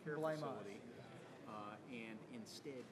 care Blame facility, us. and instead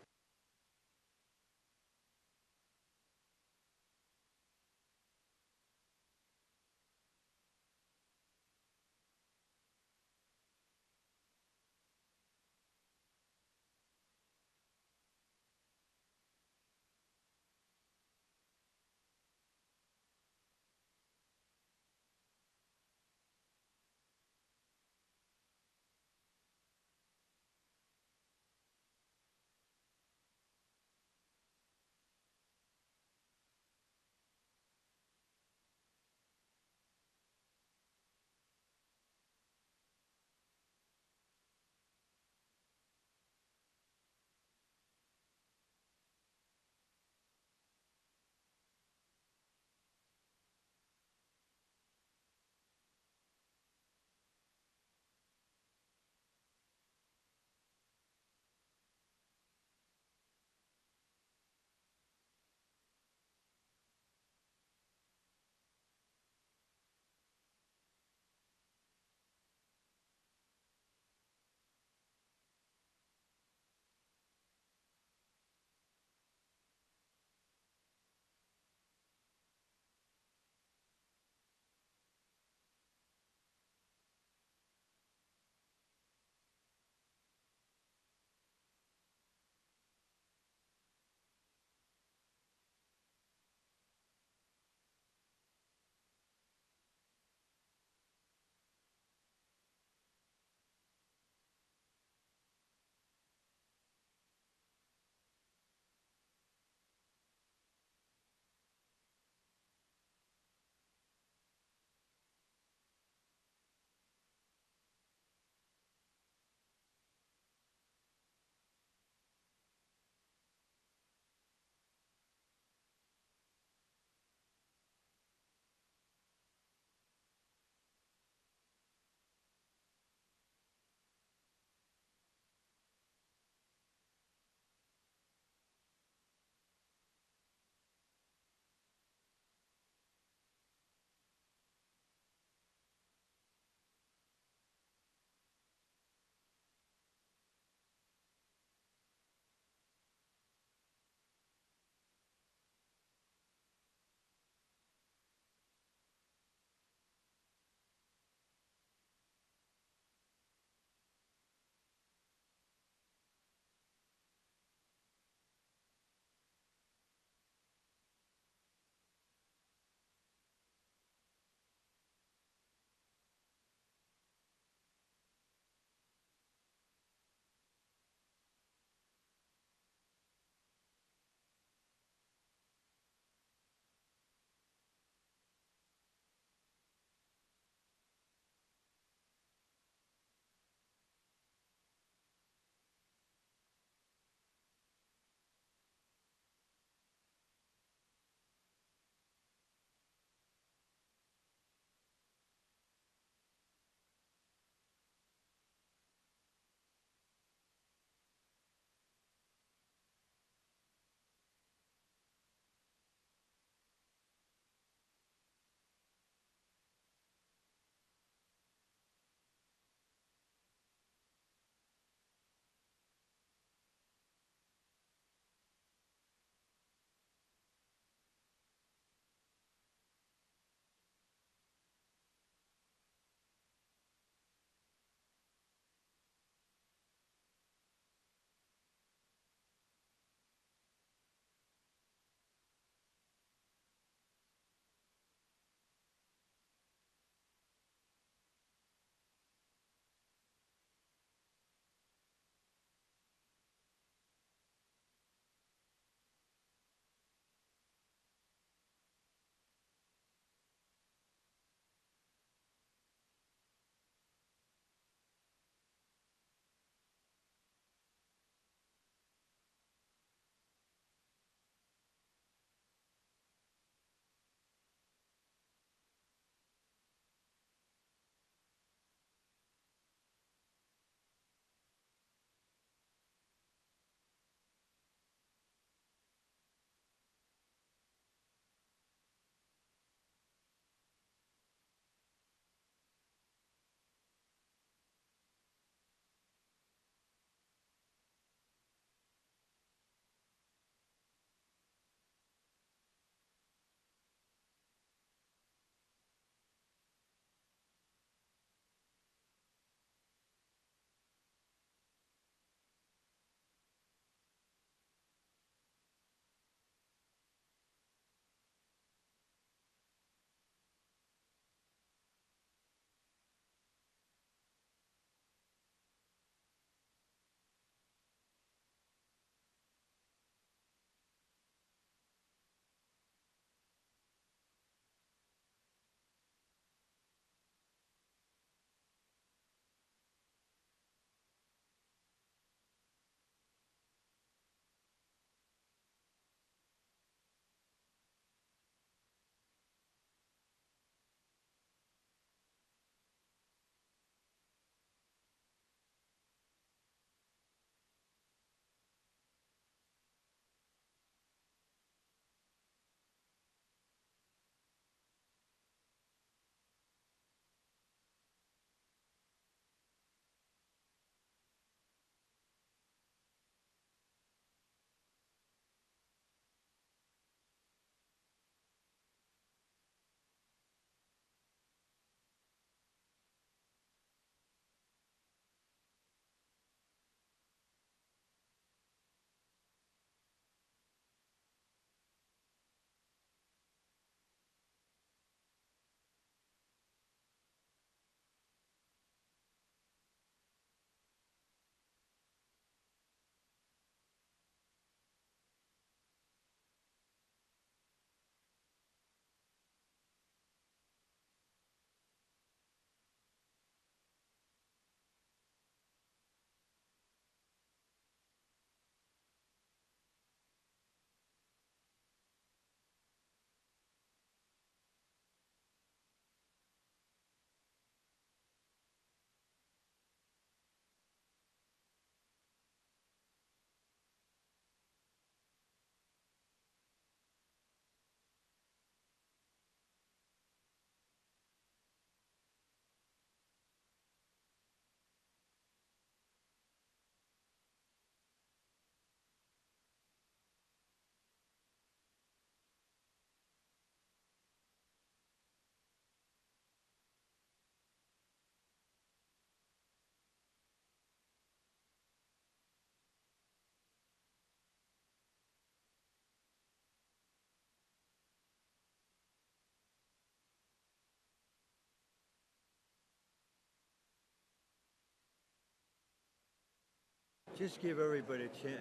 Just give everybody a chance.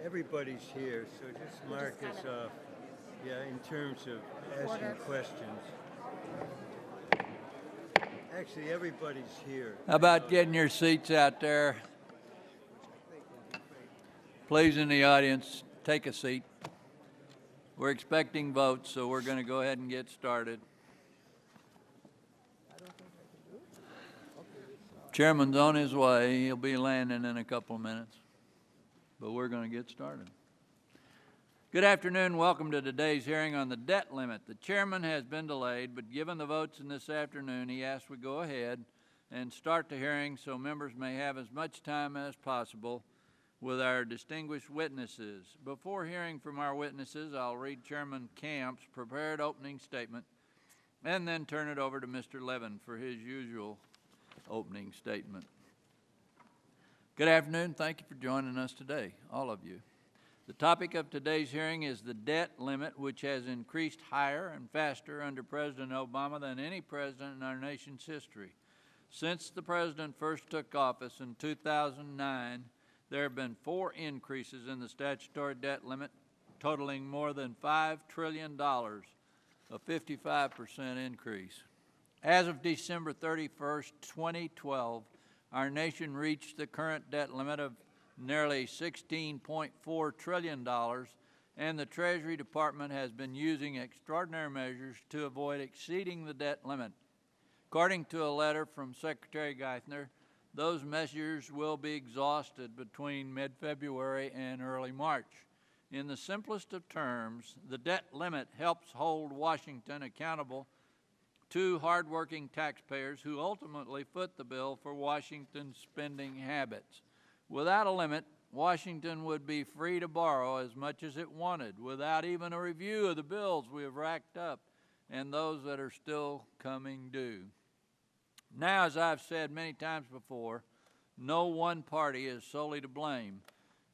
Everybody's here, so just mark us off. Yeah, in terms of asking questions. Actually, everybody's here. How about getting your seats out there? Please, in the audience, take a seat. We're expecting votes, so we're going to go ahead and get started. Chairman's on his way. He'll be landing in a couple of minutes, but we're going to get started. Good afternoon. Welcome to today's hearing on the debt limit. The chairman has been delayed, but given the votes in this afternoon, he asked we go ahead and start the hearing so members may have as much time as possible with our distinguished witnesses. Before hearing from our witnesses, I'll read Chairman Camp's prepared opening statement and then turn it over to Mr. Levin for his usual opening statement. Good afternoon. Thank you for joining us today, all of you. The topic of today's hearing is the debt limit, which has increased higher and faster under President Obama than any president in our nation's history. Since the president first took office in 2009, there have been 4 increases in the statutory debt limit, totaling more than $5 trillion, a 55% increase. As of December 31st, 2012, our nation reached the current debt limit of nearly $16.4 trillion, and the Treasury Department has been using extraordinary measures to avoid exceeding the debt limit. According to a letter from Secretary Geithner, those measures will be exhausted between mid-February and early March. In the simplest of terms, the debt limit helps hold Washington accountable to hardworking taxpayers who ultimately foot the bill for Washington's spending habits. Without a limit, Washington would be free to borrow as much as it wanted without even a review of the bills we have racked up and those that are still coming due. Now, as I've said many times before, no one party is solely to blame.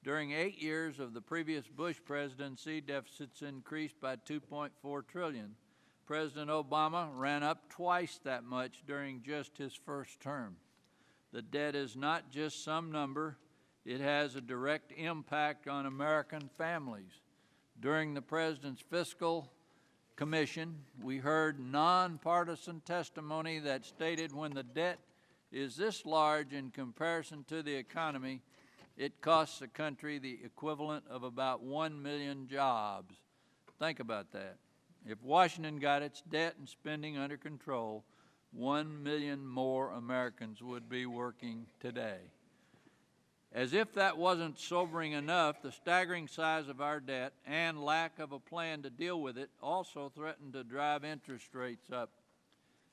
During 8 years of the previous Bush presidency, deficits increased by $2.4 trillion. President Obama ran up twice that much during just his first term. The debt is not just some number. It has a direct impact on American families. During the President's Fiscal Commission, we heard nonpartisan testimony that stated when the debt is this large in comparison to the economy, it costs the country the equivalent of about 1 million jobs. Think about that. If Washington got its debt and spending under control, 1 million more Americans would be working today. As if that wasn't sobering enough, the staggering size of our debt and lack of a plan to deal with it also threatened to drive interest rates up.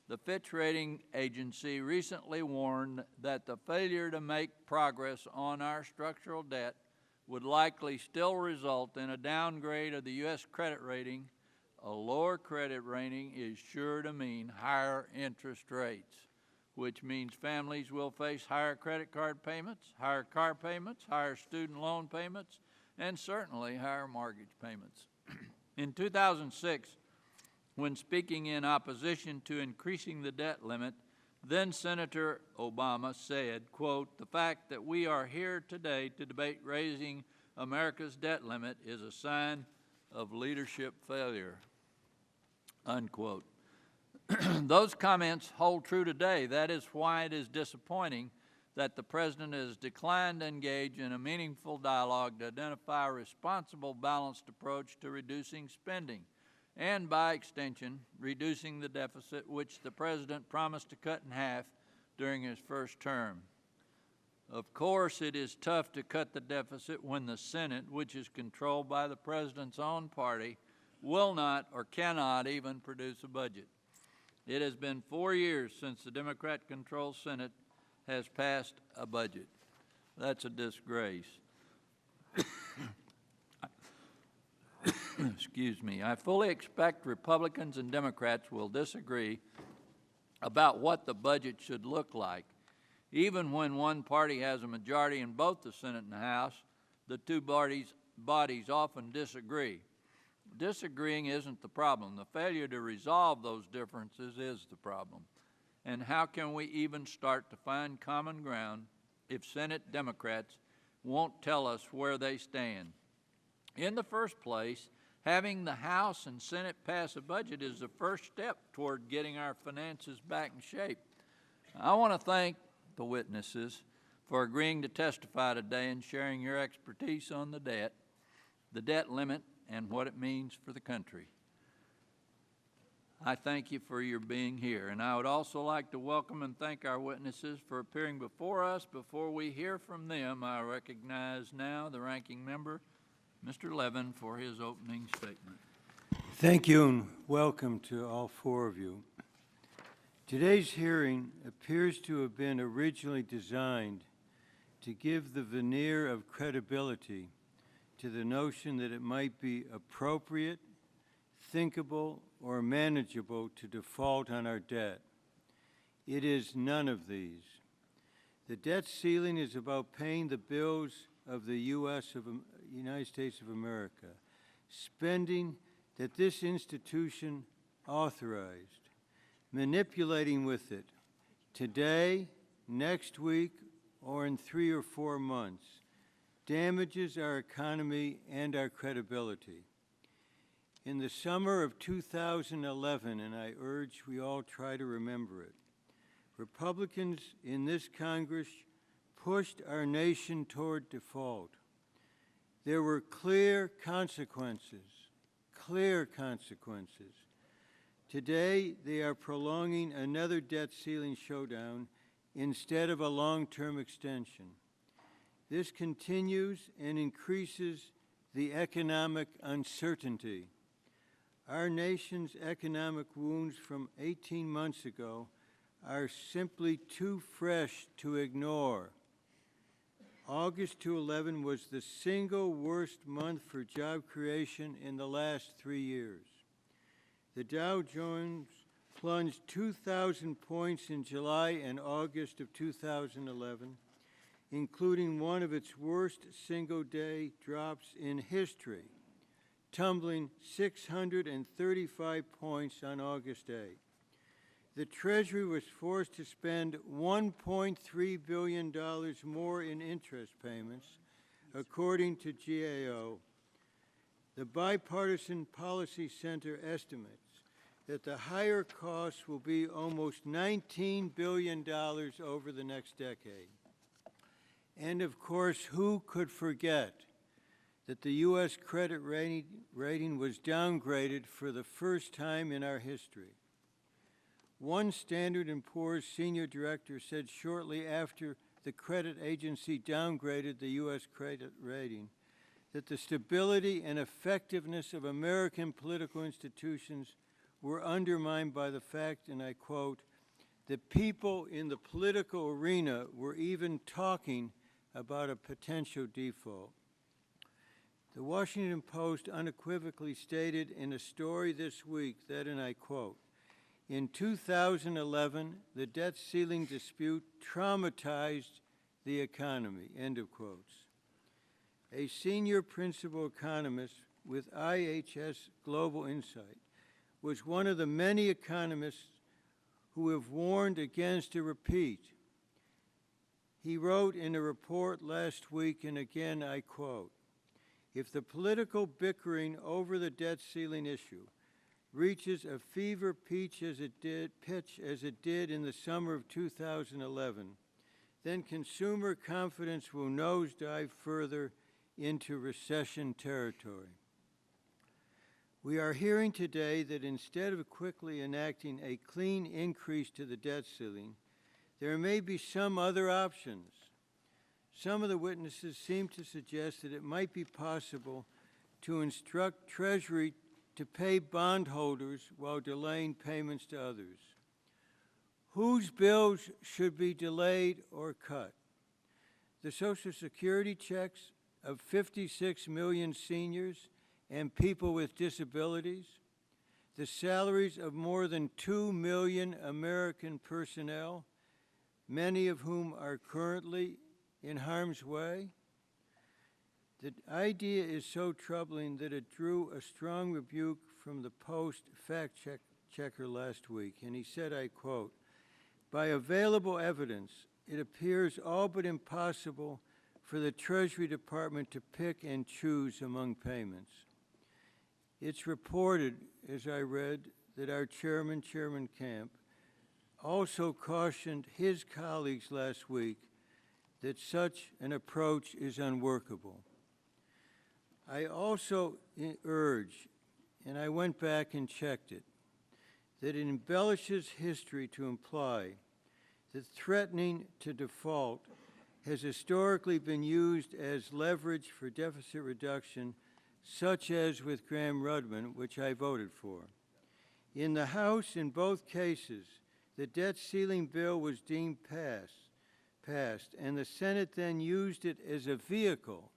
The Fitch rating agency recently warned that the failure to make progress on our structural debt would likely still result in a downgrade of the U.S. credit rating. A lower credit rating is sure to mean higher interest rates, which means families will face higher credit card payments, higher car payments, higher student loan payments, and certainly higher mortgage payments. In 2006, when speaking in opposition to increasing the debt limit, then Senator Obama said, quote, "The fact that we are here today to debate raising America's debt limit is a sign of leadership failure," unquote. Those comments hold true today. That is why it is disappointing that the President has declined to engage in a meaningful dialogue to identify a responsible, balanced approach to reducing spending and, by extension, reducing the deficit, which the President promised to cut in half during his first term. Of course, it is tough to cut the deficit when the Senate, which is controlled by the President's own party, will not or cannot even produce a budget. It has been 4 years since the Democrat-controlled Senate has passed a budget. That's a disgrace. Excuse me. I fully expect Republicans and Democrats will disagree about what the budget should look like. Even when one party has a majority in both the Senate and the House, the two bodies often disagree. Disagreeing isn't the problem. The failure to resolve those differences is the problem. And how can we even start to find common ground if Senate Democrats won't tell us where they stand. In the first place, having the House and Senate pass a budget is the first step toward getting our finances back in shape. I want to thank the witnesses for agreeing to testify today and sharing your expertise on the debt limit, and what it means for the country. I thank you for your being here, and I would also like to welcome and thank our witnesses for appearing before us. Before we hear from them, I recognize now the ranking member, Mr. Levin, for his opening statement. Thank you and welcome to all four of you. Today's hearing appears to have been originally designed to give the veneer of credibility to the notion that it might be appropriate, thinkable, or manageable to default on our debt. It is none of these. The debt ceiling is about paying the bills of the United States of America, spending that this institution authorized, manipulating with it today, next week, or in 3 or 4 months, damages our economy and our credibility. In the summer of 2011, and I urge we all try to remember it, Republicans in this Congress pushed our nation toward default. There were clear consequences. Today, they are prolonging another debt ceiling showdown instead of a long-term extension. This continues and increases the economic uncertainty. Our nation's economic wounds from 18 months ago are simply too fresh to ignore. August 2011 was the single worst month for job creation in the last 3 years. The Dow Jones plunged 2,000 points in July and August of 2011, including one of its worst single-day drops in history, tumbling 635 points on August 8. The Treasury was forced to spend $1.3 billion more in interest payments, according to GAO. The Bipartisan Policy Center estimates that the higher costs will be almost $19 billion over the next decade. And of course, who could forget that the U.S. credit rating was downgraded for the first time in our history? One Standard & Poor's senior director said shortly after the credit agency downgraded the U.S. credit rating that the stability and effectiveness of American political institutions were undermined by the fact, and I quote, that people in the political arena were even talking about a potential default. The Washington Post unequivocally stated in a story this week that, and I quote, in 2011, the debt ceiling dispute traumatized the economy, end of quotes. A senior principal economist with IHS Global Insight was one of the many economists who have warned against a repeat. He wrote in a report last week, and again I quote, if the political bickering over the debt ceiling issue reaches a fever pitch as it did in the summer of 2011, then consumer confidence will nosedive further into recession territory. We are hearing today that instead of quickly enacting a clean increase to the debt ceiling, there may be some other options. Some of the witnesses seem to suggest that it might be possible to instruct Treasury to pay bondholders while delaying payments to others. Whose bills should be delayed or cut? The Social Security checks of 56 million seniors and people with disabilities, the salaries of more than 2 million American personnel, many of whom are currently in harm's way. The idea is so troubling that it drew a strong rebuke from the Post fact-checker last week, and he said, I quote, by available evidence, it appears all but impossible for the Treasury Department to pick and choose among payments. It's reported, as I read, that our chairman, Chairman Camp, also cautioned his colleagues last week that such an approach is unworkable. I also urge, and I went back and checked it, that it embellishes history to imply that threatening to default has historically been used as leverage for deficit reduction, such as with Graham-Rudman, which I voted for. In the House, in both cases, the debt ceiling bill was deemed passed, and the Senate then used it as a vehicle,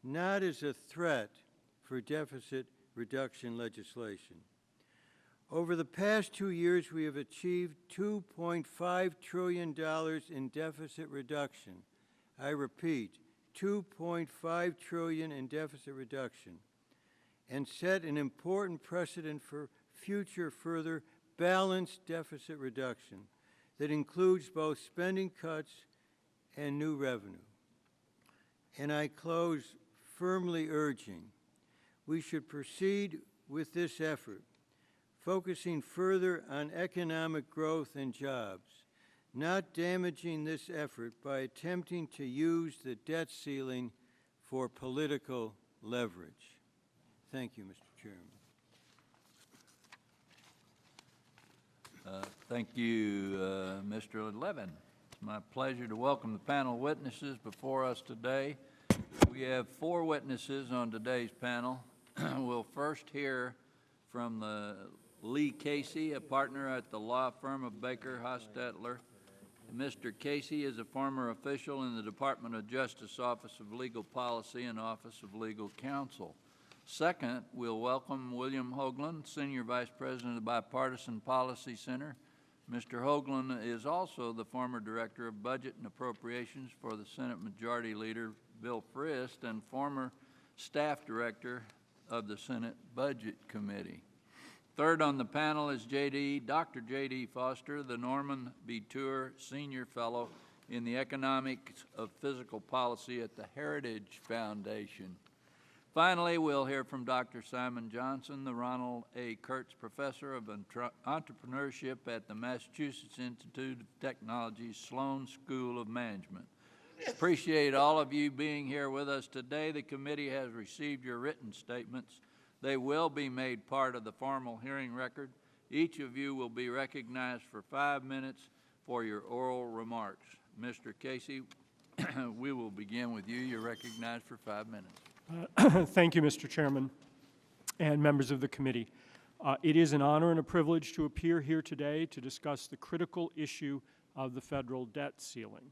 not as a threat for deficit reduction legislation. Over the past 2 years, we have achieved $2.5 trillion in deficit reduction. I repeat, $2.5 trillion in deficit reduction, and set an important precedent for future further balanced deficit reduction that includes both spending cuts and new revenue. And I close firmly urging we should proceed with this effort, focusing further on economic growth and jobs, not damaging this effort by attempting to use the debt ceiling for political leverage. Thank you, Mr. Chairman. Thank you, Mr. Levin. It's my pleasure to welcome the panel of witnesses before us today. We have 4 witnesses on today's panel. We'll first hear from Lee Casey, a partner at the law firm of Baker Hostetler. Mr. Casey is a former official in the Department of Justice Office of Legal Policy and Office of Legal Counsel. Second, we'll welcome William Hoagland, Senior Vice President of the Bipartisan Policy Center. Mr. Hoagland is also the former Director of Budget and Appropriations for the Senate Majority Leader Bill Frist and former Staff Director of the Senate Budget Committee. Third on the panel is Dr. J.D. Foster, the Norman B. Tour Senior Fellow in the Economics of Physical Policy at the Heritage Foundation. Finally, we'll hear from Dr. Simon Johnson, the Ronald A. Kurtz Professor of Entrepreneurship at the Massachusetts Institute of Technology's Sloan School of Management. Appreciate all of you being here with us today. The committee has received your written statements. They will be made part of the formal hearing record. Each of you will be recognized for 5 minutes for your oral remarks. Mr. Casey, we will begin with you. You're recognized for 5 minutes. Thank you, Mr. Chairman and members of the committee. It is an honor and a privilege to appear here today to discuss the critical issue of the federal debt ceiling.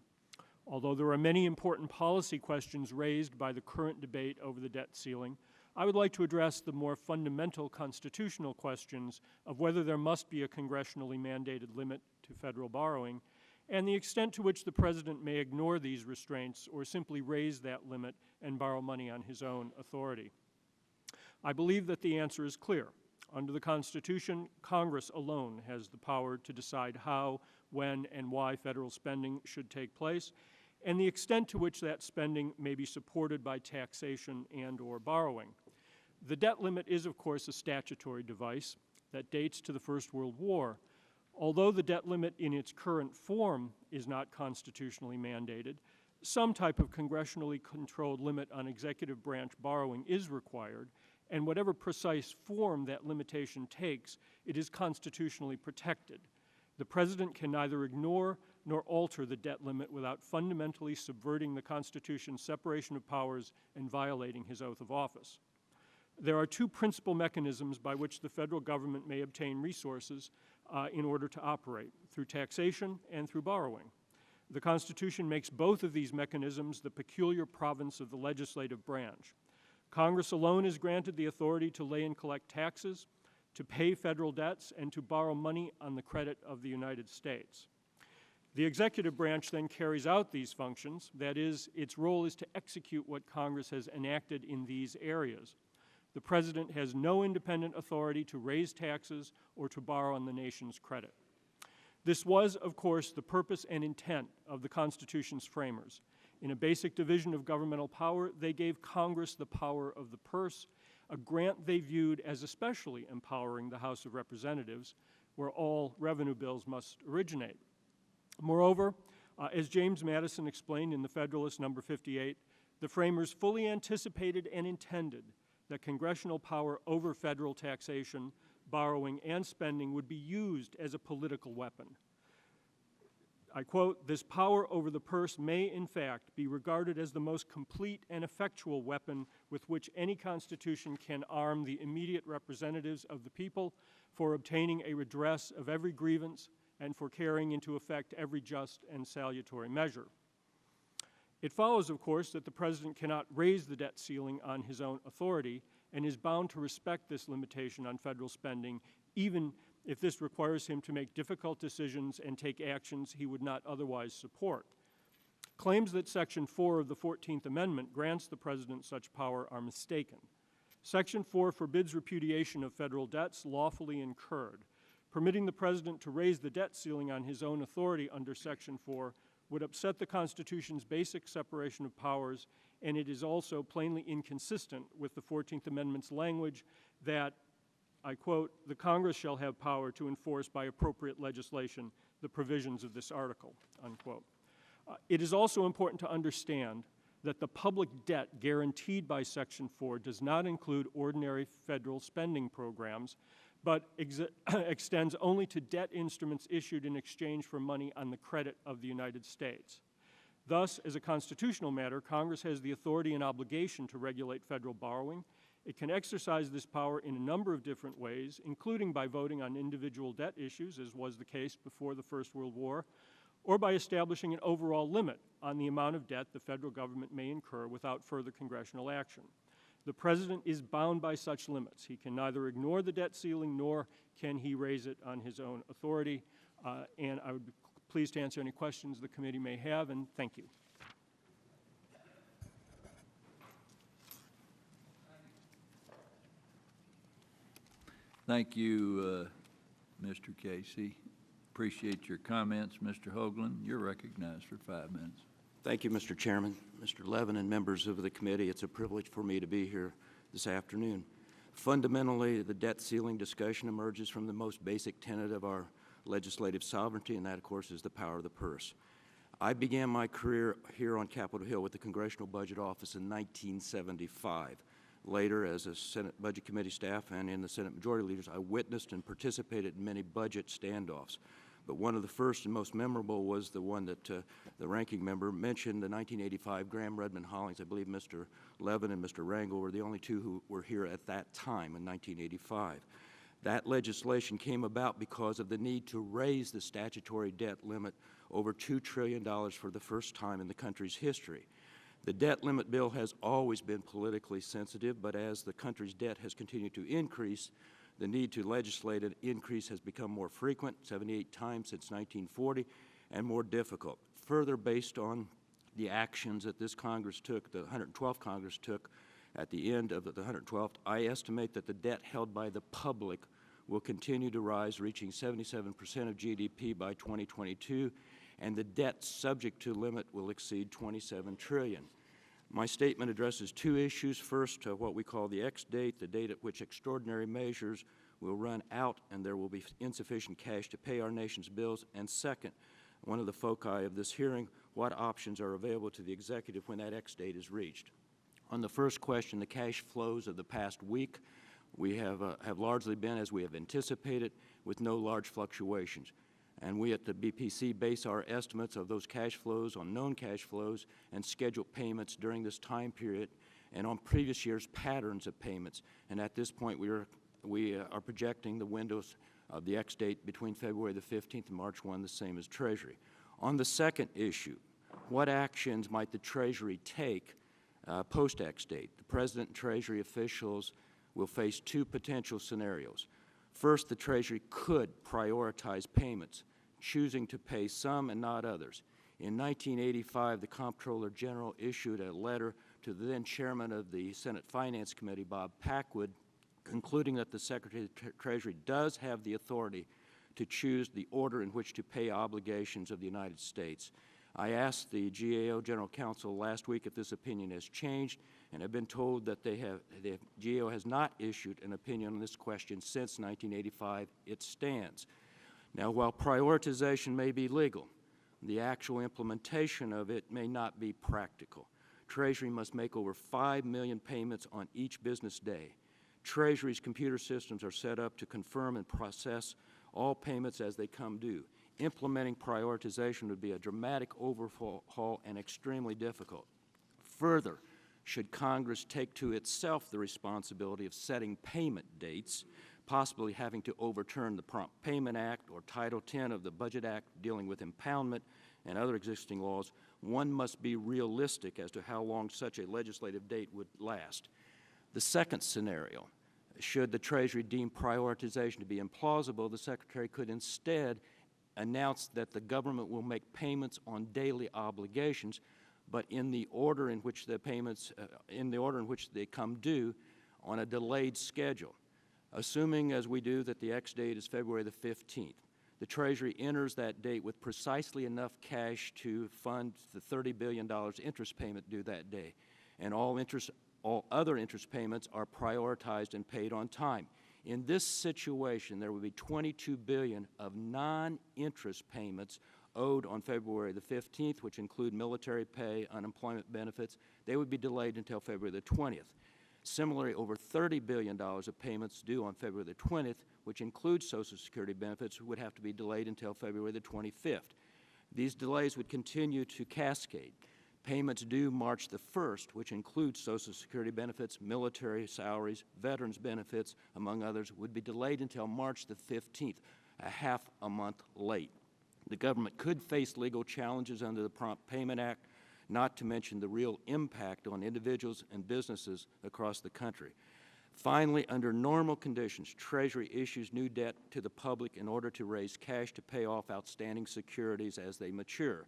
Although there are many important policy questions raised by the current debate over the debt ceiling, I would like to address the more fundamental constitutional questions of whether there must be a congressionally mandated limit to federal borrowing and the extent to which the President may ignore these restraints or simply raise that limit and borrow money on his own authority. I believe that the answer is clear. Under the Constitution, Congress alone has the power to decide how, when, and why federal spending should take place, and the extent to which that spending may be supported by taxation and or borrowing. The debt limit is, of course, a statutory device that dates to the First World War. Although the debt limit in its current form is not constitutionally mandated, some type of congressionally controlled limit on executive branch borrowing is required, and whatever precise form that limitation takes, it is constitutionally protected. The President can neither ignore nor alter the debt limit without fundamentally subverting the Constitution's separation of powers and violating his oath of office. There are 2 principal mechanisms by which the federal government may obtain resources in order to operate, through taxation and through borrowing. The Constitution makes both of these mechanisms the peculiar province of the legislative branch. Congress alone is granted the authority to lay and collect taxes, to pay federal debts, and to borrow money on the credit of the United States. The executive branch then carries out these functions. That is, its role is to execute what Congress has enacted in these areas. The President has no independent authority to raise taxes or to borrow on the nation's credit. This was, of course, the purpose and intent of the Constitution's framers. In a basic division of governmental power, they gave Congress the power of the purse, a grant they viewed as especially empowering the House of Representatives, where all revenue bills must originate. Moreover, as James Madison explained in the Federalist No. 58, the framers fully anticipated and intended that congressional power over federal taxation, borrowing, and spending would be used as a political weapon. I quote, "This power over the purse may, in fact, be regarded as the most complete and effectual weapon with which any constitution can arm the immediate representatives of the people for obtaining a redress of every grievance and for carrying into effect every just and salutary measure." It follows, of course, that the President cannot raise the debt ceiling on his own authority and is bound to respect this limitation on federal spending, even if this requires him to make difficult decisions and take actions he would not otherwise support. Claims that Section 4 of the 14th Amendment grants the President such power are mistaken. Section 4 forbids repudiation of federal debts lawfully incurred. Permitting the President to raise the debt ceiling on his own authority under Section 4 would upset the Constitution's basic separation of powers, and it is also plainly inconsistent with the 14th Amendment's language that, I quote, "The Congress shall have power to enforce by appropriate legislation the provisions of this article," unquote. It is also important to understand that the public debt guaranteed by Section 4 does not include ordinary federal spending programs, but extends only to debt instruments issued in exchange for money on the credit of the United States. Thus, as a constitutional matter, Congress has the authority and obligation to regulate federal borrowing. It can exercise this power in a number of different ways, including by voting on individual debt issues, as was the case before the First World War, or by establishing an overall limit on the amount of debt the federal government may incur without further congressional action. The President is bound by such limits. He can neither ignore the debt ceiling nor can he raise it on his own authority. And I would be pleased to answer any questions the committee may have, and thank you. Thank you, Mr. Casey. Appreciate your comments. Mr. Hoagland, you're recognized for 5 minutes. Thank you, Mr. Chairman. Mr. Levin and members of the committee, it's a privilege for me to be here this afternoon. Fundamentally, the debt ceiling discussion emerges from the most basic tenet of our legislative sovereignty, and that, of course, is the power of the purse. I began my career here on Capitol Hill with the Congressional Budget Office in 1975. Later, as a Senate Budget Committee staff and in the Senate Majority Leaders, I witnessed and participated in many budget standoffs. But one of the first and most memorable was the one that the ranking member mentioned, the 1985 Graham-Rudman-Hollings. I believe Mr. Levin and Mr. Rangel were the only two who were here at that time in 1985. That legislation came about because of the need to raise the statutory debt limit over $2 trillion for the first time in the country's history. The debt limit bill has always been politically sensitive, but as the country's debt has continued to increase, the need to legislate an increase has become more frequent, 78 times since 1940, and more difficult. Further, based on the actions that this Congress took, the 112th Congress took at the end of the 112th, I estimate that the debt held by the public will continue to rise, reaching 77% of GDP by 2022, and the debt subject to limit will exceed $27 trillion. My statement addresses two issues. First, what we call the X date, the date at which extraordinary measures will run out and there will be insufficient cash to pay our nation's bills. And second, one of the foci of this hearing, what options are available to the executive when that X date is reached. On the first question, the cash flows of the past week, we have largely been as we have anticipated, with no large fluctuations. And we at the BPC base our estimates of those cash flows on known cash flows and scheduled payments during this time period and on previous year's patterns of payments. And at this point, we are projecting the windows of the X date between February the 15th and March 1, the same as Treasury. On the second issue, what actions might the Treasury take post-X date? The President and Treasury officials will face two potential scenarios. First, the Treasury could prioritize payments, choosing to pay some and not others. In 1985, the Comptroller General issued a letter to the then Chairman of the Senate Finance Committee, Bob Packwood, concluding that the Secretary of the Treasury does have the authority to choose the order in which to pay obligations of the United States. I asked the GAO General Counsel last week if this opinion has changed, and have been told that the GAO has not issued an opinion on this question since 1985. It stands. Now, while prioritization may be legal, the actual implementation of it may not be practical. Treasury must make over 5 million payments on each business day. Treasury's computer systems are set up to confirm and process all payments as they come due. Implementing prioritization would be a dramatic overhaul and extremely difficult. Further, should Congress take to itself the responsibility of setting payment dates, possibly having to overturn the Prompt Payment Act or Title X of the Budget Act dealing with impoundment and other existing laws, one must be realistic as to how long such a legislative date would last. The second scenario, should the Treasury deem prioritization to be implausible, the Secretary could instead announce that the government will make payments on daily obligations, but in the order in which the payments, they come due, on a delayed schedule. Assuming, as we do, that the X date is February the 15th, the Treasury enters that date with precisely enough cash to fund the $30 billion interest payment due that day, and all other interest payments are prioritized and paid on time. In this situation, there would be $22 billion of non-interest payments owed on February the 15th, which include military pay, unemployment benefits. They would be delayed until February the 20th. Similarly, over $30 billion of payments due on February the 20th, which includes Social Security benefits, would have to be delayed until February the 25th. These delays would continue to cascade. Payments due March the 1st, which includes Social Security benefits, military salaries, veterans benefits, among others, would be delayed until March the 15th, a half a month late. The government could face legal challenges under the Prompt Payment Act, not to mention the real impact on individuals and businesses across the country. Finally, under normal conditions, Treasury issues new debt to the public in order to raise cash to pay off outstanding securities as they mature.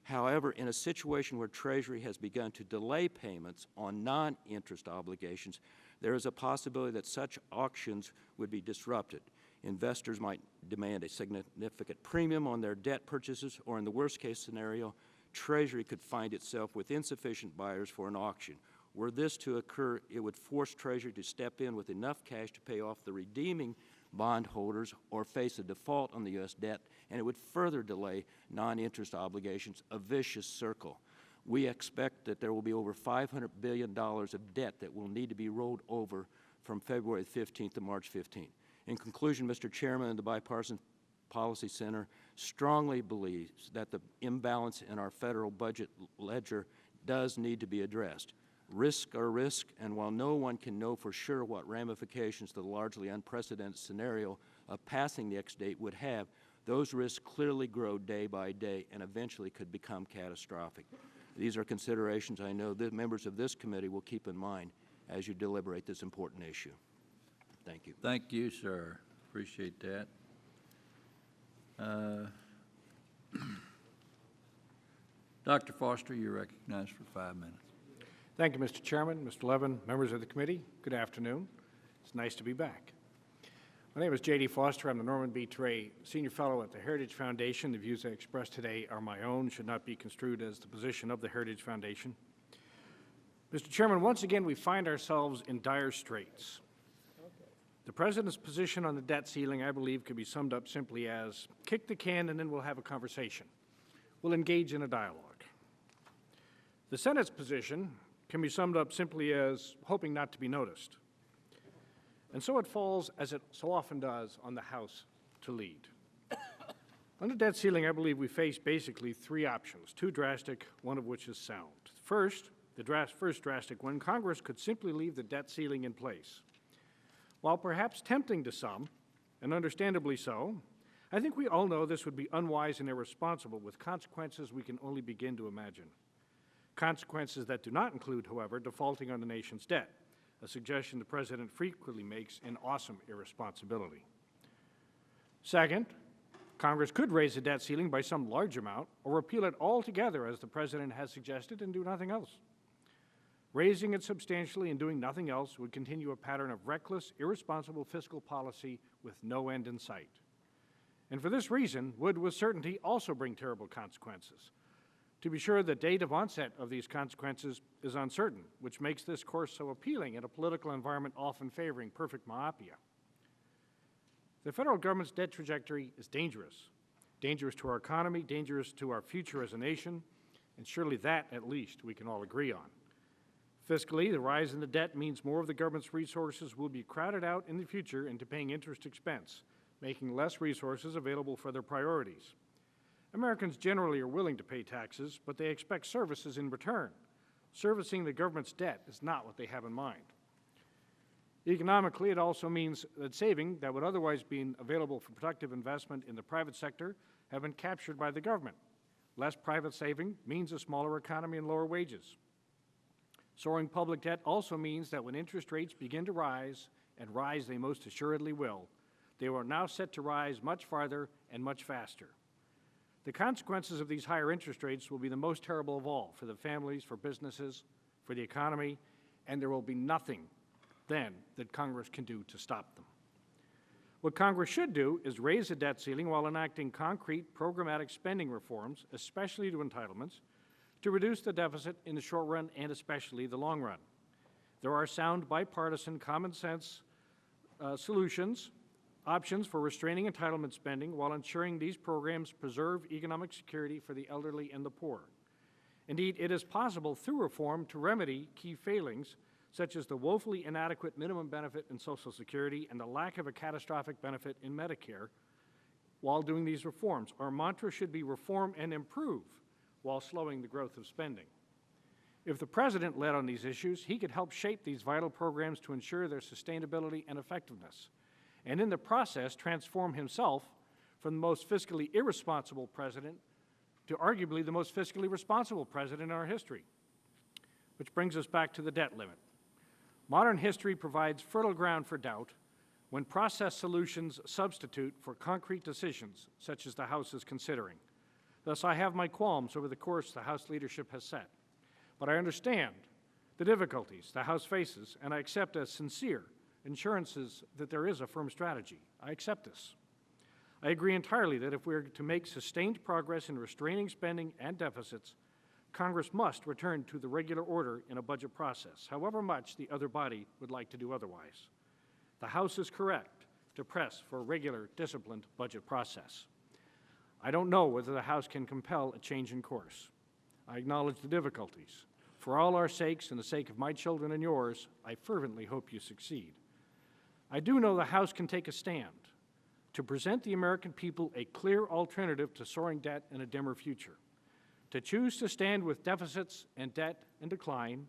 However, in a situation where Treasury has begun to delay payments on non-interest obligations, there is a possibility that such auctions would be disrupted. Investors might demand a significant premium on their debt purchases, or in the worst-case scenario, Treasury could find itself with insufficient buyers for an auction. Were this to occur, it would force Treasury to step in with enough cash to pay off the redeeming bondholders or face a default on the U.S. debt, and it would further delay non-interest obligations, a vicious circle. We expect that there will be over $500 billion of debt that will need to be rolled over from February 15th to March 15th. In conclusion, Mr. Chairman, the Bipartisan Policy Center strongly believes that the imbalance in our federal budget ledger does need to be addressed. Risks are risks, and while no one can know for sure what ramifications the largely unprecedented scenario of passing the X date would have, those risks clearly grow day by day and eventually could become catastrophic. These are considerations I know that members of this committee will keep in mind as you deliberate this important issue. Thank you. Thank you, sir. Appreciate that. Dr. Foster, you're recognized for 5 minutes. Thank you, Mr. Chairman, Mr. Levin, members of the committee. Good afternoon. It's nice to be back. My name is J.D. Foster. I'm the Norman B. Terray Senior Fellow at the Heritage Foundation. The views I express today are my own, should not be construed as the position of the Heritage Foundation. Mr. Chairman, once again, we find ourselves in dire straits. The President's position on the debt ceiling, I believe, could be summed up simply as, kick the can and then we'll have a conversation. We'll engage in a dialogue. The Senate's position can be summed up simply as hoping not to be noticed. And so it falls, as it so often does, on the House to lead. On the debt ceiling, I believe we face basically three options, two drastic, one of which is sound. First, the first drastic one, Congress could simply leave the debt ceiling in place. While perhaps tempting to some, and understandably so, I think we all know this would be unwise and irresponsible with consequences we can only begin to imagine. Consequences that do not include, however, defaulting on the nation's debt, a suggestion the President frequently makes in awesome irresponsibility. Second, Congress could raise the debt ceiling by some large amount or repeal it altogether, as the President has suggested, and do nothing else. Raising it substantially and doing nothing else would continue a pattern of reckless, irresponsible fiscal policy with no end in sight. And for this reason, would with certainty also bring terrible consequences. To be sure, the date of onset of these consequences is uncertain, which makes this course so appealing in a political environment often favoring perfect myopia. The federal government's debt trajectory is dangerous. Dangerous to our economy, dangerous to our future as a nation, and surely that, at least, we can all agree on. Fiscally, the rise in the debt means more of the government's resources will be crowded out in the future into paying interest expense, making less resources available for their priorities. Americans generally are willing to pay taxes, but they expect services in return. Servicing the government's debt is not what they have in mind. Economically, it also means that saving that would otherwise be available for productive investment in the private sector have been captured by the government. Less private saving means a smaller economy and lower wages. Soaring public debt also means that when interest rates begin to rise, and rise they most assuredly will, they are now set to rise much farther and much faster. The consequences of these higher interest rates will be the most terrible of all for the families, for businesses, for the economy, and there will be nothing then that Congress can do to stop them. What Congress should do is raise the debt ceiling while enacting concrete programmatic spending reforms, especially to entitlements, to reduce the deficit in the short run and especially the long run. There are sound bipartisan common sense options for restraining entitlement spending while ensuring these programs preserve economic security for the elderly and the poor. Indeed, it is possible through reform to remedy key failings such as the woefully inadequate minimum benefit in Social Security and the lack of a catastrophic benefit in Medicare. While doing these reforms, our mantra should be reform and improve while slowing the growth of spending. If the President led on these issues, he could help shape these vital programs to ensure their sustainability and effectiveness, and in the process transform himself from the most fiscally irresponsible president to arguably the most fiscally responsible president in our history. Which brings us back to the debt limit. Modern history provides fertile ground for doubt when process solutions substitute for concrete decisions, such as the House is considering. Thus, I have my qualms over the course the House leadership has set. But I understand the difficulties the House faces, and I accept as sincere assurances that there is a firm strategy. I accept this. I agree entirely that if we are to make sustained progress in restraining spending and deficits, Congress must return to the regular order in a budget process, however much the other body would like to do otherwise. The House is correct to press for a regular, disciplined budget process. I don't know whether the House can compel a change in course. I acknowledge the difficulties. For all our sakes and the sake of my children and yours, I fervently hope you succeed. I do know the House can take a stand to present the American people a clear alternative to soaring debt and a dimmer future, to choose to stand with deficits and debt in decline,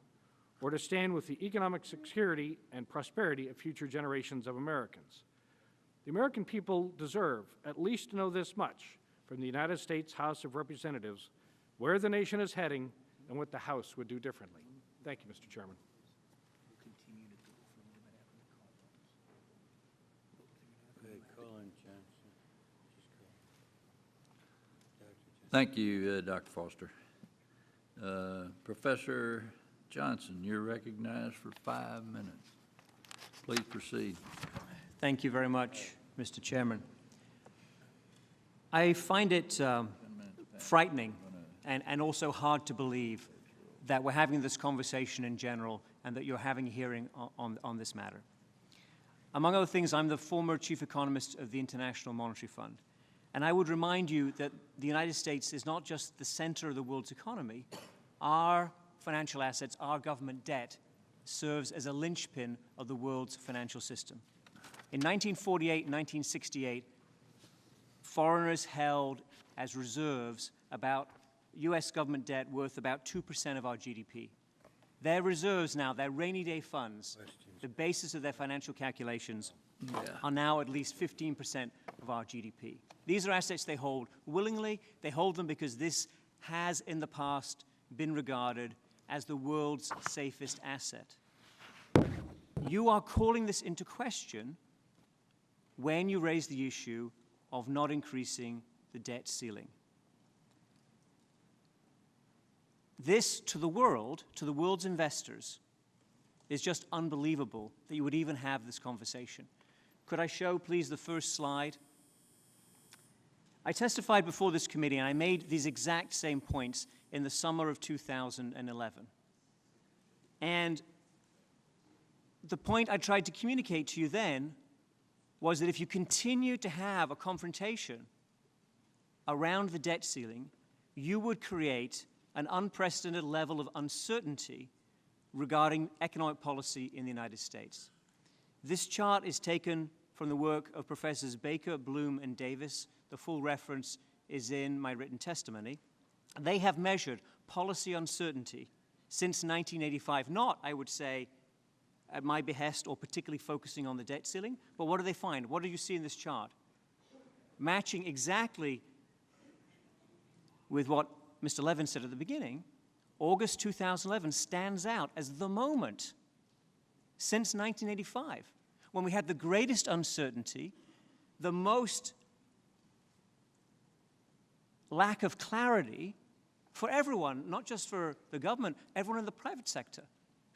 or to stand with the economic security and prosperity of future generations of Americans. The American people deserve at least to know this much from the United States House of Representatives, where the nation is heading and what the House would do differently. Thank you, Mr. Chairman. Thank you, Dr. Foster. Professor Johnson, you're recognized for 5 minutes. Please proceed. Thank you very much, Mr. Chairman. I find it frightening and also hard to believe that we're having this conversation in general and that you're having a hearing on this matter. Among other things, I'm the former chief economist of the International Monetary Fund. And I would remind you that the United States is not just the center of the world's economy. Our financial assets, our government debt, serves as a linchpin of the world's financial system. In 1948 and 1968, foreigners held as reserves about U.S. government debt worth about 2% of our GDP. Their reserves now, their rainy day funds, the basis of their financial calculations, are now at least 15% of our GDP. These are assets they hold willingly. They hold them because this has in the past been regarded as the world's safest asset. You are calling this into question when you raise the issue of not increasing the debt ceiling. This, to the world's investors, is just unbelievable that you would even have this conversation. Could I show, please, the first slide? I testified before this committee, and I made these exact same points in the summer of 2011. And the point I tried to communicate to you then was that if you continue to have a confrontation around the debt ceiling, you would create an unprecedented level of uncertainty regarding economic policy in the United States. This chart is taken from the work of Professors Baker, Bloom, and Davis. The full reference is in my written testimony. They have measured policy uncertainty since 1985, not, I would say, at my behest or particularly focusing on the debt ceiling, but what do they find? What do you see in this chart? Matching exactly with what Mr. Levin said at the beginning, August 2011 stands out as the moment since 1985 when we had the greatest uncertainty, the most lack of clarity for everyone, not just for the government, everyone in the private sector.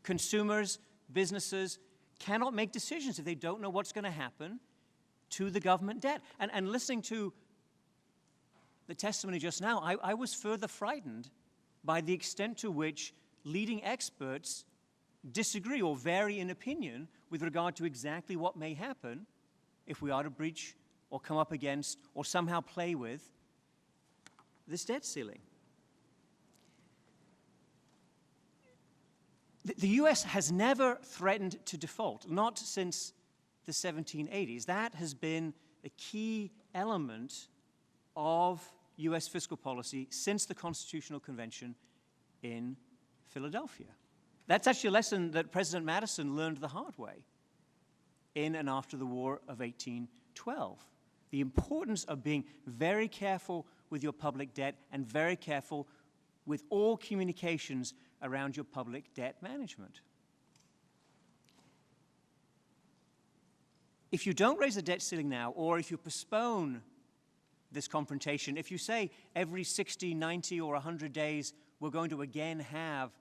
Consumers, businesses cannot make decisions if they don't know what's going to happen to the government debt. And listening to the testimony just now, I was further frightened by the extent to which leading experts disagree or vary in opinion with regard to exactly what may happen if we are to breach or come up against or somehow play with this debt ceiling. The U.S. has never threatened to default, not since the 1780s. That has been a key element of U.S. fiscal policy since the Constitutional Convention in Philadelphia. That's actually a lesson that President Madison learned the hard way in and after the War of 1812. The importance of being very careful with your public debt and very careful with all communications around your public debt management. If you don't raise the debt ceiling now, or if you postpone this confrontation, if you say every 60, 90, or 100 days we're going to again have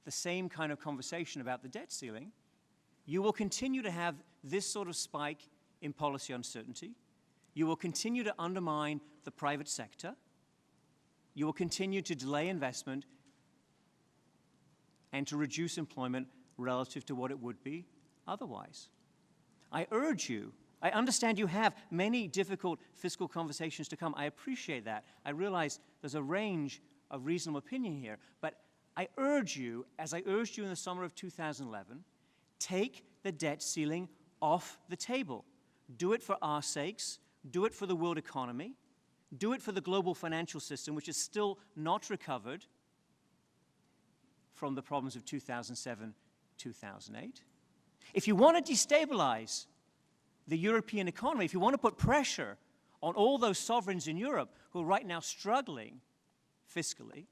the same kind of conversation about the debt ceiling, you will continue to have this sort of spike in policy uncertainty. You will continue to undermine the private sector. You will continue to delay investment and to reduce employment relative to what it would be otherwise. I urge you, I understand you have many difficult fiscal conversations to come. I appreciate that. I realize there's a range of reasonable opinion here, but I urge you, as I urged you in the summer of 2011, take the debt ceiling off the table. Do it for our sakes. Do it for the world economy. Do it for the global financial system, which is still not recovered from the problems of 2007, 2008. If you want to destabilize the European economy, if you want to put pressure on all those sovereigns in Europe who are right now struggling fiscally,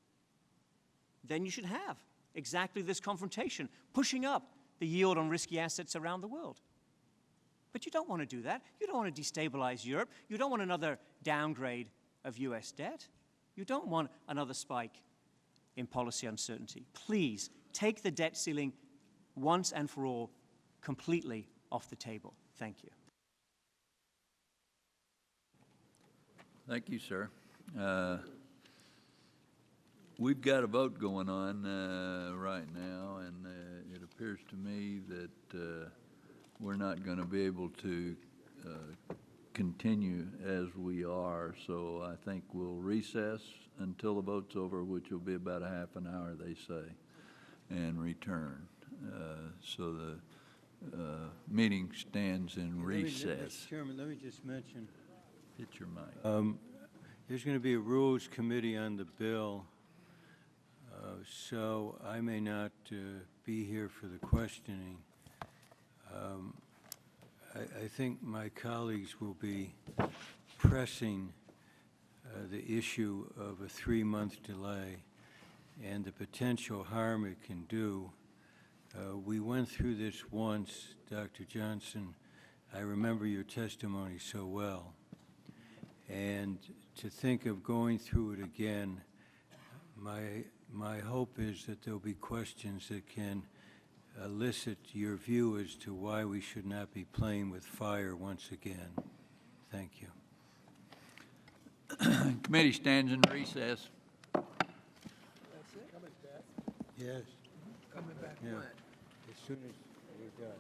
then you should have exactly this confrontation, pushing up the yield on risky assets around the world. But you don't want to do that. You don't want to destabilize Europe. You don't want another downgrade of U.S. debt. You don't want another spike in policy uncertainty. Please take the debt ceiling once and for all completely off the table. Thank you. Thank you, sir. We've got a vote going on right now, and it appears to me that we're not going to be able to continue as we are, so I think we'll recess until the vote's over, which will be about a half an hour, they say, and return. So the meeting stands in recess. Mr. Chairman, let me just mention, Hit your mic. there's going to be a Rules Committee on the bill, so I may not be here for the questioning. I think my colleagues will be pressing the issue of a 3-month delay and the potential harm it can do. We went through this once, Dr. Johnson. I remember your testimony so well. And to think of going through it again, my hope is that there'll be questions that can elicit your view as to why we should not be playing with fire once again. Thank you. Committee stands in recess. Yes. Coming back when? As soon as we're done.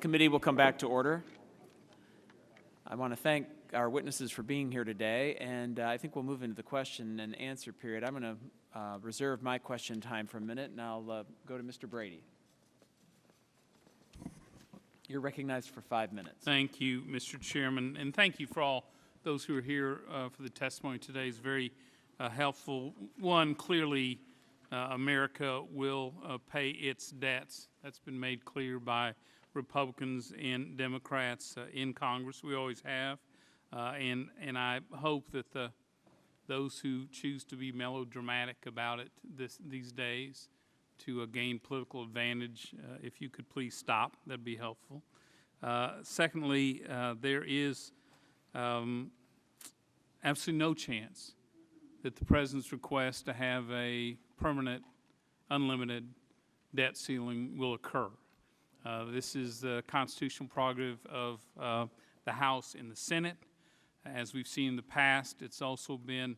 committee will come back to order. I want to thank our witnesses for being here today, and I think we'll move into the question and answer period. I'm going to reserve my question time for a minute, and I'll go to Mr. Brady. You're recognized for 5 minutes. Thank you, Mr. Chairman, and thank you for all those who are here for the testimony today. Is very helpful. One, clearly, America will pay its debts. That's been made clear by Republicans and Democrats in Congress. We always have, and I hope that those who choose to be melodramatic about it these days to gain political advantage, if you could please stop, that'd be helpful. Secondly, there is absolutely no chance that the President's request to have a permanent, unlimited debt ceiling will occur. This is the constitutional prerogative of the House and the Senate. As we've seen in the past, it's also been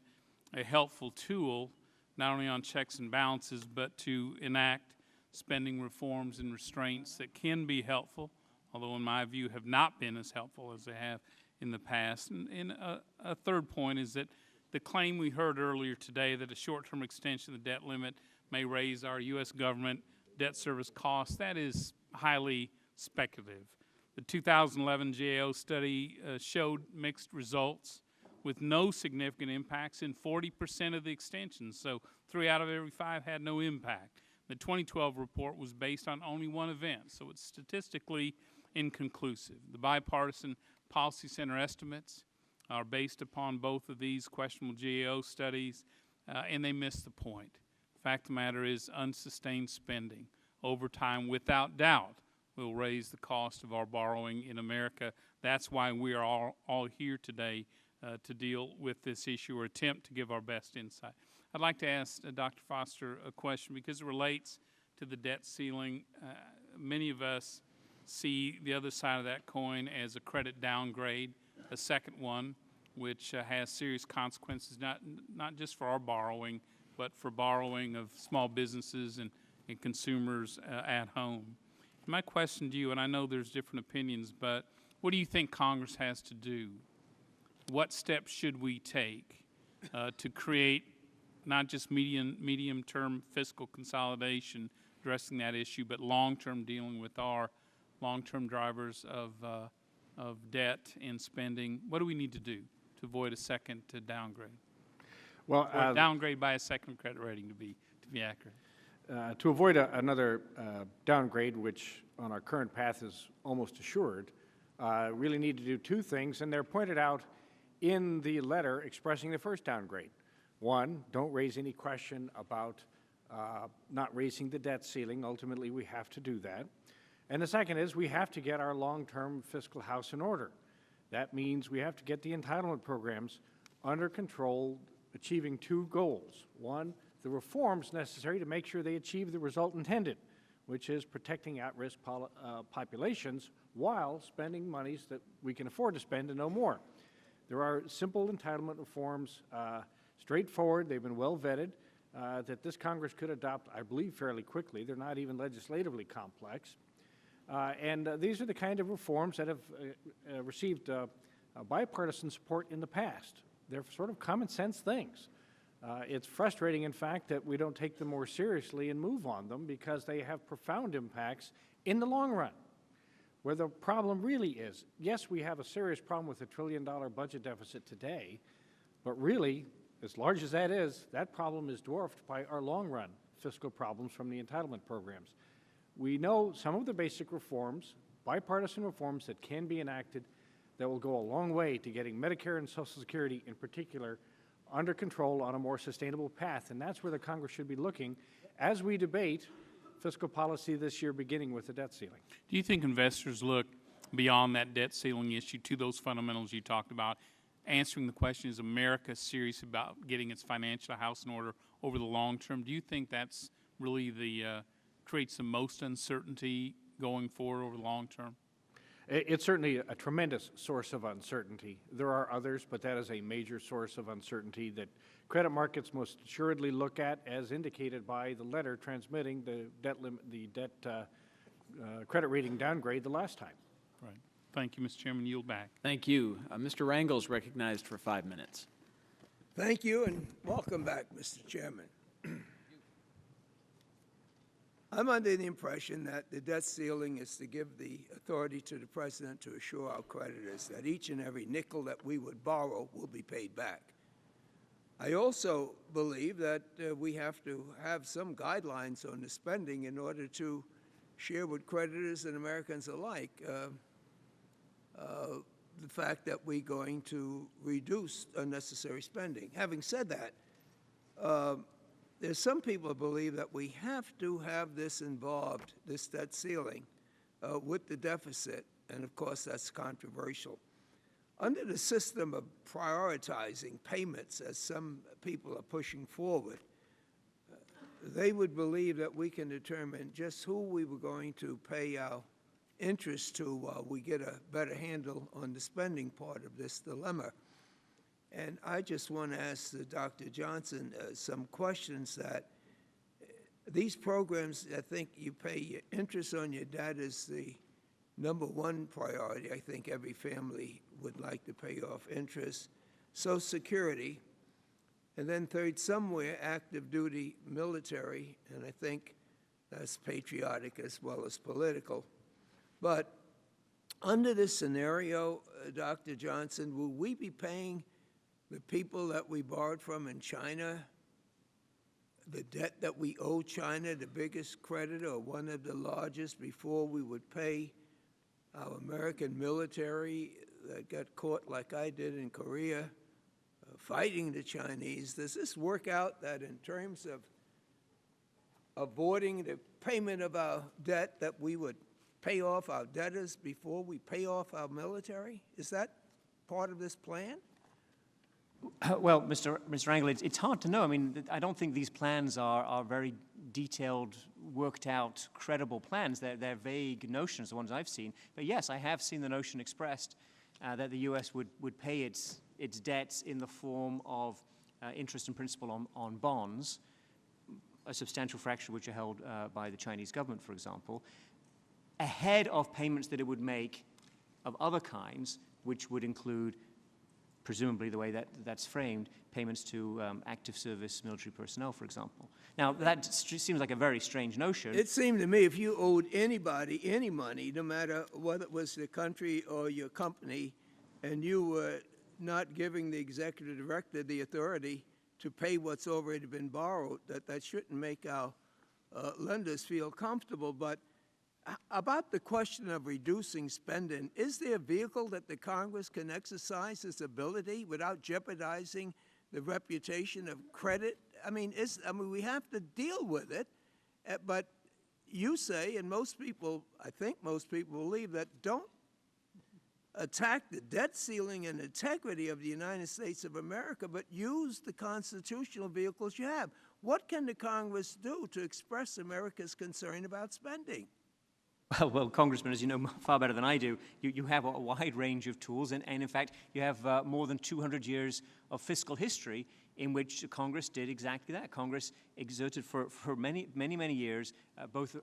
a helpful tool, not only on checks and balances, but to enact spending reforms and restraints that can be helpful, although in my view have not been as helpful as they have in the past. And a third point is that the claim we heard earlier today that a short-term extension of the debt limit may raise our U.S. government debt service costs, that is highly speculative. The 2011 GAO study showed mixed results with no significant impacts in 40% of the extensions, so 3 out of every 5 had no impact. The 2012 report was based on only one event, so it's statistically inconclusive. The Bipartisan Policy Center estimates are based upon both of these questionable GAO studies, and they miss the point. The fact of the matter is unsustained spending over time, without doubt, will raise the cost of our borrowing in America. That's why we are all here today to deal with this issue or attempt to give our best insight. I'd like to ask Dr. Foster a question because it relates to the debt ceiling. Many of us see the other side of that coin as a credit downgrade, a second one, which has serious consequences, not just for our borrowing, but for borrowing of small businesses and consumers at home. My question to you, and I know there's different opinions, but what do you think Congress has to do? What steps should we take to create not just medium-term fiscal consolidation addressing that issue, but long-term dealing with our long-term drivers of debt and spending? What do we need to do to avoid a second downgrade? Well, or downgrade by a second credit rating to be accurate. To avoid another downgrade, which on our current path is almost assured, really need to do two things, and they're pointed out in the letter expressing the first downgrade. One, don't raise any question about not raising the debt ceiling. Ultimately, we have to do that. And the second is we have to get our long-term fiscal house in order. That means we have to get the entitlement programs under control, achieving two goals. One, the reforms necessary to make sure they achieve the result intended, which is protecting at-risk populations while spending monies that we can afford to spend and no more. There are simple entitlement reforms, straightforward, they've been well vetted, that this Congress could adopt, I believe, fairly quickly. They're not even legislatively complex. And these are the kind of reforms that have received bipartisan support in the past. They're sort of common sense things. It's frustrating, in fact, that we don't take them more seriously and move on them because they have profound impacts in the long run. Where the problem really is, yes, we have a serious problem with a $1 trillion budget deficit today, but really, as large as that is, that problem is dwarfed by our long-run fiscal problems from the entitlement programs. We know some of the basic reforms, bipartisan reforms that can be enacted that will go a long way to getting Medicare and Social Security in particular under control on a more sustainable path. And that's where the Congress should be looking as we debate fiscal policy this year, beginning with the debt ceiling. Do you think investors look beyond that debt ceiling issue to those fundamentals you talked about, answering the question, is America serious about getting its financial house in order over the long term? Do you think that's really the creates the most uncertainty going forward over the long term? It's certainly a tremendous source of uncertainty. There are others, but that is a major source of uncertainty that credit markets most assuredly look at, as indicated by the letter transmitting the debt credit rating downgrade the last time. Right. Thank you, Mr. Chairman. Yield back. Thank you. Mr. Rangel is recognized for 5 minutes. Thank you, and welcome back, Mr. Chairman. I'm under the impression that the debt ceiling is to give the authority to the president to assure our creditors that each and every nickel that we would borrow will be paid back. I also believe that we have to have some guidelines on the spending in order to share with creditors and Americans alike the fact that we're going to reduce unnecessary spending. Having said that, there's some people who believe that we have to have this involved, this debt ceiling, with the deficit, and of course that's controversial. Under the system of prioritizing payments, as some people are pushing forward, they would believe that we can determine just who we were going to pay our interest to while we get a better handle on the spending part of this dilemma. And I just want to ask Dr. Johnson some questions that these programs, I think you pay your interest on your debt is the #1 priority. I think every family would like to pay off interest. Social Security, and then third, somewhere, active duty military, and I think that's patriotic as well as political. But under this scenario, Dr. Johnson, will we be paying the people that we borrowed from in China, the debt that we owe China, the biggest creditor or one of the largest, before we would pay our American military that got caught like I did in Korea fighting the Chinese? Does this work out that in terms of avoiding the payment of our debt that we would pay off our debtors before we pay off our military? Is that part of this plan? Well, Mr. Rangel, it's hard to know. I mean, I don't think these plans are very detailed, worked out, credible plans. They're vague notions, the ones I've seen. But yes, I have seen the notion expressed that the U.S. would pay its debts in the form of interest and principal on bonds, a substantial fraction which are held by the Chinese government, for example, ahead of payments that it would make of other kinds, which would include, presumably the way that's framed, payments to active service military personnel, for example. Now, that seems like a very strange notion. It seemed to me if you owed anybody any money, no matter whether it was the country or your company, and you were not giving the executive director the authority to pay what's already been borrowed, that shouldn't make our lenders feel comfortable. But about the question of reducing spending, is there a vehicle that the Congress can exercise its ability without jeopardizing the reputation of credit? I mean, we have to deal with it, but you say, and most people, I think most people believe, that don't attack the debt ceiling and integrity of the United States of America, but use the constitutional vehicles you have. What can the Congress do to express America's concern about spending? Well, Congressman, as you know far better than I do, you have a wide range of tools, and in fact, you have more than 200 years of fiscal history in which Congress did exactly that. Congress exerted for many years both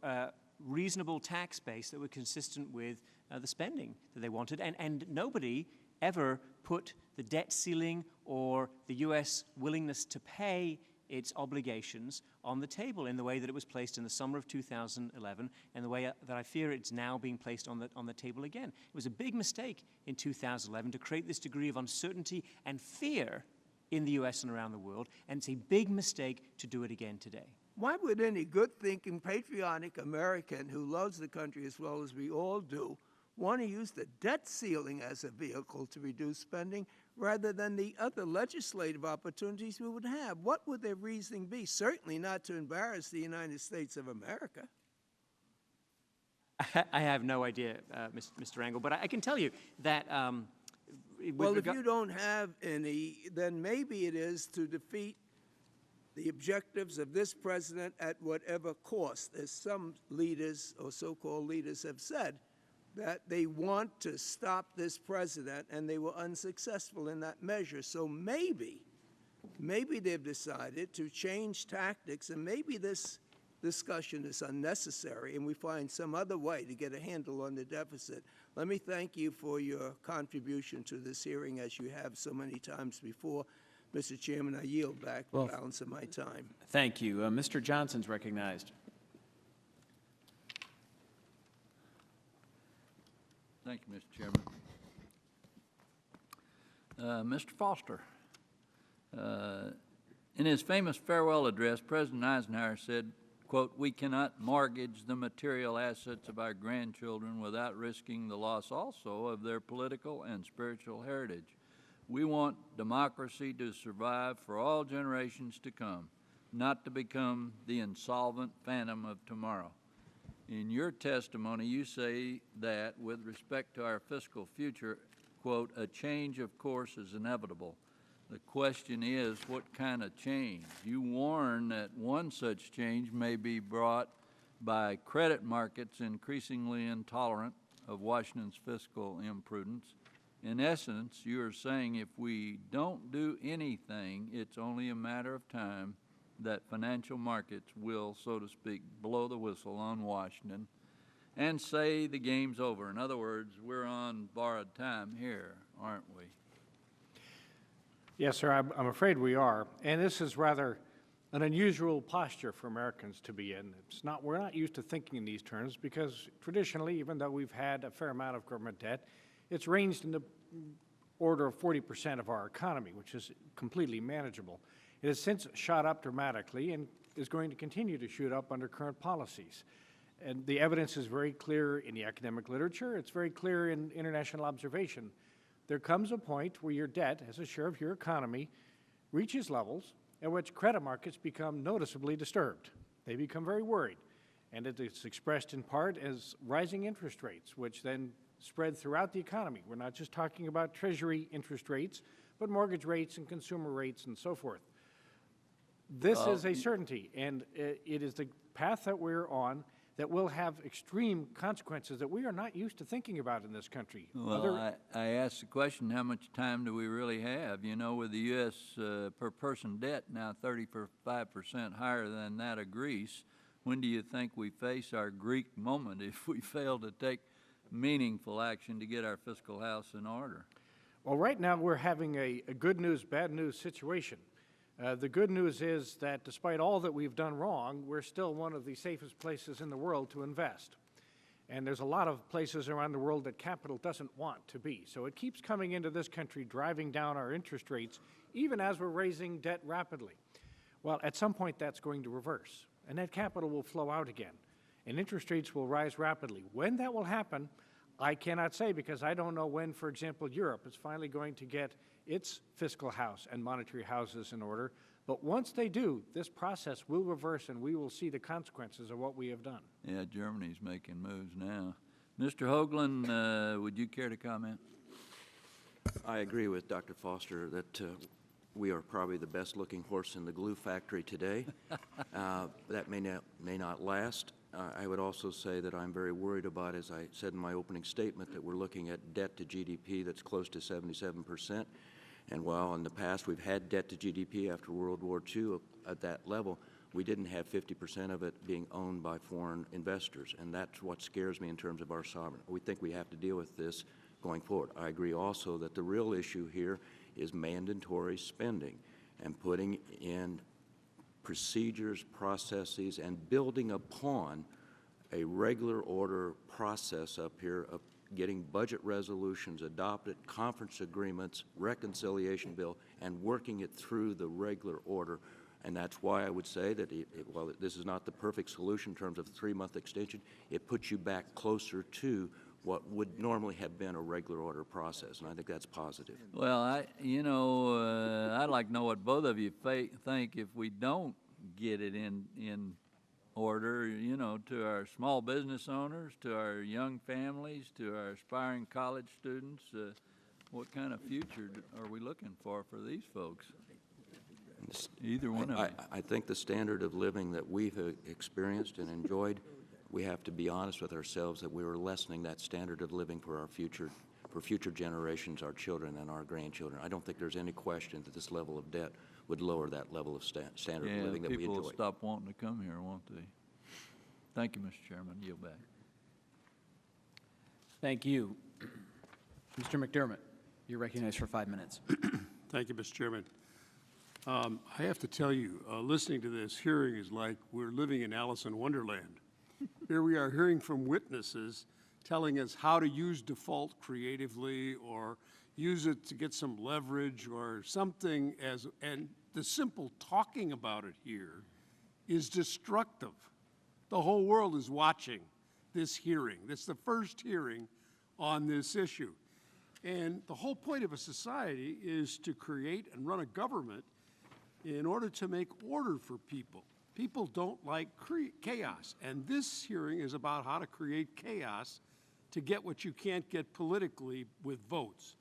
reasonable tax base that were consistent with the spending that they wanted, and nobody ever put the debt ceiling or the U.S. willingness to pay its obligations on the table in the way that it was placed in the summer of 2011 and the way that I fear it's now being placed on the table again. It was a big mistake in 2011 to create this degree of uncertainty and fear in the U.S. and around the world, and it's a big mistake to do it again today. Why would any good-thinking, patriotic American who loves the country as well as we all do want to use the debt ceiling as a vehicle to reduce spending rather than the other legislative opportunities we would have? What would their reasoning be? Certainly not to embarrass the United States of America. I have no idea, Mr. Rangel, but I can tell you that well, if you don't have any, then maybe it is to defeat the objectives of this president at whatever cost, as some leaders or so-called leaders have said, that they want to stop this president, and they were unsuccessful in that measure. So maybe they've decided to change tactics, and maybe this discussion is unnecessary and we find some other way to get a handle on the deficit. Let me thank you for your contribution to this hearing, as you have so many times before. Mr. Chairman, I yield back the balance of my time. Thank you. Mr. Johnson's recognized. Thank you, Mr. Chairman. Mr. Foster, in his famous farewell address, President Eisenhower said, quote, "We cannot mortgage the material assets of our grandchildren without risking the loss also of their political and spiritual heritage. We want democracy to survive for all generations to come, not to become the insolvent phantom of tomorrow." In your testimony, you say that with respect to our fiscal future, quote, "a change of course is inevitable." The question is, what kind of change? You warn that one such change may be brought by credit markets increasingly intolerant of Washington's fiscal imprudence. In essence, you are saying if we don't do anything, it's only a matter of time that financial markets will, so to speak, blow the whistle on Washington and say the game's over. In other words, we're on borrowed time here, aren't we? Yes, sir, I'm afraid we are. And this is rather an unusual posture for Americans to be in. We're not used to thinking in these terms because traditionally, even though we've had a fair amount of government debt, it's ranged in the order of 40% of our economy, which is completely manageable. It has since shot up dramatically and is going to continue to shoot up under current policies. And the evidence is very clear in the academic literature. It's very clear in international observation. There comes a point where your debt, as a share of your economy, reaches levels at which credit markets become noticeably disturbed. They become very worried. And it is expressed in part as rising interest rates, which then spread throughout the economy. We're not just talking about Treasury interest rates, but mortgage rates and consumer rates and so forth. This is a certainty, and it is the path that we're on that will have extreme consequences that we are not used to thinking about in this country. Well, I asked the question, how much time do we really have? You know, with the U.S. Per person debt now 35% higher than that of Greece, when do you think we face our Greek moment if we fail to take meaningful action to get our fiscal house in order? Well, right now we're having a good news, bad news situation. The good news is that despite all that we've done wrong, we're still one of the safest places in the world to invest. And there's a lot of places around the world that capital doesn't want to be. So it keeps coming into this country, driving down our interest rates, even as we're raising debt rapidly. Well, at some point that's going to reverse, and that capital will flow out again, and interest rates will rise rapidly. When that will happen, I cannot say, because I don't know when, for example, Europe is finally going to get its fiscal house and monetary houses in order. But once they do, this process will reverse and we will see the consequences of what we have done. Yeah, Germany's making moves now. Mr. Hoagland, would you care to comment? I agree with Dr. Foster that we are probably the best looking horse in the glue factory today. That may not last. I would also say that I'm very worried about, as I said in my opening statement, that we're looking at debt to GDP that's close to 77%. And while in the past we've had debt to GDP after World War II at that level, we didn't have 50% of it being owned by foreign investors. And that's what scares me in terms of our sovereignty. We think we have to deal with this going forward. I agree also that the real issue here is mandatory spending and putting in procedures, processes, and building upon a regular order process up here of getting budget resolutions adopted, conference agreements, reconciliation bill, and working it through the regular order. And that's why I would say that while this is not the perfect solution in terms of a 3-month extension, it puts you back closer to what would normally have been a regular order process, and I think that's positive. Well, I'd like to know what both of you think if we don't get it in order, you know, to our small business owners, to our young families, to our aspiring college students. What kind of future are we looking for these folks? Either one of them. I think the standard of living that we've experienced and enjoyed, we have to be honest with ourselves that we are lessening that standard of living for our future generations, our children and our grandchildren. I don't think there's any question that this level of debt would lower that level of standard of living that we enjoy. People will stop wanting to come here, won't they? Thank you, Mr. Chairman. Yield back. Thank you. Mr. McDermott, you're recognized for 5 minutes. Thank you, Mr. Chairman. I have to tell you, listening to this hearing is like we're living in Alice in Wonderland. Here we are hearing from witnesses telling us how to use default creatively or use it to get some leverage or something, and the simple talking about it here is destructive. The whole world is watching this hearing. This is the first hearing on this issue. And the whole point of a society is to create and run a government in order to make order for people. People don't like chaos, and this hearing is about how to create chaos to get what you can't get politically with votes.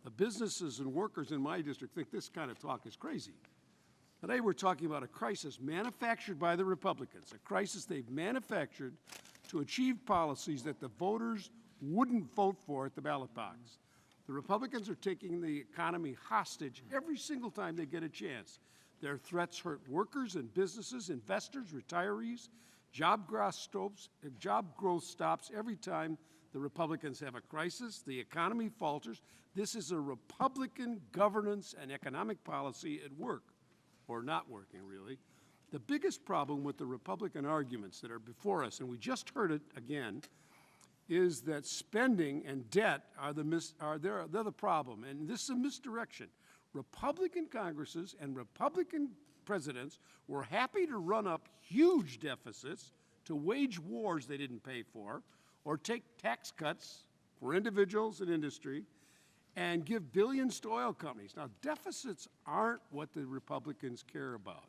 The businesses and workers in my district think this kind of talk is crazy. Today we're talking about a crisis manufactured by the Republicans, a crisis they've manufactured to achieve policies that the voters wouldn't vote for at the ballot box. The Republicans are taking the economy hostage every single time they get a chance. Their threats hurt workers and businesses, investors, retirees. Job growth stops every time the Republicans have a crisis. The economy falters. This is a Republican governance and economic policy at work, or not working, really. The biggest problem with the Republican arguments that are before us, and we just heard it again, is that spending and debt are the problem, and this is a misdirection. Republican Congresses and Republican presidents were happy to run up huge deficits to wage wars they didn't pay for, or take tax cuts for individuals and industry, and give billions to oil companies. Now, deficits aren't what the Republicans care about.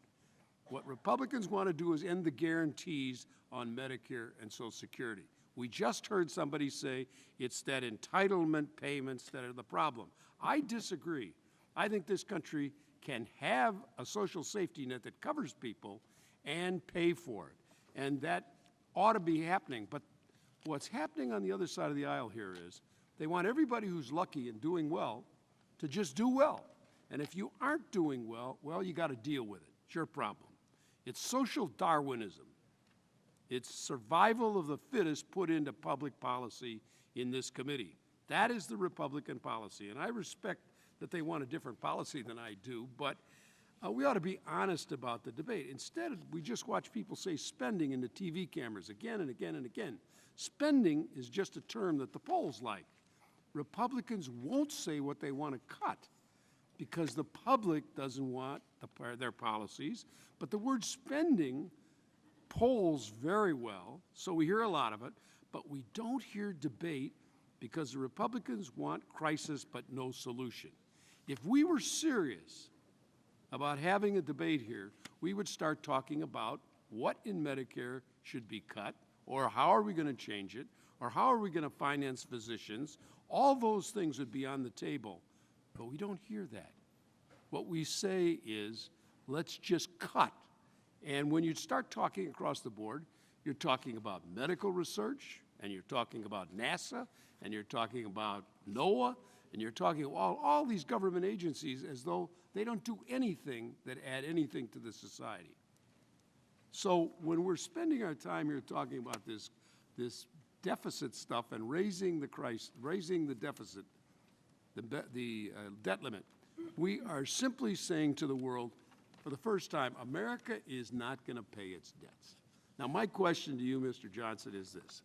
What Republicans want to do is end the guarantees on Medicare and Social Security. We just heard somebody say it's that entitlement payments that are the problem. I disagree. I think this country can have a social safety net that covers people and pay for it. And that ought to be happening. But what's happening on the other side of the aisle here is they want everybody who's lucky and doing well to just do well. And if you aren't doing well, you got to deal with it. It's your problem. It's social Darwinism. It's survival of the fittest put into public policy in this committee. That is the Republican policy. And I respect that they want a different policy than I do, but we ought to be honest about the debate. Instead, we just watch people say spending into TV cameras again and again and again. Spending is just a term that the polls like. Republicans won't say what they want to cut because the public doesn't want their policies, but the word spending polls very well, so we hear a lot of it, but we don't hear debate because the Republicans want crisis but no solution. If we were serious about having a debate here, we would start talking about what in Medicare should be cut, or how are we going to change it, or how are we going to finance physicians. All those things would be on the table, but we don't hear that. What we say is, let's just cut. And when you start talking across the board, you're talking about medical research, and you're talking about NASA, and you're talking about NOAA, and you're talking about all these government agencies as though they don't do anything that add anything to the society. So when we're spending our time here talking about this deficit stuff and raising the deficit, the debt limit, we are simply saying to the world, for the first time, America is not going to pay its debts. Now, my question to you, Mr. Johnson, is this.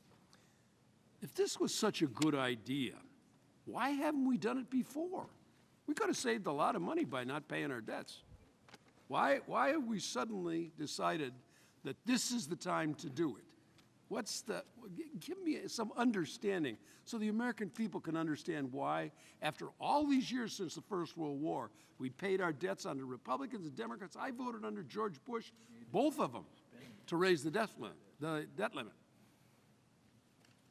If this was such a good idea, why haven't we done it before? We could have saved a lot of money by not paying our debts. Why have we suddenly decided that this is the time to do it? Give me some understanding so the American people can understand why, after all these years since the First World War, we paid our debts under Republicans and Democrats. I voted under George Bush, both of them, to raise the debt limit.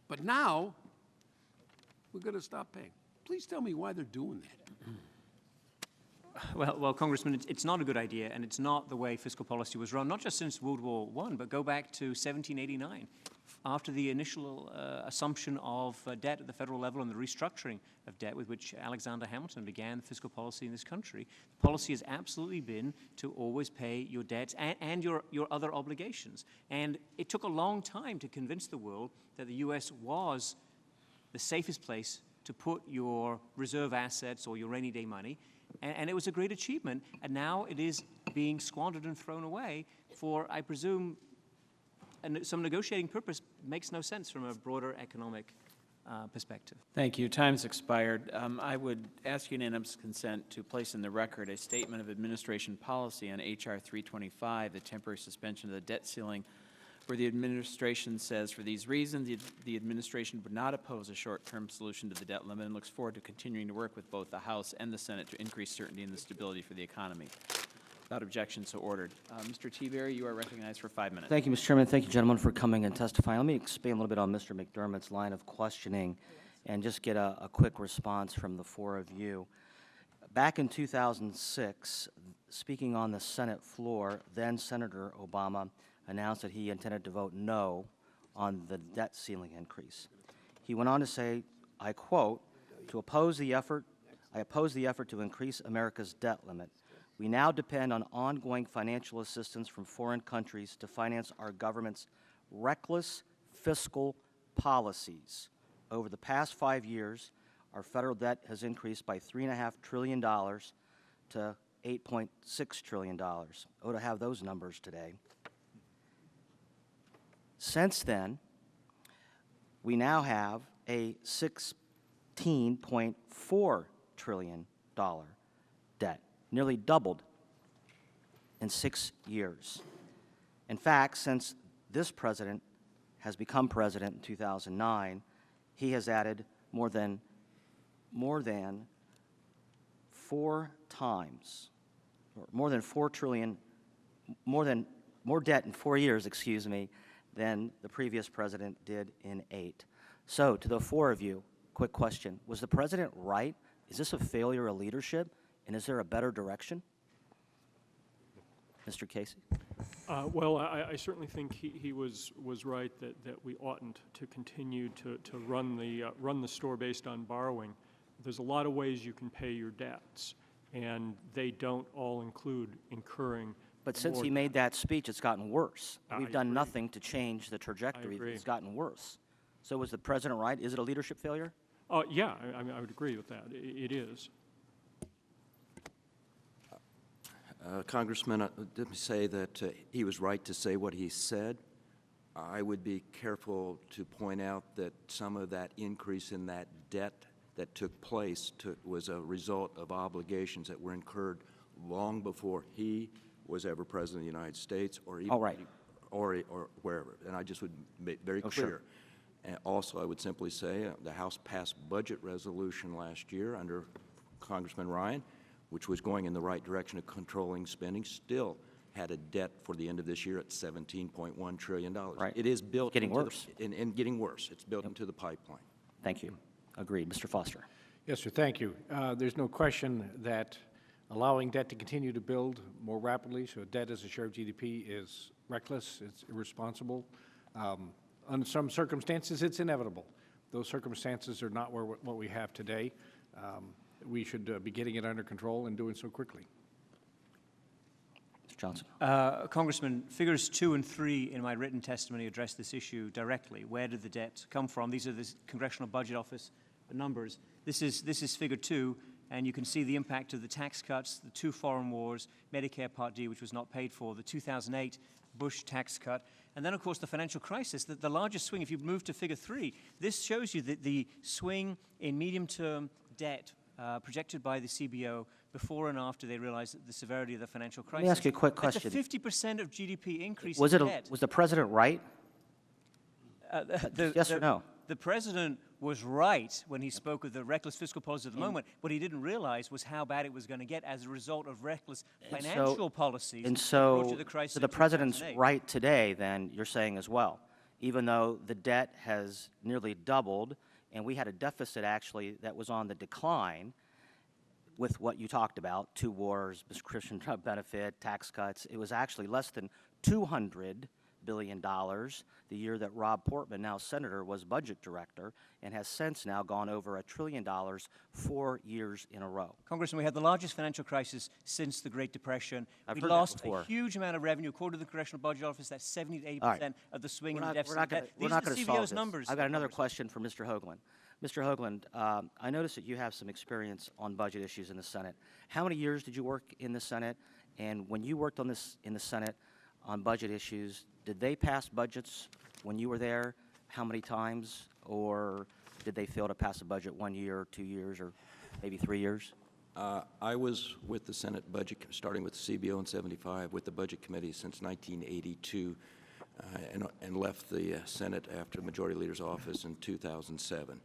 But now, we're going to stop paying. Please tell me why they're doing that. Well, Congressman, it's not a good idea, and it's not the way fiscal policy was run, not just since World War I, but go back to 1789. after the initial assumption of debt at the federal level and the restructuring of debt with which Alexander Hamilton began fiscal policy in this country. The policy has absolutely been to always pay your debts and your other obligations. And it took a long time to convince the world that the U.S. was the safest place to put your reserve assets or your rainy day money. And it was a great achievement. And now it is being squandered and thrown away for, I presume, some negotiating purpose. Makes no sense from a broader economic perspective. Thank you. Time's expired. I would ask unanimous consent to place in the record a statement of administration policy on H.R. 325, the temporary suspension of the debt ceiling, where the administration says, for these reasons, the administration would not oppose a short-term solution to the debt limit and looks forward to continuing to work with both the House and the Senate to increase certainty and the stability for the economy. Without objection, so ordered. Mr. Teaberry, you are recognized for 5 minutes. Thank you, Mr. Chairman. Thank you, gentlemen, for coming and testifying. Let me expand a little bit on Mr. McDermott's line of questioning and just get a quick response from the four of you. Back in 2006, speaking on the Senate floor, then Senator Obama announced that he intended to vote no on the debt ceiling increase. He went on to say, I quote, I oppose the effort to increase America's debt limit. We now depend on ongoing financial assistance from foreign countries to finance our government's reckless fiscal policies. Over the past 5 years, our federal debt has increased by $3.5 trillion to $8.6 trillion. Oh, to have those numbers today. Since then, we now have a $16.4 trillion debt, nearly doubled in 6 years. In fact, since this president has become president in 2009, he has added more than 4 times, or more than 4 trillion, more debt in 4 years, excuse me, than the previous president did in 8. So, to the four of you, quick question. Was the president right? Is this a failure of leadership? And is there a better direction? Mr. Casey? Well, I certainly think he was right that we oughtn't to continue to run the store based on borrowing. There's a lot of ways you can pay your debts, and they don't all include incurring. But since he made that speech, it's gotten worse. We've done agree. nothing to change the trajectory. It's gotten worse. So was the president right? Is it a leadership failure? Yeah, I would agree with that. It is. Congressman, let me say that he was right to say what he said. I would be careful to point out that some of that increase in that debt that took place was a result of obligations that were incurred long before he was ever president of the United States, or even or wherever. And I just would make very clear. Sure. And also, I would simply say the House passed budget resolution last year under Congressman Ryan, which was going in the right direction of controlling spending, still had a debt for the end of this year at $17.1 trillion. Right. It is built Getting worse. And getting worse. It's built into the pipeline. Thank you. Agreed. Mr. Foster. Yes, sir, thank you. There's no question that allowing debt to continue to build more rapidly, so debt as a share of GDP, is reckless, it's irresponsible. Under some circumstances, it's inevitable. Those circumstances are not what we have today. We should be getting it under control and doing so quickly. Mr. Johnson. Congressman, figures 2 and 3 in my written testimony address this issue directly. Where did the debt come from? These are the Congressional Budget Office numbers. This is figure 2, and you can see the impact of the tax cuts, the 2 foreign wars, Medicare Part D, which was not paid for, the 2008 Bush tax cut, and then, of course, the financial crisis. The largest swing, if you move to figure 3, this shows you that the swing in medium-term debt projected by the CBO before and after they realized the severity of the financial crisis. Let me ask you a quick question. That's a 50% of GDP increase Was in it debt. was the president right? Yes or no? The president was right when he spoke of the reckless fiscal policy of the moment. What he didn't realize was how bad it was going to get as a result of reckless financial policies. And that so, brought to the crisis the of president's 2008. right today, then, you're saying as well, even though the debt has nearly doubled, and we had a deficit, actually, that was on the decline with what you talked about, 2 wars, prescription drug benefit, tax cuts. It was actually less than $200 billion the year that Rob Portman, now senator, was budget director and has since now gone over $1 trillion 4 years in a row. Congressman, we had the largest financial crisis since the Great Depression. I've We heard that lost before. a huge amount of revenue. According to the Congressional Budget Office, that's 70 to 80% All right. of the swing We're in the not, deficit. we're not gonna, debt. we're These not are the going to solve CBO's this. numbers. I've got another Congressman. question for Mr. Hoagland. Mr. Hoagland, I noticed that you have some experience on budget issues in the Senate. How many years did you work in the Senate? And when you worked on this in the Senate on budget issues, did they pass budgets when you were there? How many times? Or did they fail to pass a budget 1 year, 2 years, or maybe 3 years? I was with the Senate budget, starting with the CBO in '75, with the Budget Committee since 1982, and left the Senate after Majority Leader's office in 2007.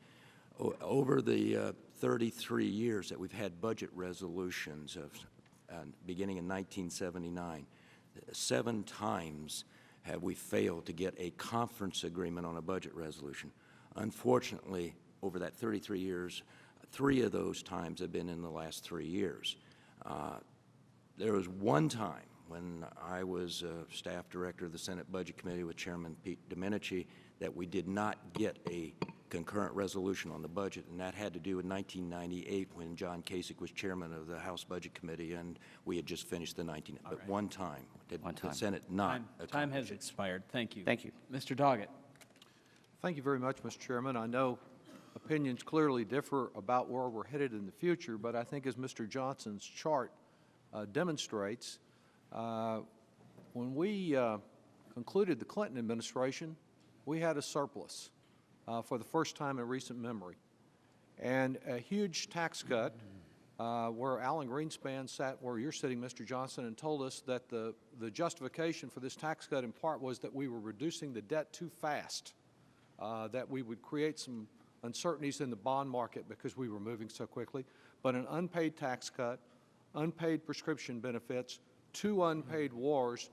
Over the 33 years that we've had budget resolutions, beginning in 1979, 7 times have we failed to get a conference agreement on a budget resolution. Unfortunately, over that 33 years, 3 of those times have been in the last 3 years. There was one time when I was staff director of the Senate Budget Committee with Chairman Pete Domenici that we did not get a concurrent resolution on the budget, and that had to do with 1998 when John Kasich was chairman of the House Budget Committee, and we had just finished the but right. one time did One time. the Senate not Time has accomplish it. expired. Thank you. Thank you. Mr. Doggett. Thank you very much, Mr. Chairman. I know opinions clearly differ about where we're headed in the future, but I think as Mr. Johnson's chart demonstrates, when we concluded the Clinton administration, we had a surplus for the first time in recent memory. And a huge tax cut where Alan Greenspan sat where you're sitting, Mr. Johnson, and told us that the justification for this tax cut in part was that we were reducing the debt too fast, that we would create some uncertainties in the bond market because we were moving so quickly. But an unpaid tax cut, unpaid prescription benefits, 2 unpaid wars,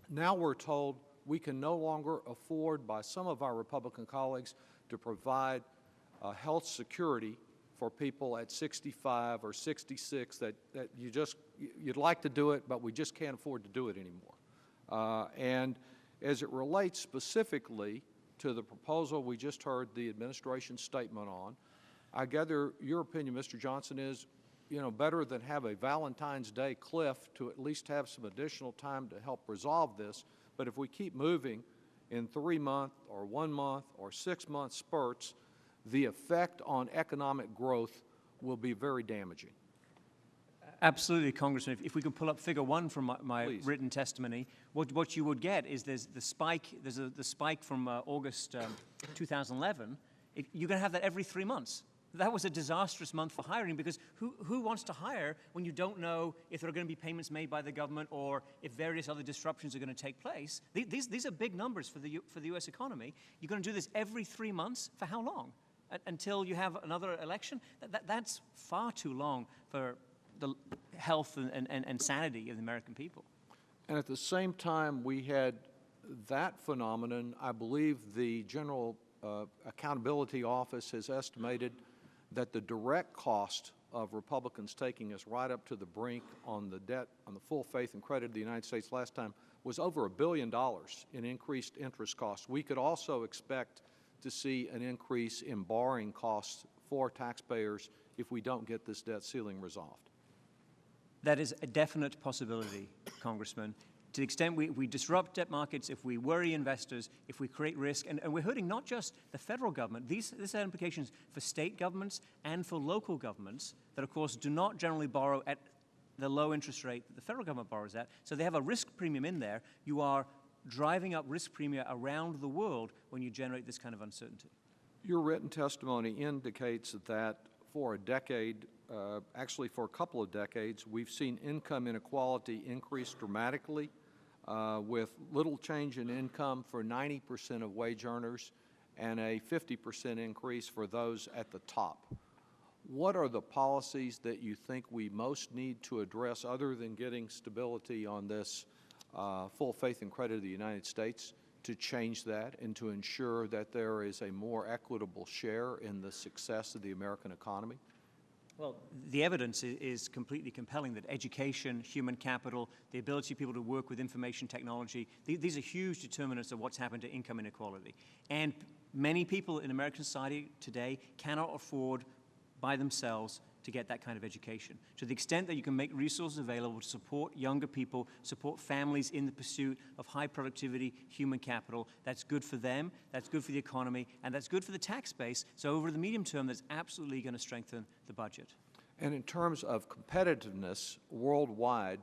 now we're told we can no longer afford, by some of our Republican colleagues, to provide health security for people at 65 or 66 that you'd like to do it, but we just can't afford to do it anymore. And as it relates specifically to the proposal we just heard the administration's statement on, I gather your opinion, Mr. Johnson, is, you know, better than have a Valentine's Day cliff to at least have some additional time to help resolve this. But if we keep moving in 3-month or 1-month or 6-month spurts, the effect on economic growth will be very damaging. Absolutely, Congressman. If we can pull up Figure 1 from my Please. written testimony, what you would get is there's the spike. There's the spike from August 2011. You're going to have that every 3 months. That was a disastrous month for hiring because who wants to hire when you don't know if there are going to be payments made by the government or if various other disruptions are going to take place? These are big numbers for the U.S. economy. You're going to do this every 3 months for how long? Until you have another election? That's far too long for the health and sanity of the American people. And at the same time we had that phenomenon, I believe the General Accountability Office has estimated that the direct cost of Republicans taking us right up to the brink on the debt, on the full faith and credit of the United States last time was over $1 billion in increased interest costs. We could also expect to see an increase in borrowing costs for taxpayers if we don't get this debt ceiling resolved. That is a definite possibility, Congressman. To the extent we disrupt debt markets, if we worry investors, if we create risk, and we're hurting not just the federal government, this has implications for state governments and for local governments that, of course, do not generally borrow at the low interest rate that the federal government borrows at. So they have a risk premium in there. You are driving up risk premium around the world when you generate this kind of uncertainty. Your written testimony indicates that for a decade, actually for a couple of decades, we've seen income inequality increase dramatically with little change in income for 90% of wage earners and a 50% increase for those at the top. What are the policies that you think we most need to address other than getting stability on this full faith and credit of the United States to change that and to ensure that there is a more equitable share in the success of the American economy? Well, the evidence is completely compelling that education, human capital, the ability of people to work with information technology, these are huge determinants of what's happened to income inequality. And many people in American society today cannot afford by themselves to get that kind of education. To the extent that you can make resources available to support younger people, support families in the pursuit of high productivity human capital, that's good for them, that's good for the economy, and that's good for the tax base. So over the medium term, that's absolutely going to strengthen the budget. And in terms of competitiveness worldwide,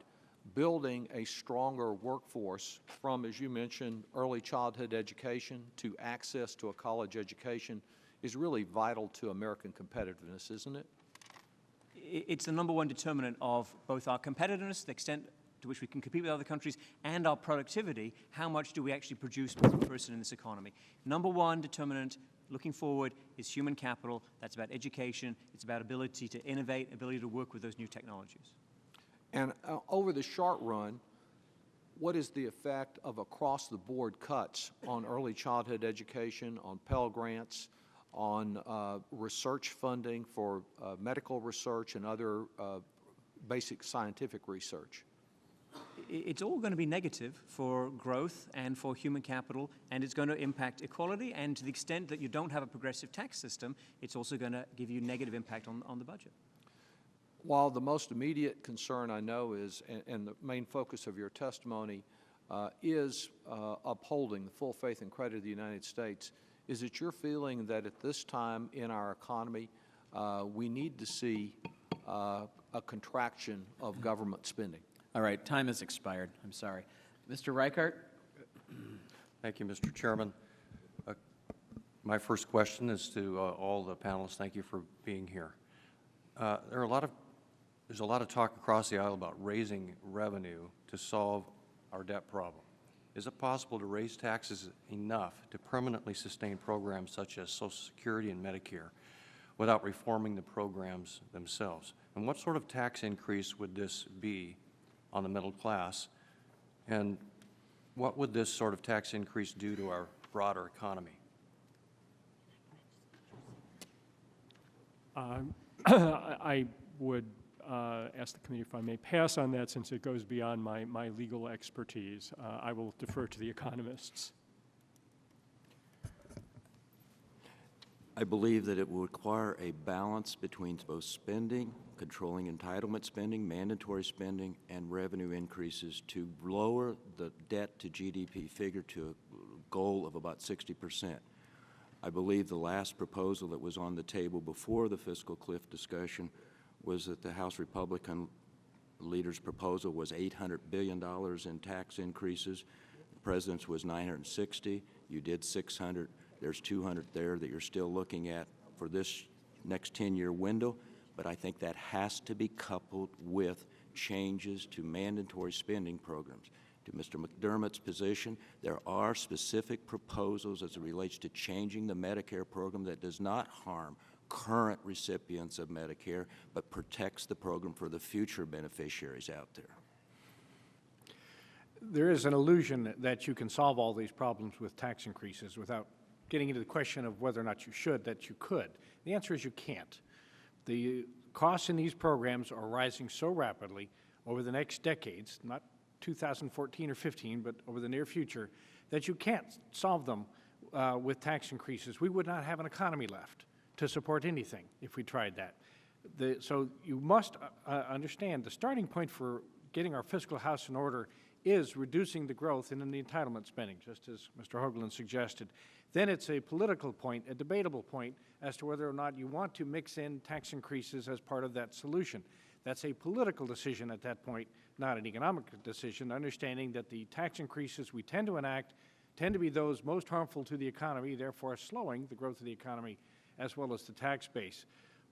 building a stronger workforce from, as you mentioned, early childhood education to access to a college education is really vital to American competitiveness, isn't it? It's the number one determinant of both our competitiveness, the extent to which we can compete with other countries, and our productivity. How much do we actually produce per person in this economy? Number one determinant looking forward is human capital. That's about education. It's about ability to innovate, ability to work with those new technologies. And over the short run, what is the effect of across-the-board cuts on early childhood education, on Pell Grants, on research funding for medical research and other basic scientific research? It's all going to be negative for growth and for human capital, and it's going to impact equality, and to the extent that you don't have a progressive tax system, it's also going to give you negative impact on the budget. While the most immediate concern I know is, and the main focus of your testimony is upholding the full faith and credit of the United States, is it your feeling that at this time in our economy, we need to see a contraction of government spending? All right, time has expired. I'm sorry. Mr. Reichart? Thank you, Mr. Chairman. My first question is to all the panelists. Thank you for being here. There's a lot of talk across the aisle about raising revenue to solve our debt problem. Is it possible to raise taxes enough to permanently sustain programs such as Social Security and Medicare without reforming the programs themselves? And what sort of tax increase would this be on the middle class? And what would this sort of tax increase do to our broader economy? I would ask the committee if I may pass on that since it goes beyond my legal expertise. I will defer to the economists. I believe that it will require a balance between both spending, controlling entitlement spending, mandatory spending, and revenue increases to lower the debt to GDP figure to a goal of about 60%. I believe the last proposal that was on the table before the fiscal cliff discussion was that the House Republican leader's proposal was $800 billion in tax increases. The president's was $960. You did $600. There's $200 there that you're still looking at for this next 10-year window. But I think that has to be coupled with changes to mandatory spending programs. To Mr. McDermott's position, there are specific proposals as it relates to changing the Medicare program that does not harm current recipients of Medicare, but protects the program for the future beneficiaries out there. There is an illusion that you can solve all these problems with tax increases without getting into the question of whether or not you should, that you could. The answer is you can't. The costs in these programs are rising so rapidly over the next decades, not 2014 or 15, but over the near future, that you can't solve them with tax increases. We would not have an economy left to support anything if we tried that. So you must understand the starting point for getting our fiscal house in order is reducing the growth in the entitlement spending, just as Mr. Hoagland suggested. Then it's a political point, a debatable point, as to whether or not you want to mix in tax increases as part of that solution. That's a political decision at that point, not an economic decision, understanding that the tax increases we tend to enact tend to be those most harmful to the economy, therefore slowing the growth of the economy as well as the tax base.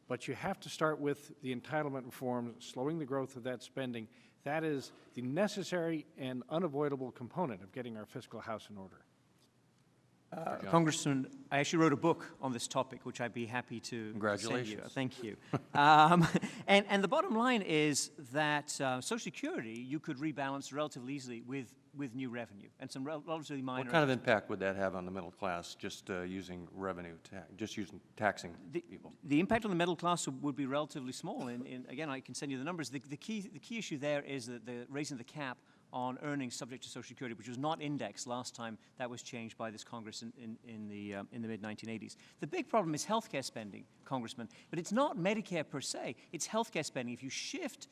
But you have to start with the entitlement reform, slowing the growth of that spending. That is the necessary and unavoidable component of getting our fiscal house in order. Congressman, I actually wrote a book on this topic, which I'd be happy to Congratulations. send you. Thank you. And the bottom line is that Social Security, you could rebalance relatively easily with with new revenue and some relatively minor. What kind of impact would that have on the middle class, just using revenue, just using taxing people? The impact on the middle class would be relatively small. Again, I can send you the numbers. The key issue there is that the raising the cap on earnings subject to Social Security, which was not indexed last time that was changed by this Congress in the mid-1980s. The big problem is healthcare spending, Congressman, but it's not Medicare per se, it's healthcare spending. If you shift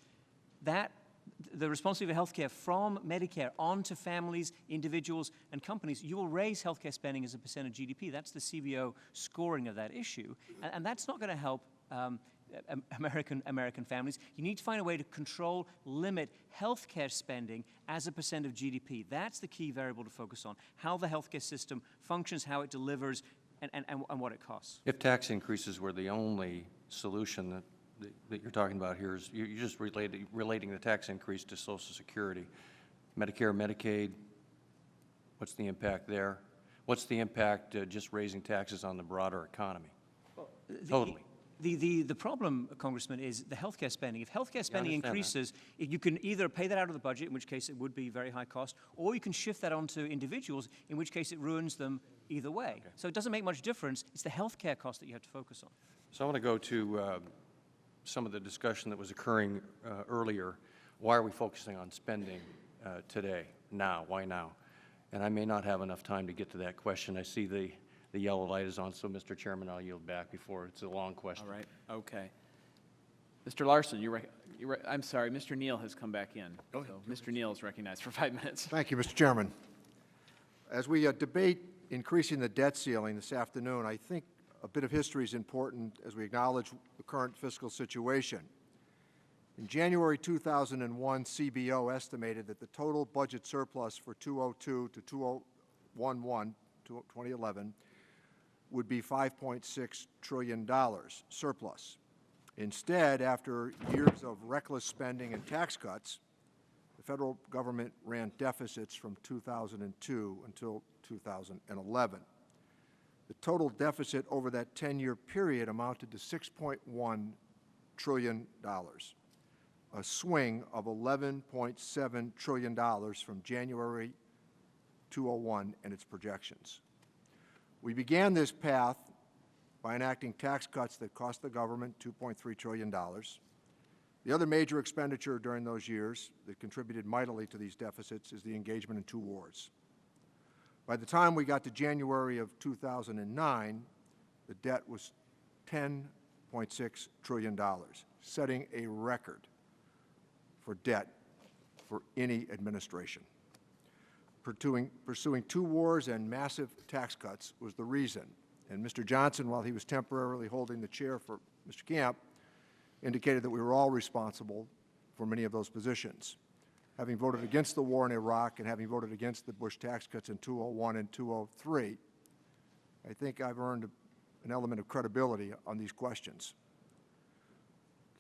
the responsibility of healthcare from Medicare onto families, individuals, and companies, you will raise healthcare spending as a percent of GDP. That's the CBO scoring of that issue, and that's not going to help American families. You need to find a way to control, limit healthcare spending as a percent of GDP. That's the key variable to focus on, how the healthcare system functions, how it delivers, and what it costs. If tax increases were the only solution that you're talking about here, is you're just relating the tax increase to Social Security. Medicare, Medicaid, what's the impact there? What's the impact just raising taxes on the broader economy? Totally. The problem, Congressman, is the healthcare spending. If healthcare spending increases, you can either pay that out of the budget, in which case it would be very high cost, or you can shift that onto individuals, in which case it ruins them either way. Okay. So it doesn't make much difference. It's the healthcare cost that you have to focus on. So I want to go to some of the discussion that was occurring earlier. Why are we focusing on spending today, now? Why now? And I may not have enough time to get to that question. I see the yellow light is on, so Mr. Chairman, I'll yield back before it's a long question. All right, okay. Mr. Larson, I'm sorry, Mr. Neal has come back in. Go ahead. So Mr. Neal is recognized for 5 minutes. Thank you, Mr. Chairman. As we debate increasing the debt ceiling this afternoon, I think a bit of history is important as we acknowledge the current fiscal situation. In January 2001, CBO estimated that the total budget surplus for 2002 to 2011, would be $5.6 trillion surplus. Instead, after years of reckless spending and tax cuts, the federal government ran deficits from 2002 until 2011. The total deficit over that 10-year period amounted to $6.1 trillion, a swing of $11.7 trillion from January 2001 and its projections. We began this path by enacting tax cuts that cost the government $2.3 trillion. The other major expenditure during those years that contributed mightily to these deficits is the engagement in 2 wars. By the time we got to January of 2009, the debt was $10.6 trillion, setting a record for debt for any administration. Pursuing 2 wars and massive tax cuts was the reason. And Mr. Johnson, while he was temporarily holding the chair for Mr. Camp, indicated that we were all responsible for many of those positions. Having voted against the war in Iraq and having voted against the Bush tax cuts in 2001 and 2003, I think I've earned an element of credibility on these questions.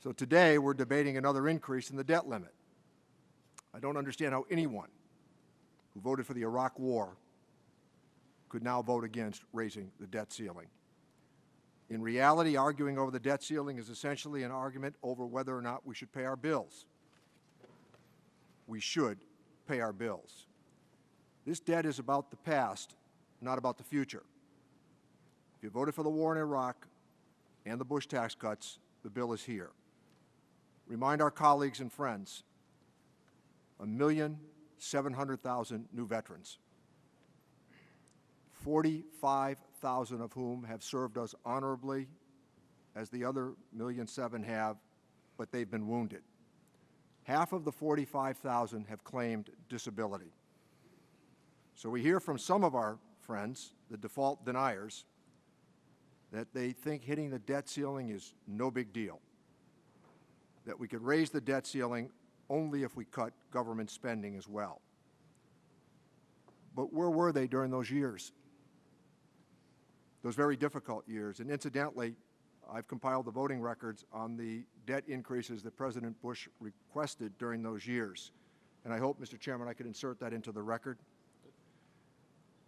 So today we're debating another increase in the debt limit. I don't understand how anyone who voted for the Iraq War could now vote against raising the debt ceiling. In reality, arguing over the debt ceiling is essentially an argument over whether or not we should pay our bills. We should pay our bills. This debt is about the past, not about the future. If you voted for the war in Iraq and the Bush tax cuts, the bill is here. Remind our colleagues and friends, 1,700,000 new veterans, 45,000 of whom have served us honorably, as the other 1,700,000 have, but they've been wounded. Half of the 45,000 have claimed disability. So we hear from some of our friends, the default deniers, that they think hitting the debt ceiling is no big deal, that we could raise the debt ceiling only if we cut government spending as well. But where were they during those years? Those very difficult years. And incidentally, I've compiled the voting records on the debt increases that President Bush requested during those years. And I hope, Mr. Chairman, I could insert that into the record.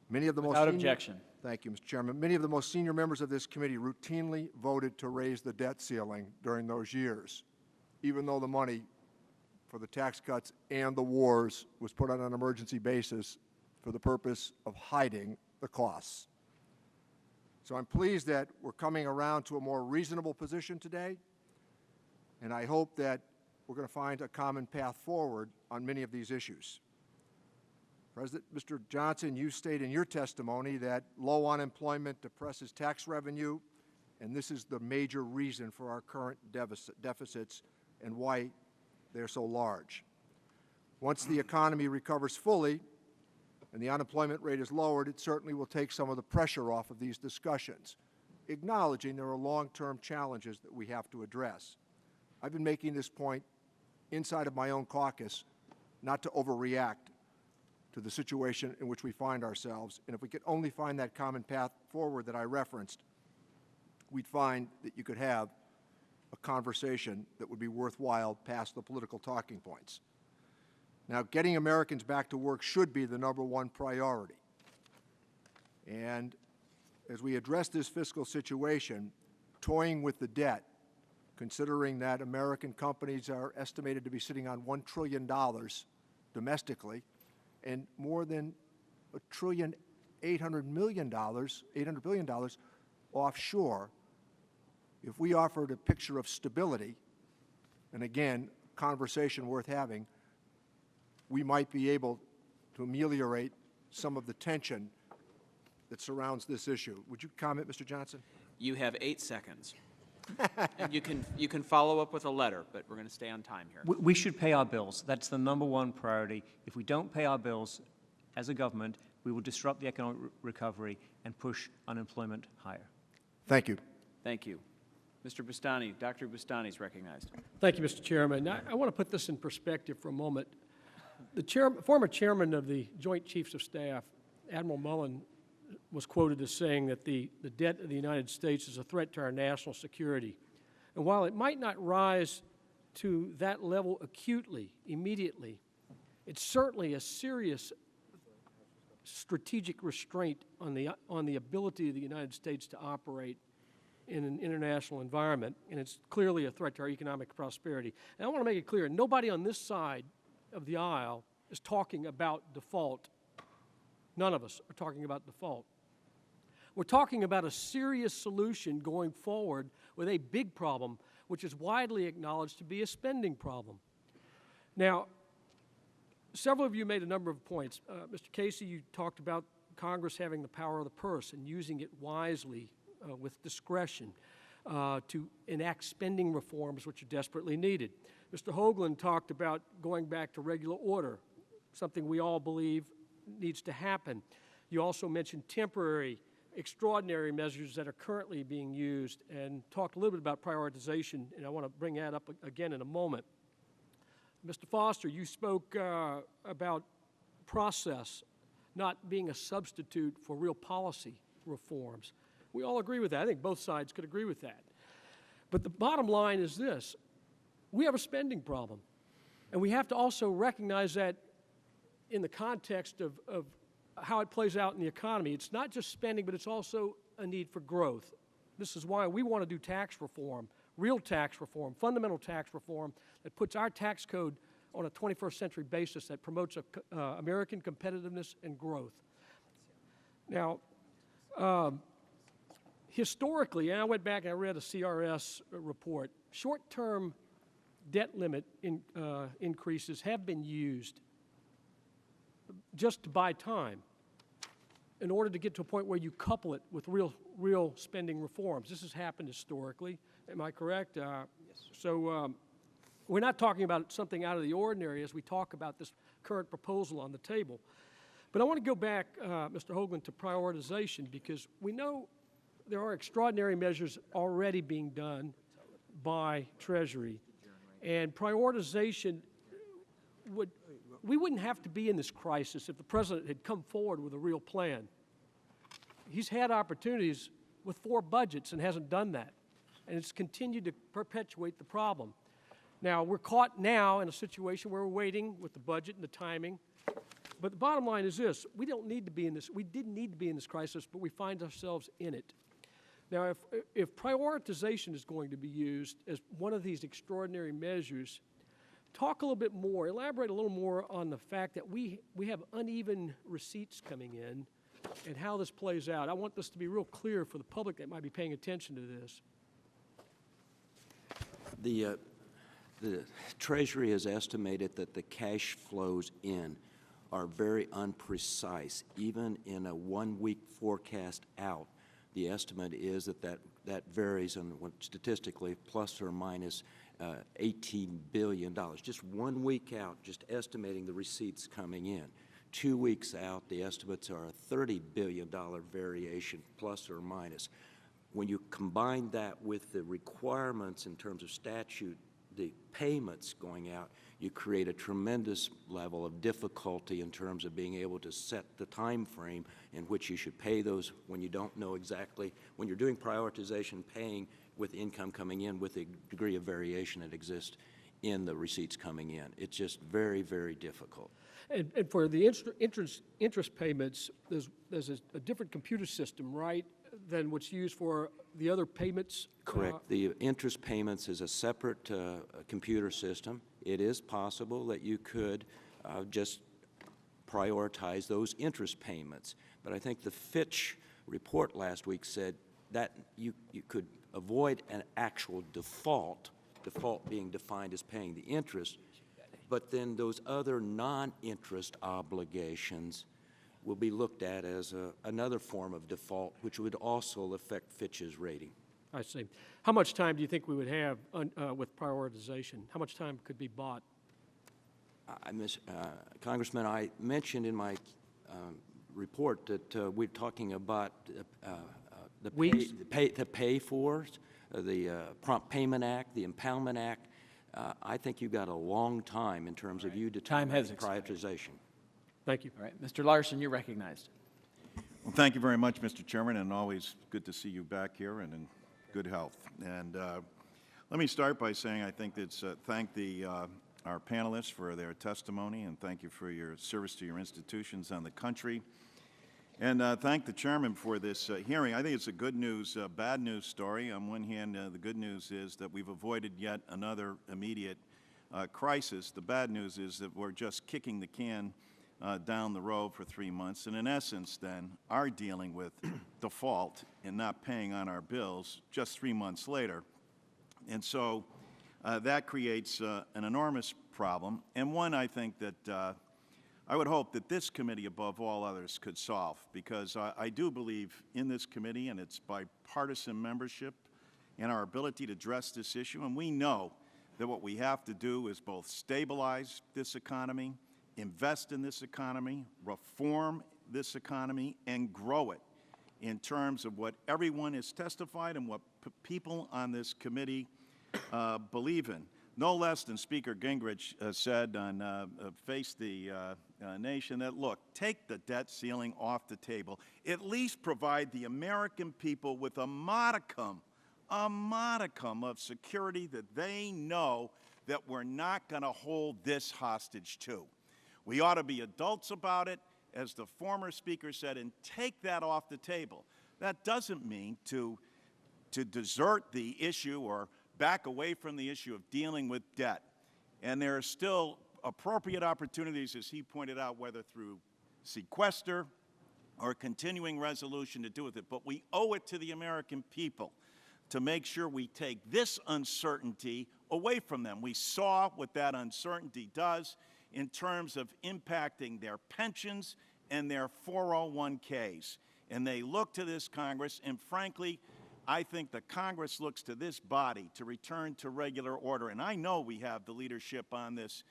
Many of the Without objection. Thank you, Mr. Chairman. Many of the most senior members of this committee routinely voted to raise the debt ceiling during those years, even though the money for the tax cuts and the wars was put on an emergency basis for the purpose of hiding the costs. So I'm pleased that we're coming around to a more reasonable position today, and I hope that we're going to find a common path forward on many of these issues. President, Mr. Johnson, you state in your testimony that low unemployment depresses tax revenue, and this is the major reason for our current deficits and why they're so large. Once the economy recovers fully and the unemployment rate is lowered, it certainly will take some of the pressure off of these discussions, acknowledging there are long-term challenges that we have to address. I've been making this point inside of my own caucus, not to overreact to the situation in which we find ourselves, and if we could only find that common path forward that I referenced, we'd find that you could have a conversation that would be worthwhile past the political talking points. Now, getting Americans back to work should be the #1 priority. And as we address this fiscal situation, toying with the debt, considering that American companies are estimated to be sitting on $1 trillion domestically and more than $1.8 billion offshore, if we offered a picture of stability, and again, conversation worth having, we might be able to ameliorate some of the tension that surrounds this issue. Would you comment, Mr. Johnson? You have 8 seconds. And you can follow up with a letter, but we're going to stay on time here. We should pay our bills. That's the #1 priority. If we don't pay our bills as a government, we will disrupt the economic recovery and push unemployment higher. Thank you. Thank you. Mr. Bustani, Dr. Bustani is recognized. Thank you, Mr. Chairman. I want to put this in perspective for a moment. The former chairman of the Joint Chiefs of Staff, Admiral Mullen, was quoted as saying that the debt of the United States is a threat to our national security. And while it might not rise to that level acutely, immediately, it's certainly a serious strategic restraint on the ability of the United States to operate in an international environment, and it's clearly a threat to our economic prosperity. And I want to make it clear, nobody on this side of the aisle is talking about default. None of us are talking about default. We're talking about a serious solution going forward with a big problem, which is widely acknowledged to be a spending problem. Now, several of you made a number of points. Mr. Casey, you talked about Congress having the power of the purse and using it wisely with discretion to enact spending reforms which are desperately needed. Mr. Hoagland talked about going back to regular order, something we all believe needs to happen. You also mentioned temporary, extraordinary measures that are currently being used and talked a little bit about prioritization, and I want to bring that up again in a moment. Mr. Foster, you spoke about process not being a substitute for real policy reforms. We all agree with that. I think both sides could agree with that. But the bottom line is this. We have a spending problem, and we have to also recognize that in the context of how it plays out in the economy. It's not just spending, but it's also a need for growth. This is why we want to do tax reform, real tax reform, fundamental tax reform that puts our tax code on a 21st century basis that promotes American competitiveness and growth. Now, historically, and I went back and I read a CRS report, short-term debt limit increases have been used just to buy time in order to get to a point where you couple it with real spending reforms. This has happened historically. Am I correct? Yes. So we're not talking about something out of the ordinary as we talk about this current proposal on the table. But I want to go back, Mr. Hoagland, to prioritization, because we know there are extraordinary measures already being done by Treasury. And prioritization we wouldn't have to be in this crisis if the President had come forward with a real plan. He's had opportunities with 4 budgets and hasn't done that. And it's continued to perpetuate the problem. Now, we're caught now in a situation where we're waiting with the budget and the timing. But the bottom line is this. We don't need to be in this. We didn't need to be in this crisis, but we find ourselves in it. Now, if prioritization is going to be used as one of these extraordinary measures, Talk a little bit more, elaborate a little more on the fact that we have uneven receipts coming in and how this plays out. I want this to be real clear for the public that might be paying attention to this. The Treasury has estimated that the cash flows in are very unprecise. Even in a one-week forecast out, the estimate is that varies on statistically plus or minus $18 billion. Just 1 week out, just estimating the receipts coming in. 2 weeks out, the estimates are a $30 billion variation plus or minus. When you combine that with the requirements in terms of statute, the payments going out, you create a tremendous level of difficulty in terms of being able to set the time frame in which you should pay those when you don't know exactly, when you're doing prioritization, paying with income coming in with a degree of variation that exists in the receipts coming in. It's just very, very difficult. And for the interest payments, there's a different computer system, right, than what's used for the other payments? Correct. The interest payments is a separate computer system. It is possible that you could just prioritize those interest payments. But I think the Fitch report last week said that you could avoid an actual default being defined as paying the interest, but then those other non-interest obligations will be looked at as another form of default, which would also affect Fitch's rating. I see. How much time do you think we would have with prioritization? How much time could be bought? Congressman, I mentioned in my report that we're talking about the pay-fors, the Prompt Payment Act, the Impoundment Act. I think you've got a long time in terms of you determining prioritization. Thank you. All right, Mr. Larson, you're recognized. Well, thank you very much, Mr. Chairman, and always good to see you back here and in good health. And let me start by saying I think it's thank our panelists for their testimony, and thank you for your service to your institutions and the country. And thank the chairman for this hearing. I think it's a good news, bad news story. On one hand, the good news is that we've avoided yet another immediate crisis. The bad news is that we're just kicking the can down the road for 3 months, and in essence then are dealing with default and not paying on our bills just 3 months later. And so that creates an enormous problem, and one I think that I would hope that this committee above all others could solve, because I do believe in this committee and its bipartisan membership and our ability to address this issue, and we know that what we have to do is both stabilize this economy, invest in this economy, reform this economy, and grow it in terms of what everyone has testified and what people on this committee believe in. No less than Speaker Gingrich said on Face the Nation that, look, take the debt ceiling off the table. At least provide the American people with a modicum of security that they know that we're not going to hold this hostage to. We ought to be adults about it, as the former speaker said, and take that off the table. That doesn't mean to desert the issue or back away from the issue of dealing with debt. And there are still appropriate opportunities, as he pointed out, whether through sequester or continuing resolution to do with it. But we owe it to the American people to make sure we take this uncertainty away from them. We saw what that uncertainty does in terms of impacting their pensions and their 401ks. And they look to this Congress, and frankly, I think the Congress looks to this body to return to regular order. And I know we have the leadership on this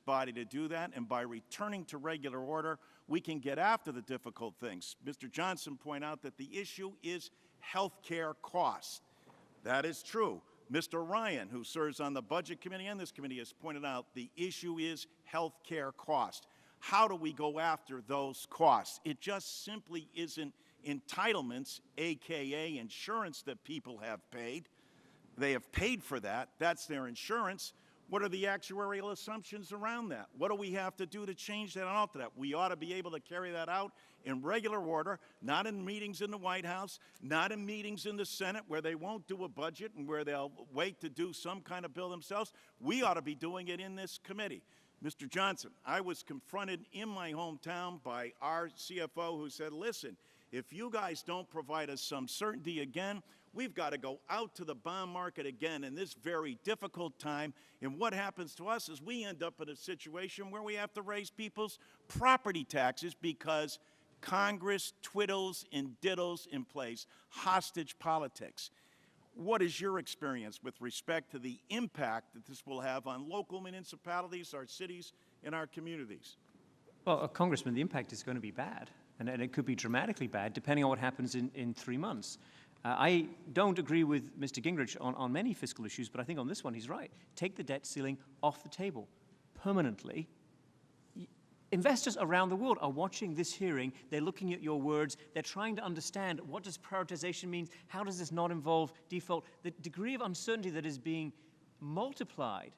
body to do that. And by returning to regular order, we can get after the difficult things. Mr. Johnson pointed out that the issue is health care costs. That is true. Mr. Ryan, who serves on the Budget Committee and this committee, has pointed out the issue is health care cost. How do we go after those costs? It just simply isn't entitlements, a.k.a. insurance that people have paid. They have paid for that. That's their insurance. What are the actuarial assumptions around that? What do we have to do to change that and alter that? We ought to be able to carry that out in regular order, not in meetings in the White House, not in meetings in the Senate where they won't do a budget and where they'll wait to do some kind of bill themselves. We ought to be doing it in this committee. Mr. Johnson, I was confronted in my hometown by our CFO who said, listen, if you guys don't provide us some certainty again, we've got to go out to the bond market again in this very difficult time. And what happens to us is we end up in a situation where we have to raise people's property taxes because Congress twiddles and diddles in place hostage politics. What is your experience with respect to the impact that this will have on local municipalities, our cities, and our communities? Well, Congressman, the impact is going to be bad, and it could be dramatically bad depending on what happens in 3 months. I don't agree with Mr. Gingrich on many fiscal issues, but I think on this one he's right. Take the debt ceiling off the table permanently. Investors around the world are watching this hearing. They're looking at your words. They're trying to understand, what does prioritization mean? How does this not involve default? The degree of uncertainty that is being multiplied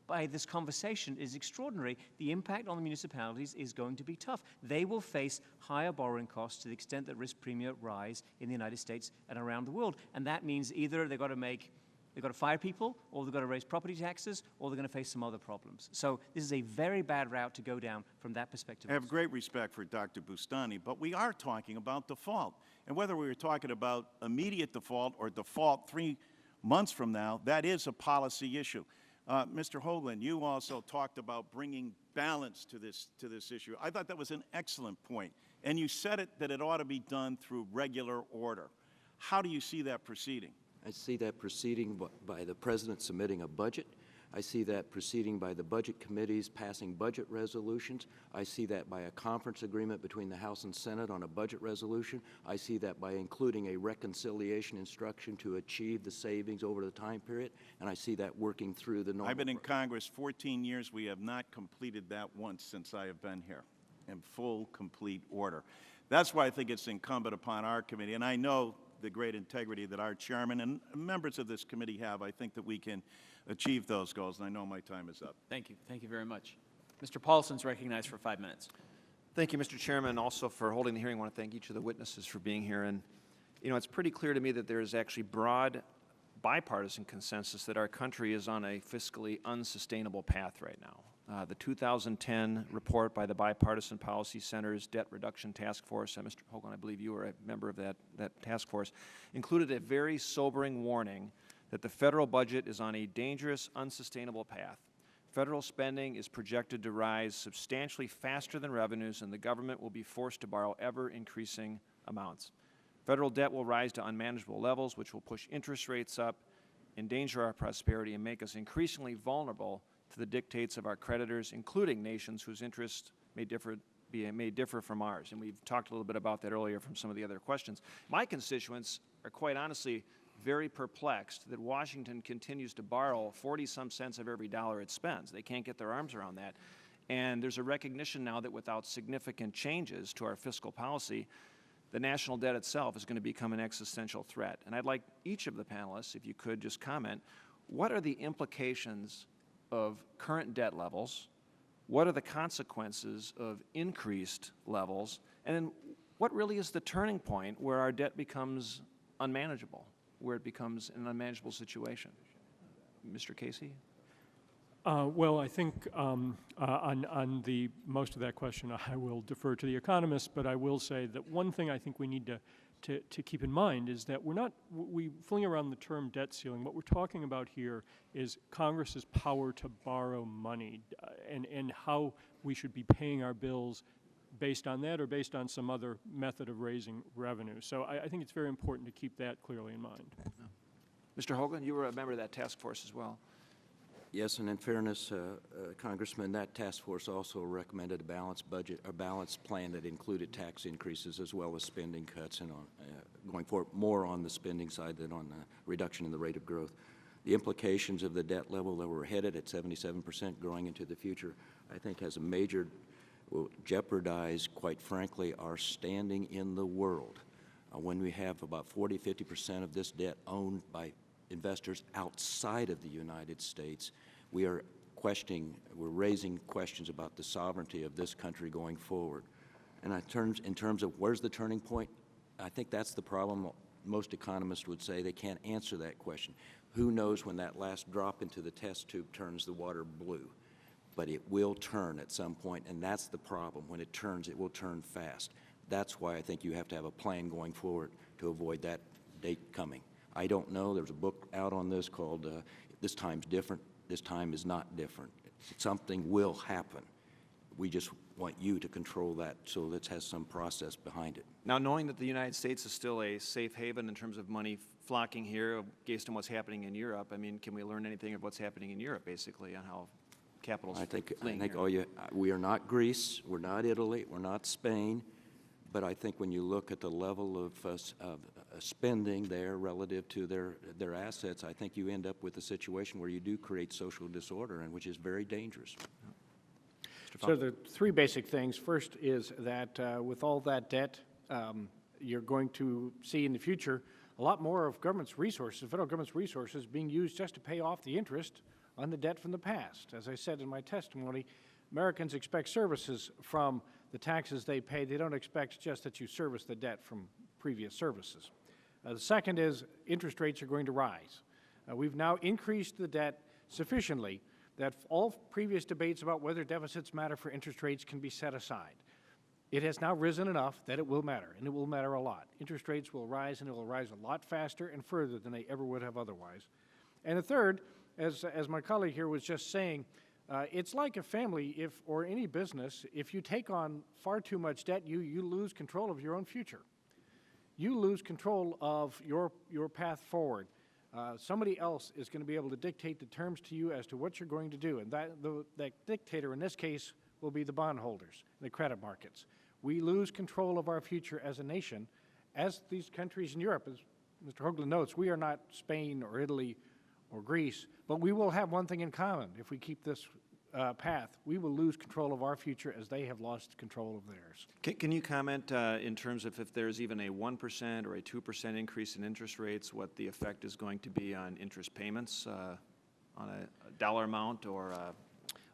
by this conversation is extraordinary. The impact on the municipalities is going to be tough. They will face higher borrowing costs to the extent that risk premia rise in the United States and around the world. And that means either they've got to fire people, or they've got to raise property taxes, or they're going to face some other problems. So this is a very bad route to go down from that perspective. I have great respect for Dr. Bustani, but we are talking about default. And whether we were talking about immediate default or default 3 months from now, that is a policy issue. Mr. Hoagland, you also talked about bringing balance to this issue. I thought that was an excellent point. And you said that it ought to be done through regular order. How do you see that proceeding? I see that proceeding by the President submitting a budget. I see that proceeding by the budget committees passing budget resolutions. I see that by a conference agreement between the House and Senate on a budget resolution. I see that by including a reconciliation instruction to achieve the savings over the time period. And I see that working through the normal. I've been in Congress 14 years. We have not completed that once since I have been here in full, complete order. That's why I think it's incumbent upon our committee, and I know the great integrity that our chairman and members of this committee have. I think that we can achieve those goals, and I know my time is up. Thank you. Thank you very much. Mr. Paulson's recognized for 5 minutes. Thank you, Mr. Chairman, also for holding the hearing. I want to thank each of the witnesses for being here. And, you know, it's pretty clear to me that there is actually broad bipartisan consensus that our country is on a fiscally unsustainable path right now. The 2010 report by the Bipartisan Policy Center's Debt Reduction Task Force, Mr. Hoagland, I believe you were a member of that task force, included a very sobering warning that the federal budget is on a dangerous, unsustainable path. Federal spending is projected to rise substantially faster than revenues, and the government will be forced to borrow ever-increasing amounts. Federal debt will rise to unmanageable levels, which will push interest rates up, endanger our prosperity, and make us increasingly vulnerable to the dictates of our creditors, including nations whose interests may differ from ours. And we've talked a little bit about that earlier from some of the other questions. My constituents are quite honestly very perplexed that Washington continues to borrow 40-some cents of every dollar it spends. They can't get their arms around that. And there's a recognition now that without significant changes to our fiscal policy, the national debt itself is going to become an existential threat. And I'd like each of the panelists, if you could just comment, what are the implications of current debt levels? What are the consequences of increased levels? And then what really is the turning point where our debt becomes unmanageable, where it becomes an unmanageable situation? Mr. Casey? Well, I think on the most of that question, I will defer to the economists, but I will say that one thing I think we need to keep in mind is that we fling around the term debt ceiling. What we're talking about here is Congress's power to borrow money and how we should be paying our bills based on that or based on some other method of raising revenue. So I think it's very important to keep that clearly in mind. Mr. Hoagland, you were a member of that task force as well. Yes, and in fairness, Congressman, that task force also recommended a balanced budget, a balanced plan that included tax increases as well as spending cuts, and going forward more on the spending side than on the reduction in the rate of growth. The implications of the debt level that we're headed at 77% growing into the future, I think has a major, will jeopardize, quite frankly, our standing in the world. When we have about 40–50% of this debt owned by investors outside of the United States, we are we're raising questions about the sovereignty of this country going forward. And in terms of where's the turning point, I think that's the problem. Most economists would say they can't answer that question. Who knows when that last drop into the test tube turns the water blue? But it will turn at some point, and that's the problem. When it turns, it will turn fast. That's why I think you have to have a plan going forward to avoid that date coming. I don't know. There's a book out on this called This Time's Different. This time is not different. Something will happen. We just want you to control that so that it has some process behind it. Now, knowing that the United States is still a safe haven in terms of money flocking here based on what's happening in Europe, I mean, can we learn anything of what's happening in Europe, basically, on how capital's fleeing here? We are not Greece, we're not Italy, we're not Spain, but I think when you look at the level of spending there relative to their assets, I think you end up with a situation where you do create social disorder, and which is very dangerous. So the three basic things. First is that with all that debt, you're going to see in the future a lot more of government's resources, federal government's resources, being used just to pay off the interest on the debt from the past. As I said in my testimony, Americans expect services from the taxes they pay. They don't expect just that you service the debt from previous services. The second is interest rates are going to rise. We've now increased the debt sufficiently that all previous debates about whether deficits matter for interest rates can be set aside. It has now risen enough that it will matter, and it will matter a lot. Interest rates will rise, and it will rise a lot faster and further than they ever would have otherwise. And the third, as my colleague here was just saying, it's like a family or any business. If you take on far too much debt, you lose control of your own future. You lose control of your path forward. Somebody else is going to be able to dictate the terms to you as to what you're going to do, and that dictator in this case will be the bondholders, the credit markets. We lose control of our future as a nation, as these countries in Europe, as Mr. Hoagland notes. We are not Spain or Italy or Greece, but we will have one thing in common. If we keep this path, we will lose control of our future as they have lost control of theirs. Can you comment in terms of if there's even a 1% or a 2% increase in interest rates, what the effect is going to be on interest payments on a dollar amount or?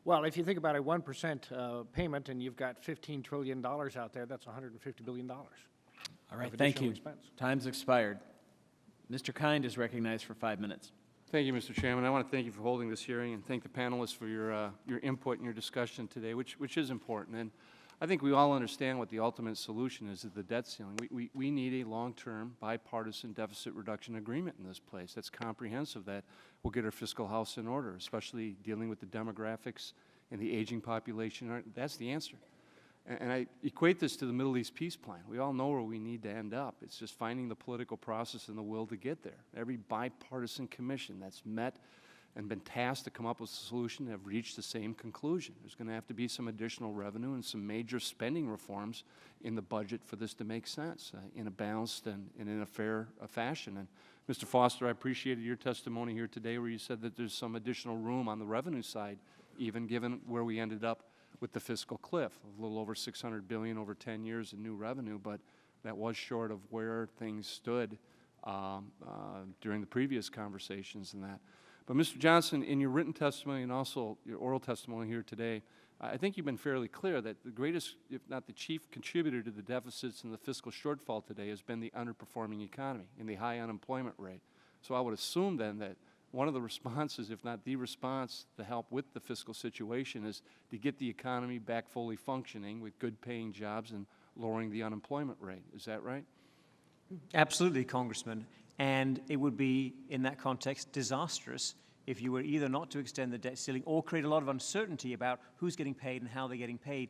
Well, if you think about a 1% payment and you've got $15 trillion out there, that's $150 billion. All right, thank you. Time's expired. Mr. Kind is recognized for 5 minutes. Thank you, Mr. Chairman. I want to thank you for holding this hearing and thank the panelists for your input and your discussion today, which is important. And I think we all understand what the ultimate solution is to the debt ceiling. We need a long-term bipartisan deficit reduction agreement in this place that's comprehensive, that will get our fiscal house in order, especially dealing with the demographics and the aging population. That's the answer. And I equate this to the Middle East peace plan. We all know where we need to end up. It's just finding the political process and the will to get there. Every bipartisan commission that's met and been tasked to come up with a solution have reached the same conclusion. There's going to have to be some additional revenue and some major spending reforms in the budget for this to make sense in a balanced and in a fair fashion. And Mr. Foster, I appreciated your testimony here today where you said that there's some additional room on the revenue side, even given where we ended up with the fiscal cliff, a little over $600 billion over 10 years in new revenue, but that was short of where things stood during the previous conversations and that. But Mr. Johnson, in your written testimony and also your oral testimony here today, I think you've been fairly clear that the greatest, if not the chief contributor to the deficits and the fiscal shortfall today has been the underperforming economy and the high unemployment rate. So I would assume then that one of the responses, if not the response to help with the fiscal situation, is to get the economy back fully functioning with good paying jobs and lowering the unemployment rate. Is that right? Absolutely, Congressman. And it would be, in that context, disastrous if you were either not to extend the debt ceiling or create a lot of uncertainty about who's getting paid and how they're getting paid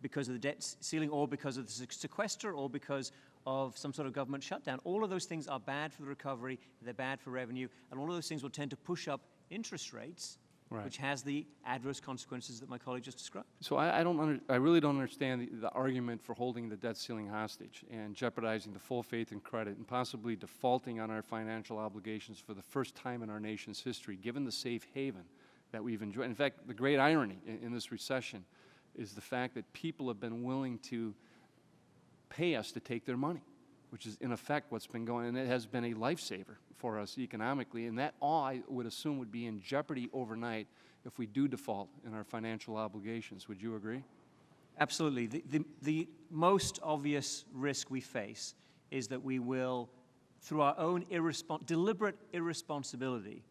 because of the debt ceiling or because of the sequester or because of some sort of government shutdown. All of those things are bad for the recovery, they're bad for revenue, and all of those things will tend to push up interest rates, right, which has the adverse consequences that my colleague just described. So I really don't understand the argument for holding the debt ceiling hostage and jeopardizing the full faith and credit and possibly defaulting on our financial obligations for the first time in our nation's history, given the safe haven that we've enjoyed. In fact, the great irony in this recession is the fact that people have been willing to pay us to take their money, which is in effect what's been going on, and it has been a lifesaver for us economically, and that all I would assume would be in jeopardy overnight if we do default in our financial obligations. Would you agree? Absolutely. The most obvious risk we face is that we will, through our own deliberate irresponsibility,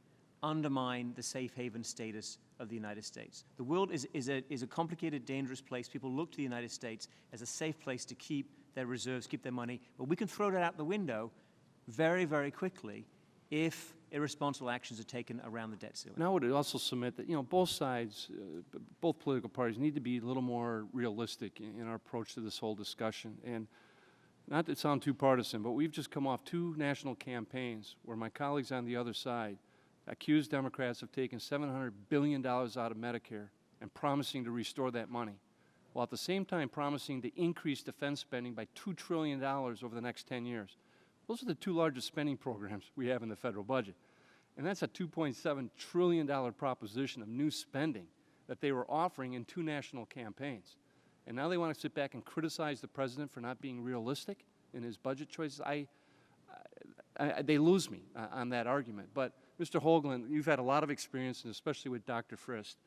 undermine the safe haven status of the United States. The world is a complicated, dangerous place. People look to the United States as a safe place to keep their reserves, keep their money, but we can throw that out the window very, very quickly if irresponsible actions are taken around the debt ceiling. And I would also submit that, both sides, both political parties need to be a little more realistic in our approach to this whole discussion. And not to sound too partisan, but we've just come off 2 national campaigns where my colleagues on the other side accused Democrats of taking $700 billion out of Medicare and promising to restore that money, while at the same time promising to increase defense spending by $2 trillion over the next 10 years. Those are the 2 largest spending programs we have in the federal budget. And that's a $2.7 trillion proposition of new spending that they were offering in 2 national campaigns. And now they want to sit back and criticize the president for not being realistic in his budget choices. They lose me on that argument. But Mr. Hoagland, you've had a lot of experience, and especially with Dr. Frist,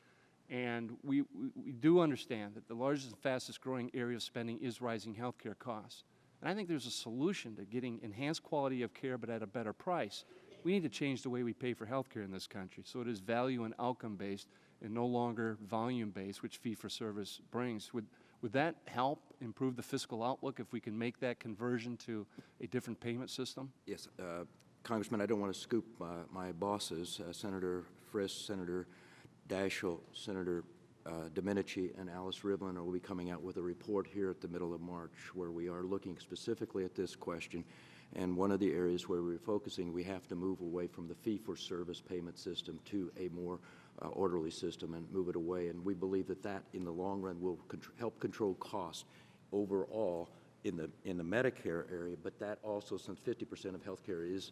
and we do understand that the largest and fastest growing area of spending is rising health care costs. And I think there's a solution to getting enhanced quality of care but at a better price. We need to change the way we pay for health care in this country so it is value and outcome based and no longer volume based, which fee-for-service brings. Would that help improve the fiscal outlook if we can make that conversion to a different payment system? Yes, Congressman, I don't want to scoop my bosses, Senator Frist, Senator Daschle, Senator Domenici, and Alice Rivlin will be coming out with a report here at the middle of March where we are looking specifically at this question. And one of the areas where we're focusing, we have to move away from the fee-for-service payment system to a more orderly system and move it away. And we believe that that, in the long run, will help control costs overall in the Medicare area. But that also, since 50% of healthcare is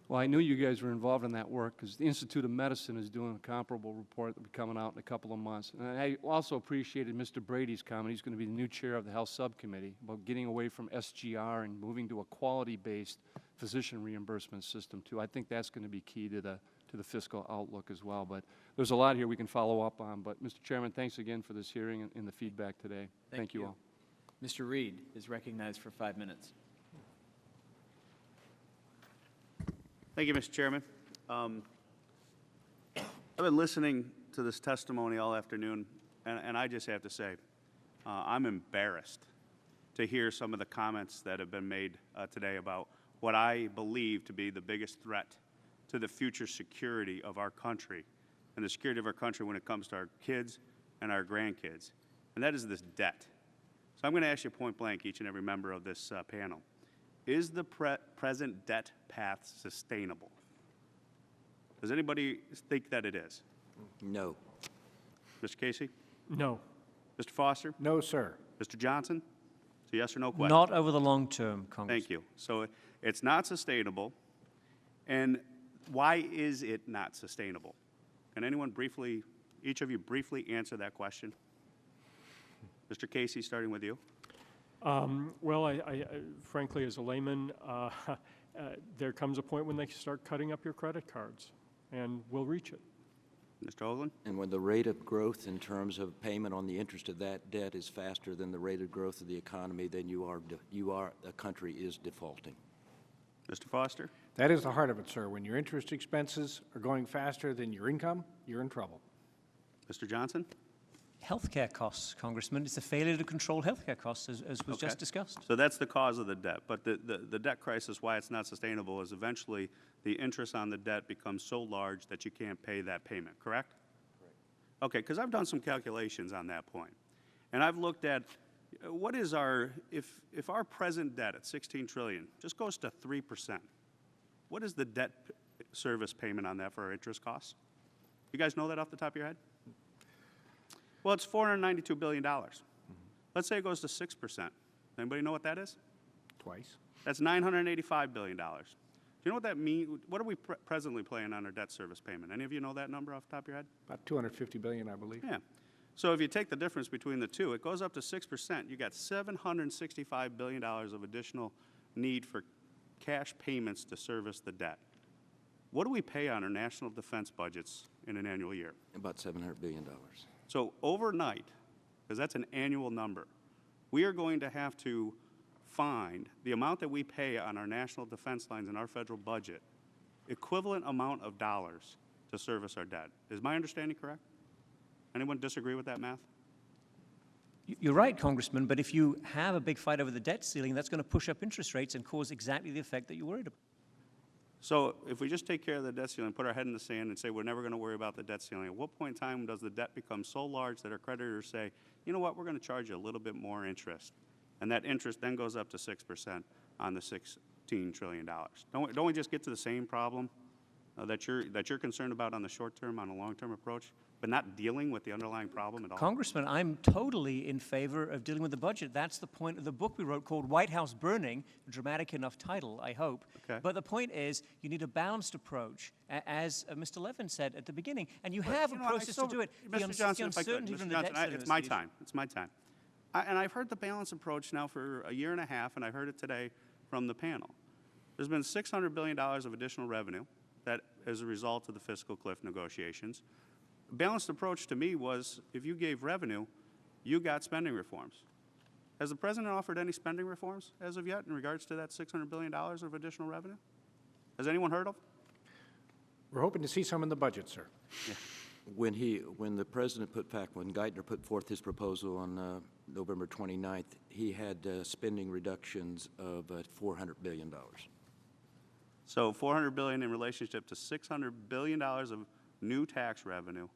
Well, I knew you guys were involved in that work because the Institute of Medicine is doing a comparable report that will be coming out in a couple of months. And I also appreciated Mr. Brady's comment. He's going to be the new chair of the Health Subcommittee about getting away from SGR and moving to a quality-based physician reimbursement system too. I think that's going to be key to the fiscal outlook as well. But there's a lot here we can follow up on. But Mr. Chairman, thanks again for this hearing and the feedback today. Thank you all. Mr. Reed is recognized for 5 minutes. Thank you, Mr. Chairman. I've been listening to this testimony all afternoon, and I just have to say, I'm embarrassed to hear some of the comments that have been made today about what I believe to be the biggest threat to the future security of our country and the security of our country when it comes to our kids and our grandkids, and that is this debt. So I'm going to ask you point blank, each and every member of this panel. Is the present debt path sustainable? Does anybody think that it is? No. Mr. Casey? No. Mr. Foster? No, sir. Mr. Johnson? It's a yes or no question. Not over the long term, Congress. Thank you. So it's not sustainable. And why is it not sustainable? Can anyone briefly, each of you briefly answer that question? Mr. Casey, starting with you. Well, I frankly, as a layman, there comes a point when they start cutting up your credit cards, and we'll reach it. Mr. Hoagland? And when the rate of growth in terms of payment on the interest of that debt is faster than the rate of growth of the economy, then the country is defaulting. Mr. Foster? That is the heart of it, sir. When your interest expenses are going faster than your income, you're in trouble. Mr. Johnson? Healthcare costs, Congressman. It's a failure to control healthcare costs, as was just discussed. So that's the cause of the debt. But the debt crisis, why it's not sustainable, is eventually the interest on the debt becomes so large that you can't pay that payment, correct? Correct. Okay, because I've done some calculations on that point. And I've looked at what is our, if our present debt at $16 trillion just goes to 3%, what is the debt service payment on that for our interest costs? You guys know that off the top of your head? Well, it's $492 billion. Let's say it goes to 6%. Anybody know what that is? Twice. That's $985 billion. Do you know what that means? What are we presently paying on our debt service payment? Any of you know that number off the top of your head? About $250 billion, I believe. Yeah. So if you take the difference between the two, it goes up to 6%. You got $765 billion of additional need for cash payments to service the debt. What do we pay on our national defense budgets in an annual year? About $700 billion. So overnight, because that's an annual number, we are going to have to find the amount that we pay on our national defense lines in our federal budget, equivalent amount of dollars to service our debt. Is my understanding correct? Anyone disagree with that math? You're right, Congressman, but if you have a big fight over the debt ceiling, that's going to push up interest rates and cause exactly the effect that you're worried about. So if we just take care of the debt ceiling, put our head in the sand and say we're never going to worry about the debt ceiling, at what point in time does the debt become so large that our creditors say, you know what, we're going to charge you a little bit more interest? And that interest then goes up to 6% on the $16 trillion. Don't we just get to the same problem that you're concerned about on the short term, on a long-term approach, but not dealing with the underlying problem at all? Congressman, I'm totally in favor of dealing with the budget. That's the point of the book we wrote called White House Burning, a dramatic enough title, I hope. Okay. But the point is, you need a balanced approach, as Mr. Levin said at the beginning, and you have a process to do it. Mr. Johnson, if I could, uncertainty Mr. from the Johnson, debt ceiling it's is my the issue. time. It's my time. And I've heard the balanced approach now for a year and a half, and I heard it today from the panel. There's been $600 billion of additional revenue that as a result of the fiscal cliff negotiations. A balanced approach to me was if you gave revenue, you got spending reforms. Has the president offered any spending reforms as of yet in regards to that $600 billion of additional revenue? Has anyone heard of? We're hoping to see some in the budget, sir. Yeah. When Geithner put forth his proposal on November 29th, he had spending reductions of $400 billion. So $400 billion in relationship to $600 billion of new tax revenue,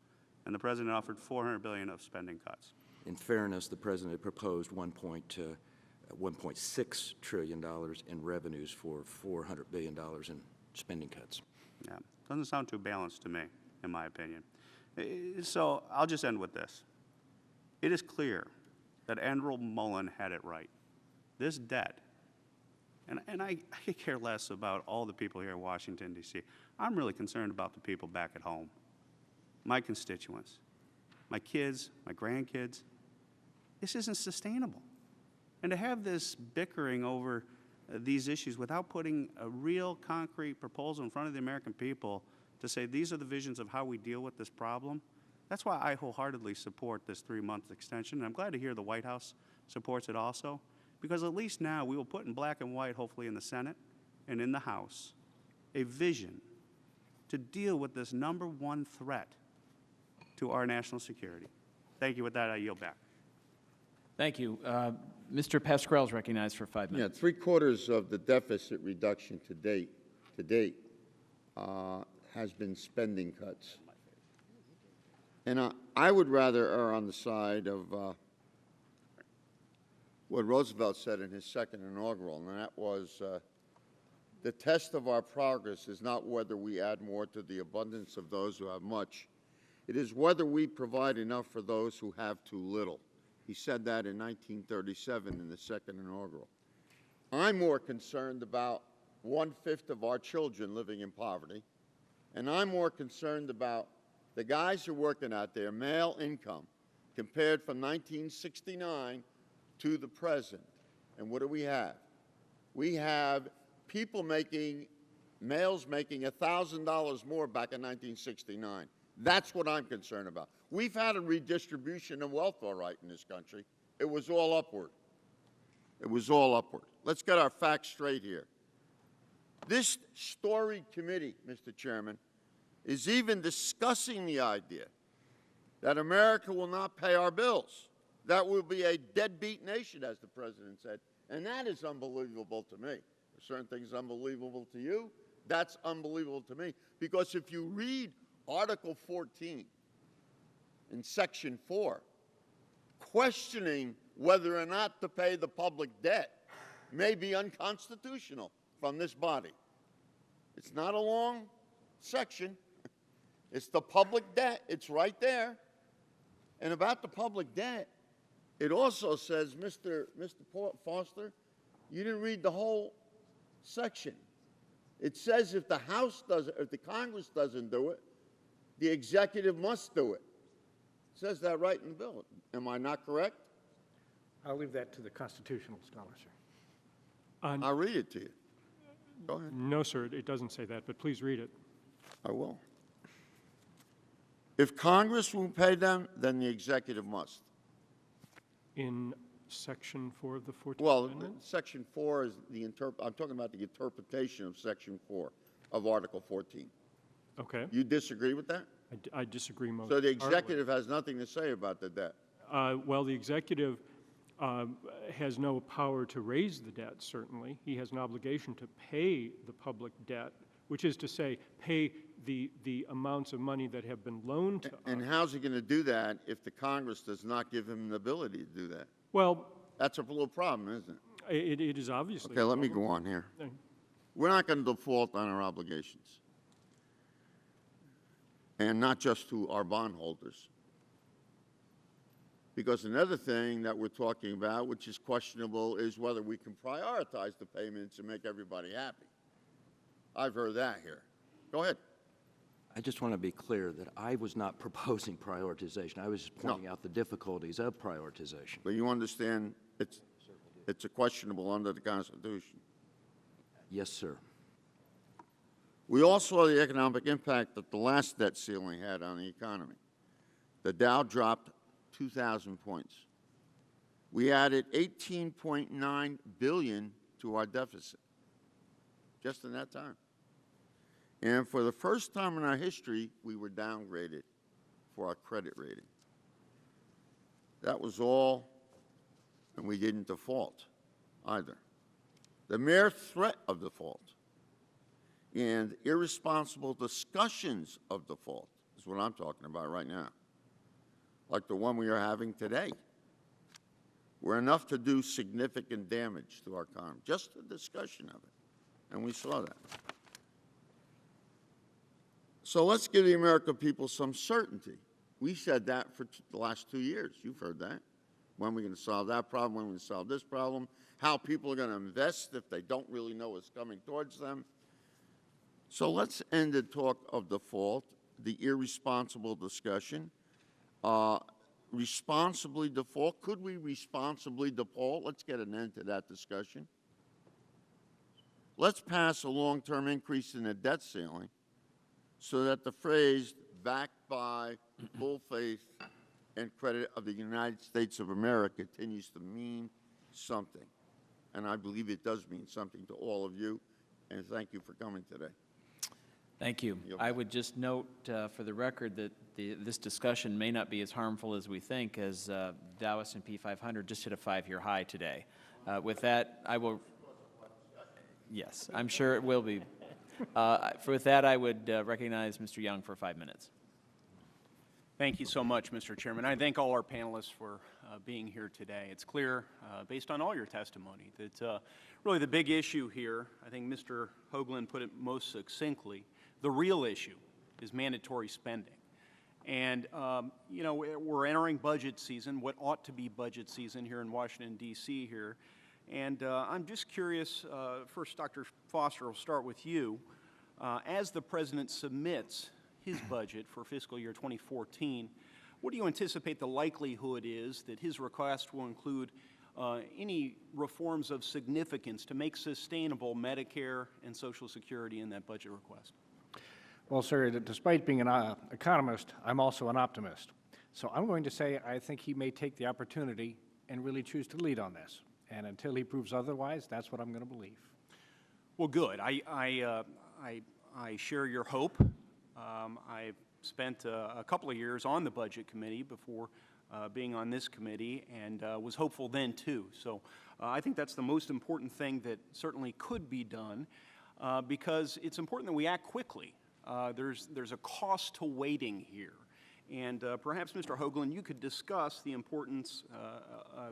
and the president offered $400 billion of spending cuts. In fairness, the president proposed $1.6 trillion in revenues for $400 billion in spending cuts. Yeah, doesn't sound too balanced to me, in my opinion. So I'll just end with this. It is clear that Andrew Mullen had it right. This debt, and I could care less about all the people here in Washington, D.C. I'm really concerned about the people back at home, my constituents, my kids, my grandkids. This isn't sustainable. And to have this bickering over these issues without putting a real concrete proposal in front of the American people to say these are the visions of how we deal with this problem, that's why I wholeheartedly support this 3-month extension. And I'm glad to hear the White House supports it also, because at least now we will put in black and white, hopefully in the Senate and in the House, a vision to deal with this #1 threat to our national security. Thank you. With that, I yield back. Thank you. Mr. Pascrell is recognized for 5 minutes. Yeah, 3/4 of the deficit reduction to date has been spending cuts. And I would rather err on the side of what Roosevelt said in his second inaugural, and that was the test of our progress is not whether we add more to the abundance of those who have much. It is whether we provide enough for those who have too little. He said that in 1937 in the second inaugural. I'm more concerned about 1/5 of our children living in poverty, and I'm more concerned about the guys who are working out there, male income, compared from 1969 to the present. And what do we have? We have people males making $1,000 more back in 1969. That's what I'm concerned about. We've had a redistribution of wealth, all right, in this country. It was all upward. It was all upward. Let's get our facts straight here. This storied committee, Mr. Chairman, is even discussing the idea that America will not pay our bills, that we'll be a deadbeat nation, as the president said. And that is unbelievable to me. Certain things unbelievable to you. That's unbelievable to me. Because if you read Article 14 in Section 4, questioning whether or not to pay the public debt may be unconstitutional from this body. It's not a long section. It's the public debt. It's right there. And about the public debt, it also says, Mr. Foster, you didn't read the whole section. It says if the House doesn't, if the Congress doesn't do it, the executive must do it. It says that right in the bill. Am I not correct? I'll leave that to the constitutional scholar, sir. I'll read it to you. Go ahead. No, sir, it doesn't say that, but please read it. I will. If Congress won't pay them, then the executive must. In Section 4 of the 14th Well, Amendment? Section 4 is I'm talking about the interpretation of Section 4 of Article 14. Okay. You disagree with that? I disagree most. So the heartily. executive has nothing to say about the debt. Well, the executive has no power to raise the debt, certainly. He has an obligation to pay the public debt, which is to say, pay the amounts of money that have been loaned to us. And how's he going to do that if the Congress does not give him the ability to do that? Well, that's a little problem, isn't it? It is obviously. Okay, let me go on here. Okay. We're not going to default on our obligations, and not just to our bondholders. Because another thing that we're talking about, which is questionable, is whether we can prioritize the payments and make everybody happy. I've heard that here. Go ahead. I just want to be clear that I was not proposing prioritization. I was just pointing out the difficulties of prioritization. But you understand it's a questionable under the Constitution. Yes, sir. We all saw the economic impact that the last debt ceiling had on the economy. The Dow dropped 2,000 points. We added $18.9 billion to our deficit just in that time. And for the first time in our history, we were downgraded for our credit rating. That was all, and we didn't default either. The mere threat of default and irresponsible discussions of default is what I'm talking about right now, like the one we are having today, were enough to do significant damage to our economy, just the discussion of it, and we saw that. So let's give the American people some certainty. We said that for the last 2 years. You've heard that. When are we going to solve that problem? When are we going to solve this problem? How people are going to invest if they don't really know what's coming towards them. So let's end the talk of default, the irresponsible discussion. Responsibly default. Could we responsibly default? Let's get an end to that discussion. Let's pass a long-term increase in the debt ceiling so that the phrase backed by full faith and credit of the United States of America continues to mean something. And I believe it does mean something to all of you, and thank you for coming today. Thank you. I would just note for the record that this discussion may not be as harmful as we think, as Dow S&P 500 just hit a 5-year high today. With that, I will, yes, I'm sure it will be. With that, I would recognize Mr. Young for 5 minutes. Thank you so much, Mr. Chairman. I thank all our panelists for being here today. It's clear, based on all your testimony, that really the big issue here, I think Mr. Hoagland put it most succinctly, the real issue is mandatory spending. And, you know, we're entering budget season, what ought to be budget season here in Washington, D.C. here. And I'm just curious, first, Dr. Foster, I'll start with you. As the President submits his budget for fiscal year 2014, what do you anticipate the likelihood is that his request will include any reforms of significance to make sustainable Medicare and Social Security in that budget request? Well, sir, despite being an economist, I'm also an optimist. So I'm going to say I think he may take the opportunity and really choose to lead on this. And until he proves otherwise, that's what I'm going to believe. Well, good. I share your hope. I've spent a couple of years on the Budget Committee before being on this committee, and was hopeful then, too. So I think that's the most important thing that certainly could be done, because it's important that we act quickly. There's a cost to waiting here. And perhaps, Mr. Hoagland, you could discuss the importance,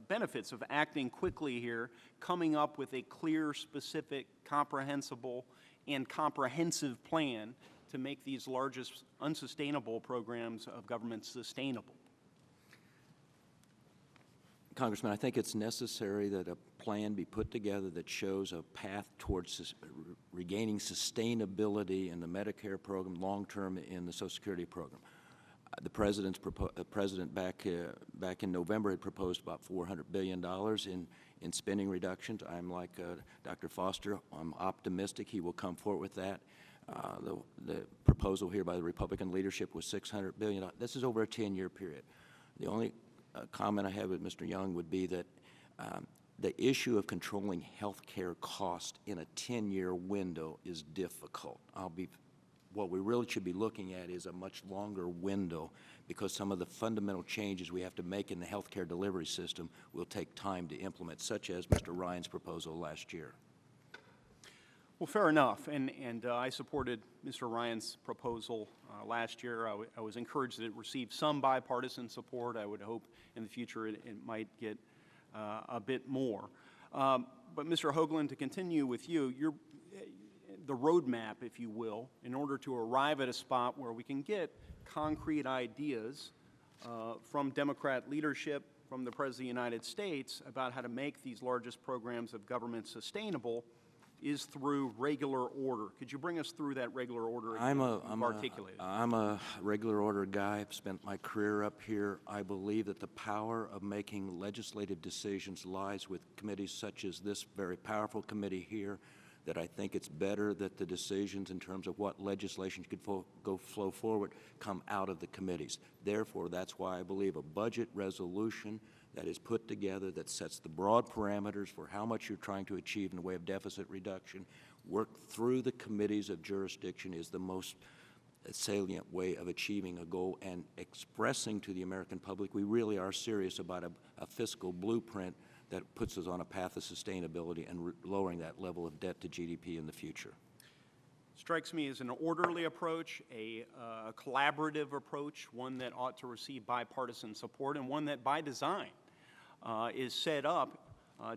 benefits of acting quickly here, coming up with a clear, specific, comprehensible, and comprehensive plan to make these largest unsustainable programs of government sustainable. Congressman, I think it's necessary that a plan be put together that shows a path towards regaining sustainability in the Medicare program, long-term in the Social Security program. The President back in November had proposed about $400 billion in spending reductions. I'm like Dr. Foster. I'm optimistic he will come forward with that. The proposal here by the Republican leadership was $600 billion. This is over a 10-year period. The only comment I have with Mr. Young would be that the issue of controlling health care cost in a 10-year window is difficult. What we really should be looking at is a much longer window, because some of the fundamental changes we have to make in the health care delivery system will take time to implement, such as Mr. Ryan's proposal last year. Well, fair enough, and I supported Mr. Ryan's proposal last year. I was encouraged that it received some bipartisan support. I would hope in the future it might get a bit more. But Mr. Hoagland, to continue with you, the roadmap, if you will, in order to arrive at a spot where we can get concrete ideas from Democrat leadership, from the President of the United States about how to make these largest programs of government sustainable, is through regular order. Could you bring us through that regular order I'm articulated? I'm a regular order guy. I've spent my career up here. I believe that the power of making legislative decisions lies with committees such as this very powerful committee here, that I think it's better that the decisions in terms of what legislation could flow forward come out of the committees. Therefore, that's why I believe a budget resolution that is put together that sets the broad parameters for how much you're trying to achieve in the way of deficit reduction, work through the committees of jurisdiction, is the most salient way of achieving a goal and expressing to the American public we really are serious about a fiscal blueprint that puts us on a path of sustainability and lowering that level of debt to GDP in the future. Strikes me as an orderly approach, a collaborative approach, one that ought to receive bipartisan support, and one that by design is set up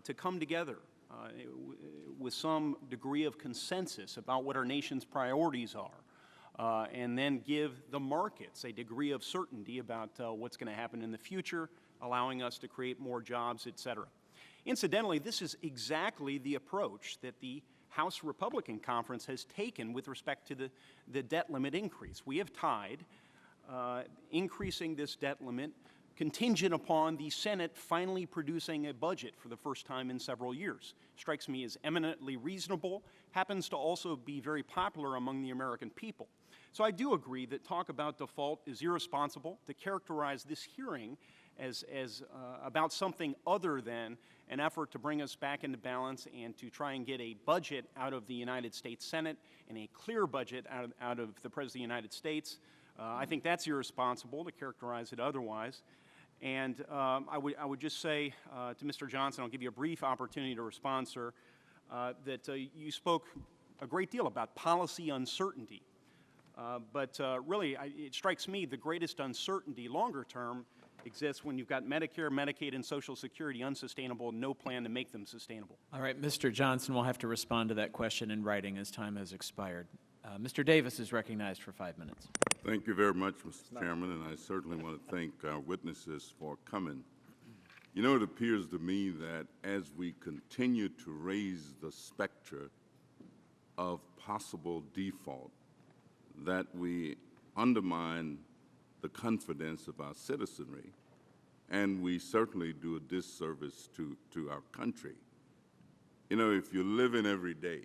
to come together with some degree of consensus about what our nation's priorities are, and then give the markets a degree of certainty about what's going to happen in the future, allowing us to create more jobs, et cetera. Incidentally, this is exactly the approach that the House Republican Conference has taken with respect to the debt limit increase. We have tied increasing this debt limit contingent upon the Senate finally producing a budget for the first time in several years. Strikes me as eminently reasonable, happens to also be very popular among the American people. So I do agree that talk about default is irresponsible. To characterize this hearing as about something other than an effort to bring us back into balance and to try and get a budget out of the United States Senate and a clear budget out of the President of the United States, I think that's irresponsible to characterize it otherwise. And I would just say to Mr. Johnson, I'll give you a brief opportunity to respond, sir, that you spoke a great deal about policy uncertainty. But really, it strikes me the greatest uncertainty longer term exists when you've got Medicare, Medicaid, and Social Security unsustainable and no plan to make them sustainable. All right, Mr. Johnson will have to respond to that question in writing as time has expired. Mr. Davis is recognized for 5 minutes. Thank you very much, Mr. Chairman, and I certainly want to thank our witnesses for coming. You know, it appears to me that as we continue to raise the specter of possible default, that we undermine the confidence of our citizenry, and we certainly do a disservice to our country. You know, if you're living every day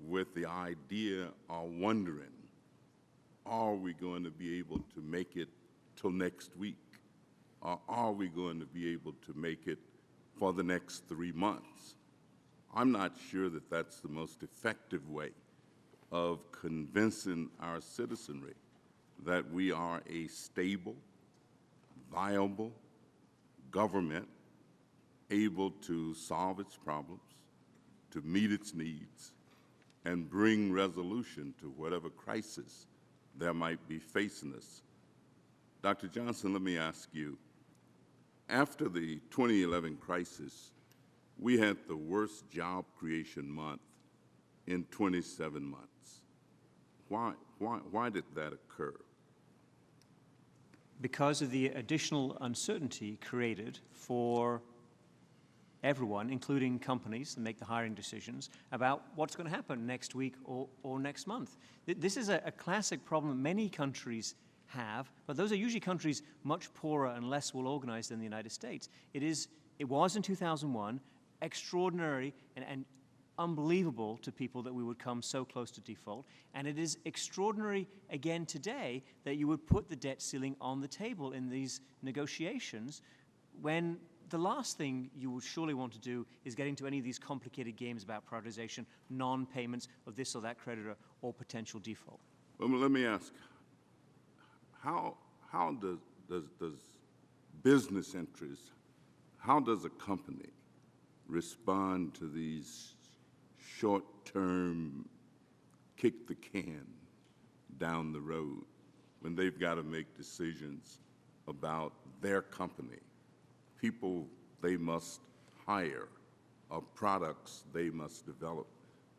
with the idea or wondering, are we going to be able to make it till next week? Or are we going to be able to make it for the next 3 months? I'm not sure that that's the most effective way of convincing our citizenry that we are a stable, viable government able to solve its problems, to meet its needs, and bring resolution to whatever crisis there might be facing us. Dr. Johnson, let me ask you, after the 2011 crisis, we had the worst job creation month in 27 months. Why did that occur? Because of the additional uncertainty created for everyone, including companies that make the hiring decisions, about what's going to happen next week or next month. This is a classic problem many countries have, but those are usually countries much poorer and less well organized than the United States. It was in 2001 extraordinary and unbelievable to people that we would come so close to default, and it is extraordinary again today that you would put the debt ceiling on the table in these negotiations when the last thing you would surely want to do is get into any of these complicated games about prioritization, non-payments of this or that creditor, or potential default. Well, let me ask, how does business interests, how does a company respond to these short-term kick the can down the road when they've got to make decisions about their company, people they must hire, or products they must develop?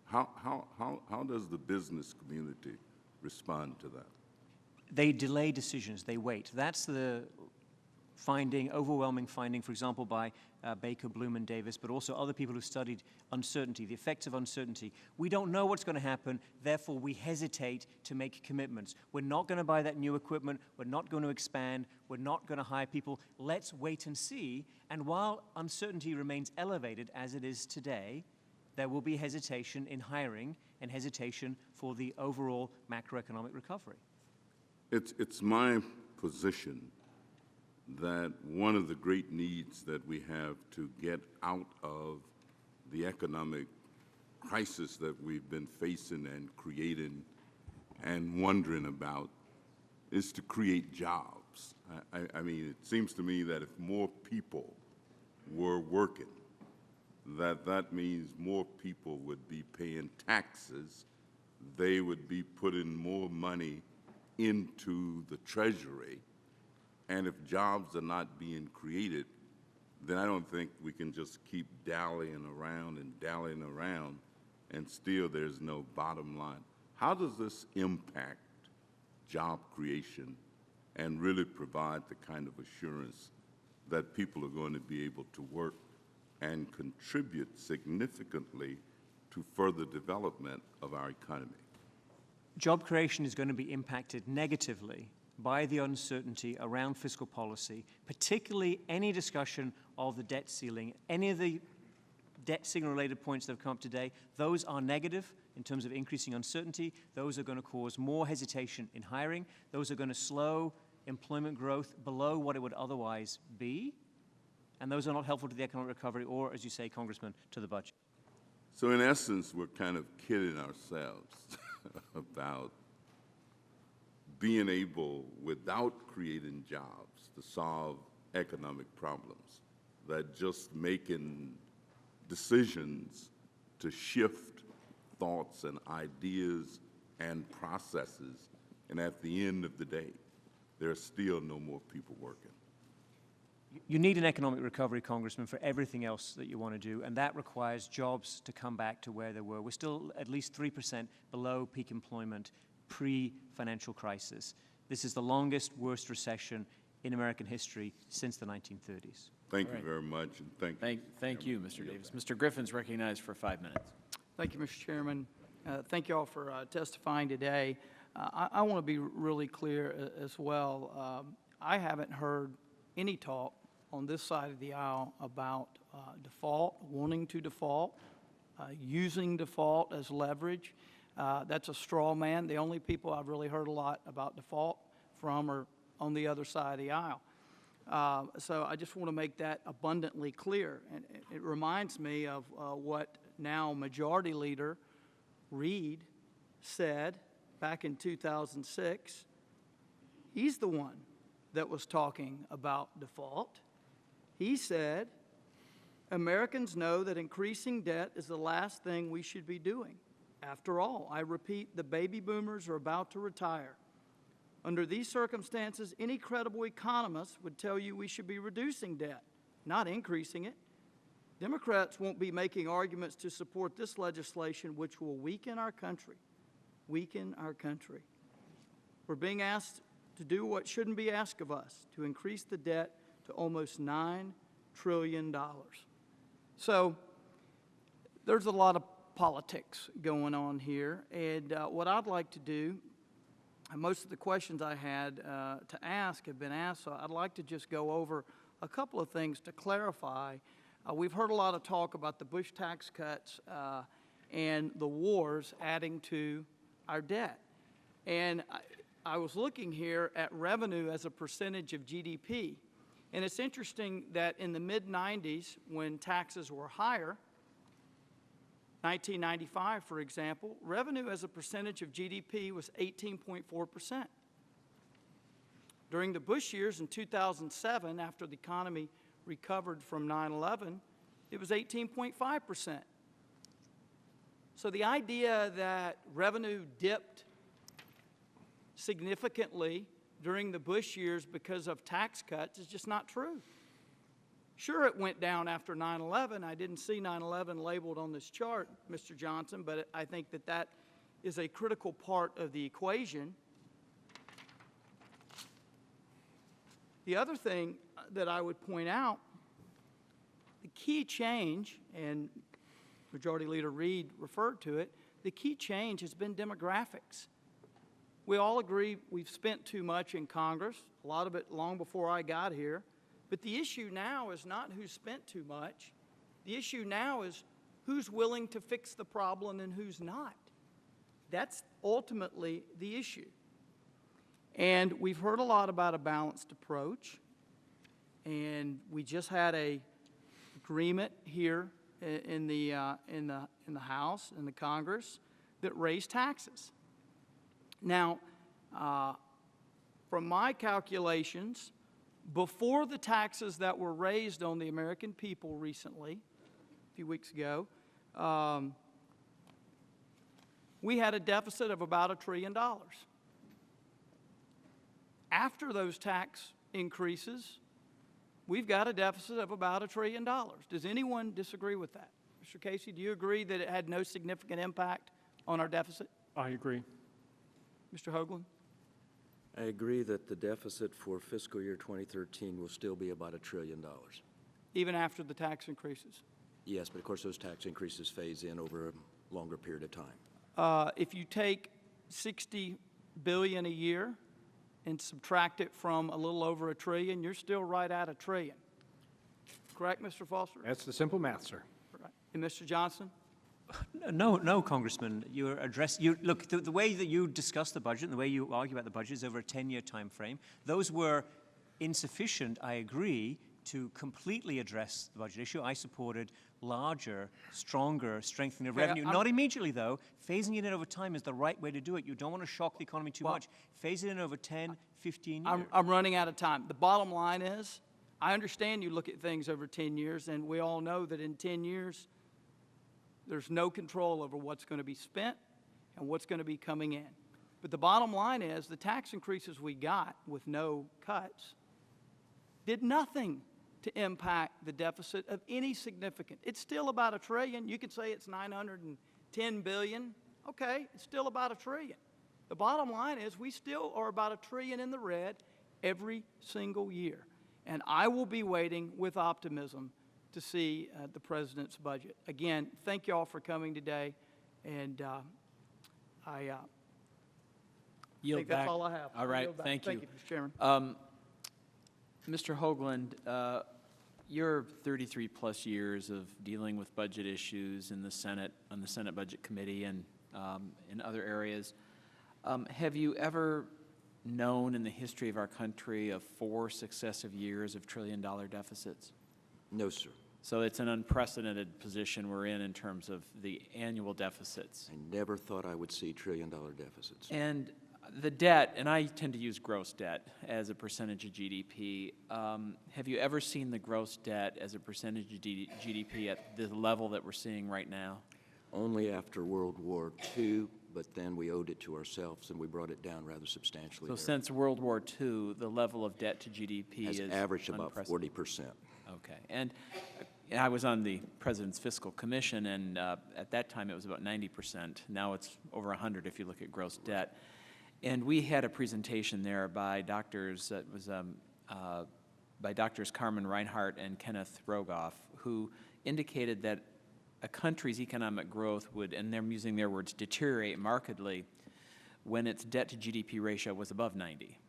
How does the business community respond to that? They delay decisions, they wait. That's the finding, overwhelming finding, for example, by Baker, Bloom, and Davis, but also other people who studied uncertainty, the effects of uncertainty. We don't know what's going to happen, therefore we hesitate to make commitments. We're not going to buy that new equipment, we're not going to expand, we're not going to hire people. Let's wait and see, and while uncertainty remains elevated as it is today, there will be hesitation in hiring and hesitation for the overall macroeconomic recovery. It's my position that one of the great needs that we have to get out of the economic crisis that we've been facing and creating and wondering about is to create jobs. I mean, it seems to me that if more people were working, that means more people would be paying taxes, they would be putting more money into the Treasury, and if jobs are not being created, then I don't think we can just keep dallying around and still there's no bottom line. How does this impact job creation and really provide the kind of assurance that people are going to be able to work and contribute significantly to further development of our economy? Job creation is going to be impacted negatively by the uncertainty around fiscal policy, particularly any discussion of the debt ceiling. Any of the debt ceiling-related points that have come up today, those are negative in terms of increasing uncertainty. Those are going to cause more hesitation in hiring. Those are going to slow employment growth below what it would otherwise be. And those are not helpful to the economic recovery or, as you say, Congressman, to the budget. So in essence, we're kind of kidding ourselves about being able, without creating jobs, to solve economic problems, that just making decisions to shift thoughts and ideas and processes, and at the end of the day, there are still no more people working. You need an economic recovery, Congressman, for everything else that you want to do, and that requires jobs to come back to where they were. We're still at least 3% below peak employment pre-financial crisis. This is the longest, worst recession in American history since the 1930s. Thank you very much, and Thank you, Mr. Davis. Mr. Griffin's recognized for 5 minutes. Thank you, Mr. Chairman. Thank you all for testifying today. I want to be really clear as well. I haven't heard any talk on this side of the aisle about default, wanting to default, using default as leverage. That's a straw man. The only people I've really heard a lot about default from are on the other side of the aisle. So I just want to make that abundantly clear. And it reminds me of what now Majority Leader Reid said back in 2006. He's the one that was talking about default. He said, Americans know that increasing debt is the last thing we should be doing. After all, I repeat, the baby boomers are about to retire. Under these circumstances, any credible economist would tell you we should be reducing debt, not increasing it. Democrats won't be making arguments to support this legislation, which will weaken our country. Weaken our country. We're being asked to do what shouldn't be asked of us, to increase the debt to almost $9 trillion. So there's a lot of politics going on here, and what I'd like to do, and most of the questions I had to ask have been asked, so I'd like to just go over a couple of things to clarify. We've heard a lot of talk about the Bush tax cuts and the wars adding to our debt. And I was looking here at revenue as a percentage of GDP. And it's interesting that in the mid-90s, when taxes were higher, 1995, for example, revenue as a percentage of GDP was 18.4%. During the Bush years in 2007, after the economy recovered from 9/11, it was 18.5%. So the idea that revenue dipped significantly during the Bush years because of tax cuts is just not true. Sure, it went down after 9/11. I didn't see 9/11 labeled on this chart, Mr. Johnson, but I think that that is a critical part of the equation. The other thing that I would point out, the key change, and Majority Leader Reid referred to it, the key change has been demographics. We all agree we've spent too much in Congress, a lot of it long before I got here. But the issue now is not who spent too much. The issue now is who's willing to fix the problem and who's not. That's ultimately the issue. And we've heard a lot about a balanced approach. And we just had a agreement here in the House, in the Congress, that raised taxes. Now, from my calculations, before the taxes that were raised on the American people recently, a few weeks ago, we had a deficit of about $1 trillion. After those tax increases, we've got a deficit of about $1 trillion. Does anyone disagree with that? Mr. Casey, do you agree that it had no significant impact on our deficit? I agree. Mr. Hoagland? I agree that the deficit for fiscal year 2013 will still be about $1 trillion. Even after the tax increases? Yes, but of course those tax increases phase in over a longer period of time. If you take $60 billion a year and subtract it from a little over $1 trillion, you're still right at $1 trillion. Correct, Mr. Foster? That's the simple math, sir. Right. And Mr. Johnson? No, Congressman. Look, the way that you discuss the budget and the way you argue about the budget is over a 10-year time frame. Those were insufficient, I agree, to completely address the budget issue. I supported larger, stronger strengthening of revenue. Not immediately, though. Phasing it in over time is the right way to do it. You don't want to shock the economy too much. Phase it in over 10, 15 years. I'm running out of time. The bottom line is, I understand you look at things over 10 years, and we all know that in 10 years, there's no control over what's going to be spent and what's going to be coming in. But the bottom line is the tax increases we got with no cuts did nothing to impact the deficit of any significance. It's still about $1 trillion. You could say it's $910 billion. Okay, it's still about $1 trillion. The bottom line is we still are about $1 trillion in the red every single year. And I will be waiting with optimism to see the President's budget. Again, thank you all for coming today, and I think that's all I have. All right, thank you. Thank you, Mr. Chairman. Mr. Hoagland, your 33-plus years of dealing with budget issues in the Senate, on the Senate Budget Committee and in other areas, have you ever known in the history of our country of 4 successive years of trillion-dollar deficits? No, sir. So it's an unprecedented position we're in terms of the annual deficits. I never thought I would see trillion-dollar deficits. And the debt, and I tend to use gross debt as a percentage of GDP. Have you ever seen the gross debt as a percentage of GDP at the level that we're seeing right now? Only after World War II, but then we owed it to ourselves, and we brought it down rather substantially. So since World War II, the level of debt to GDP has averaged about 40%. Okay. And I was on the President's Fiscal Commission, and at that time it was about 90%. Now it's over 100 if you look at gross debt. And we had a presentation there by doctors, by Doctors Carmen Reinhart and Kenneth Rogoff, who indicated that a country's economic growth would, and they're using their words, deteriorate markedly when its debt to GDP ratio was above 90.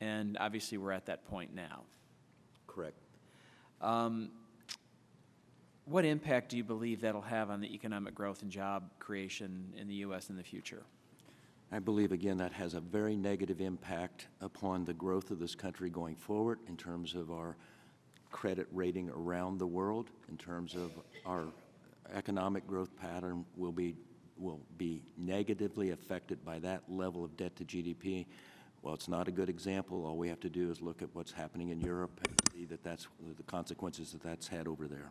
And obviously we're at that point now. Correct. what impact do you believe that'll have on the economic growth and job creation in the U.S. in the future? I believe, again, that has a very negative impact upon the growth of this country going forward in terms of our credit rating around the world, in terms of our economic growth pattern will be negatively affected by that level of debt to GDP. Well, it's not a good example. All we have to do is look at what's happening in Europe and see that that's the consequences that that's had over there.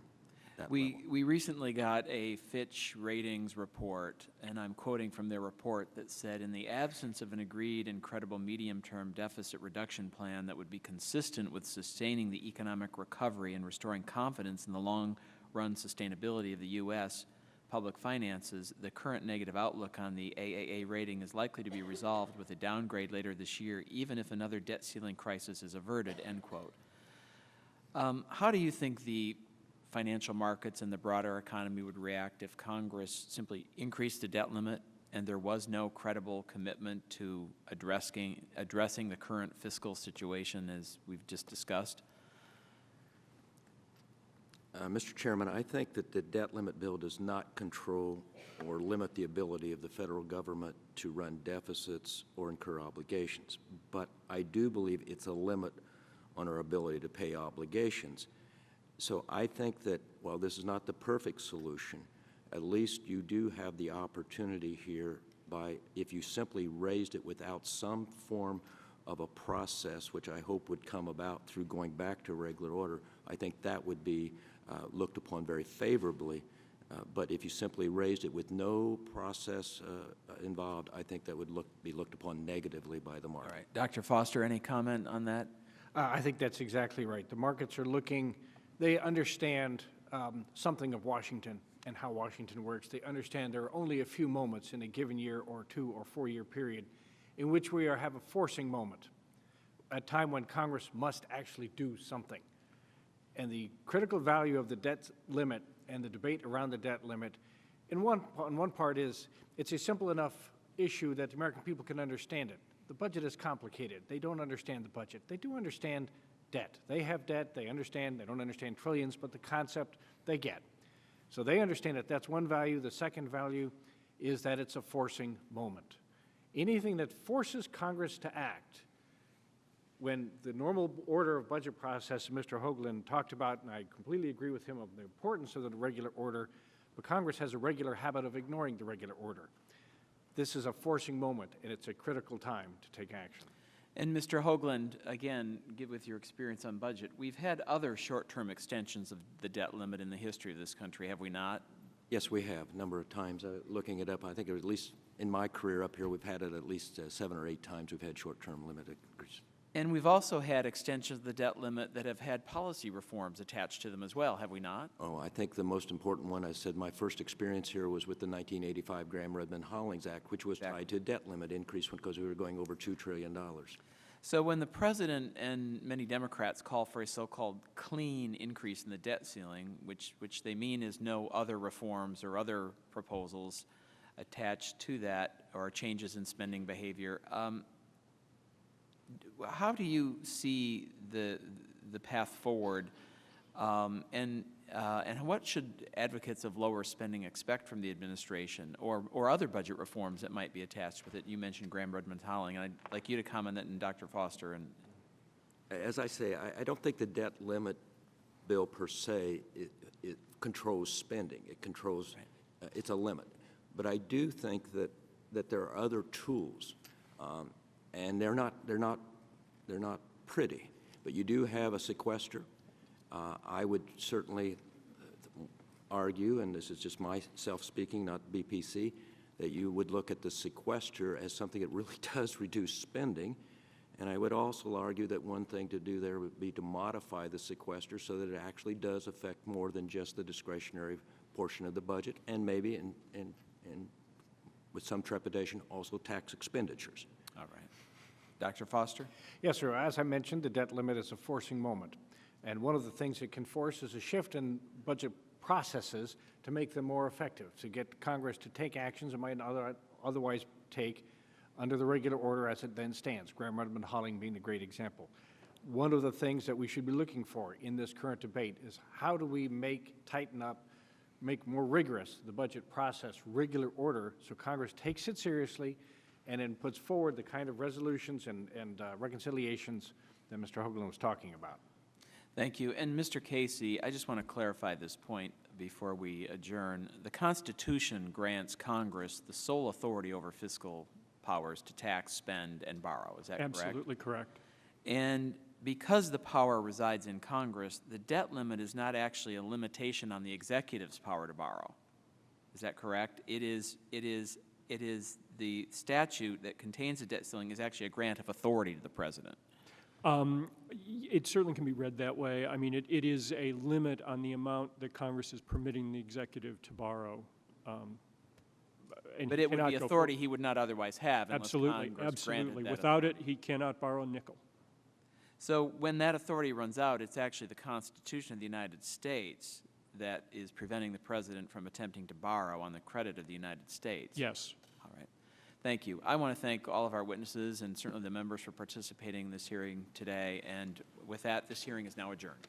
We recently got a Fitch ratings report, and I'm quoting from their report that said, in the absence of an agreed and credible medium-term deficit reduction plan that would be consistent with sustaining the economic recovery and restoring confidence in the long-run sustainability of the U.S. public finances, the current negative outlook on the AAA rating is likely to be resolved with a downgrade later this year, even if another debt ceiling crisis is averted, end quote. How do you think the financial markets and the broader economy would react if Congress simply increased the debt limit and there was no credible commitment to addressing the current fiscal situation as we've just discussed? Mr. Chairman, I think that the debt limit bill does not control or limit the ability of the federal government to run deficits or incur obligations. But I do believe it's a limit on our ability to pay obligations. So I think that while this is not the perfect solution, at least you do have the opportunity here by, if you simply raised it without some form of a process, which I hope would come about through going back to regular order, I think that would be looked upon very favorably. But if you simply raised it with no process involved, I think that would be looked upon negatively by the market. All right. Dr. Foster, any comment on that? I think that's exactly right. The markets are looking, they understand something of Washington and how Washington works. They understand there are only a few moments in a given year or 2 or 4 year period in which we have a forcing moment, a time when Congress must actually do something. And the critical value of the debt limit and the debate around the debt limit, on one part is it's a simple enough issue that the American people can understand it. The budget is complicated. They don't understand the budget. They do understand debt. They have debt. They understand. They don't understand trillions, but the concept they get. So they understand that that's one value. The second value is that it's a forcing moment. Anything that forces Congress to act, when the normal order of budget process Mr. Hoagland talked about, and I completely agree with him of the importance of the regular order, but Congress has a regular habit of ignoring the regular order. This is a forcing moment, and it's a critical time to take action. And Mr. Hoagland, again, with your experience on budget, we've had other short-term extensions of the debt limit in the history of this country, have we not? Yes, we have, a number of times. Looking it up, I think at least in my career up here, we've had it at least 7 or 8 times we've had short-term limit increase. And we've also had extensions of the debt limit that have had policy reforms attached to them as well, have we not? Oh, I think the most important one, I said my first experience here was with the 1985 Graham-Rudman-Hollings Act, which was tied to a debt limit increase because we were going over $2 trillion. So when the President and many Democrats call for a so-called clean increase in the debt ceiling, which they mean is no other reforms or other proposals attached to that or changes in spending behavior, how do you see the path forward, and what should advocates of lower spending expect from the administration or other budget reforms that might be attached with it? You mentioned Graham-Rudman-Hollings, and I'd like you to comment on that, and Dr. Foster. And as I say, I don't think the debt limit bill per se it controls spending. It controls it's a limit, but I do think that there are other tools, and they're not pretty, but you do have a sequester. I would certainly argue, and this is just myself speaking, not BPC, that you would look at the sequester as something that really does reduce spending. And I would also argue that one thing to do there would be to modify the sequester so that it actually does affect more than just the discretionary portion of the budget, and maybe, and with some trepidation, also tax expenditures. All right. Dr. Foster? Yes, sir. As I mentioned, the debt limit is a forcing moment. And one of the things it can force is a shift in budget processes to make them more effective, to get Congress to take actions it might otherwise take under the regular order as it then stands, Graham-Rudman-Hollings being a great example. one of the things that we should be looking for in this current debate is how do we tighten up, make more rigorous the budget process, regular order, so Congress takes it seriously and then puts forward the kind of resolutions and reconciliations that Mr. Hoagland was talking about. Thank you. And Mr. Casey, I just want to clarify this point before we adjourn. The Constitution grants Congress the sole authority over fiscal powers to tax, spend, and borrow. Is that correct? Absolutely correct. And because the power resides in Congress, the debt limit is not actually a limitation on the executive's power to borrow. Is that correct? It is the statute that contains the debt ceiling is actually a grant of authority to the president. It certainly can be read that way. I mean, it is a limit on the amount that Congress is permitting the executive to borrow. But it would be authority he would not otherwise have unless absolutely, Congress absolutely. granted that Without authority. it, he cannot borrow a nickel. So when that authority runs out, it's actually the Constitution of the United States that is preventing the president from attempting to borrow on the credit of the United States. Yes. All right. Thank you. I want to thank all of our witnesses and certainly the members for participating in this hearing today. And with that, this hearing is now adjourned.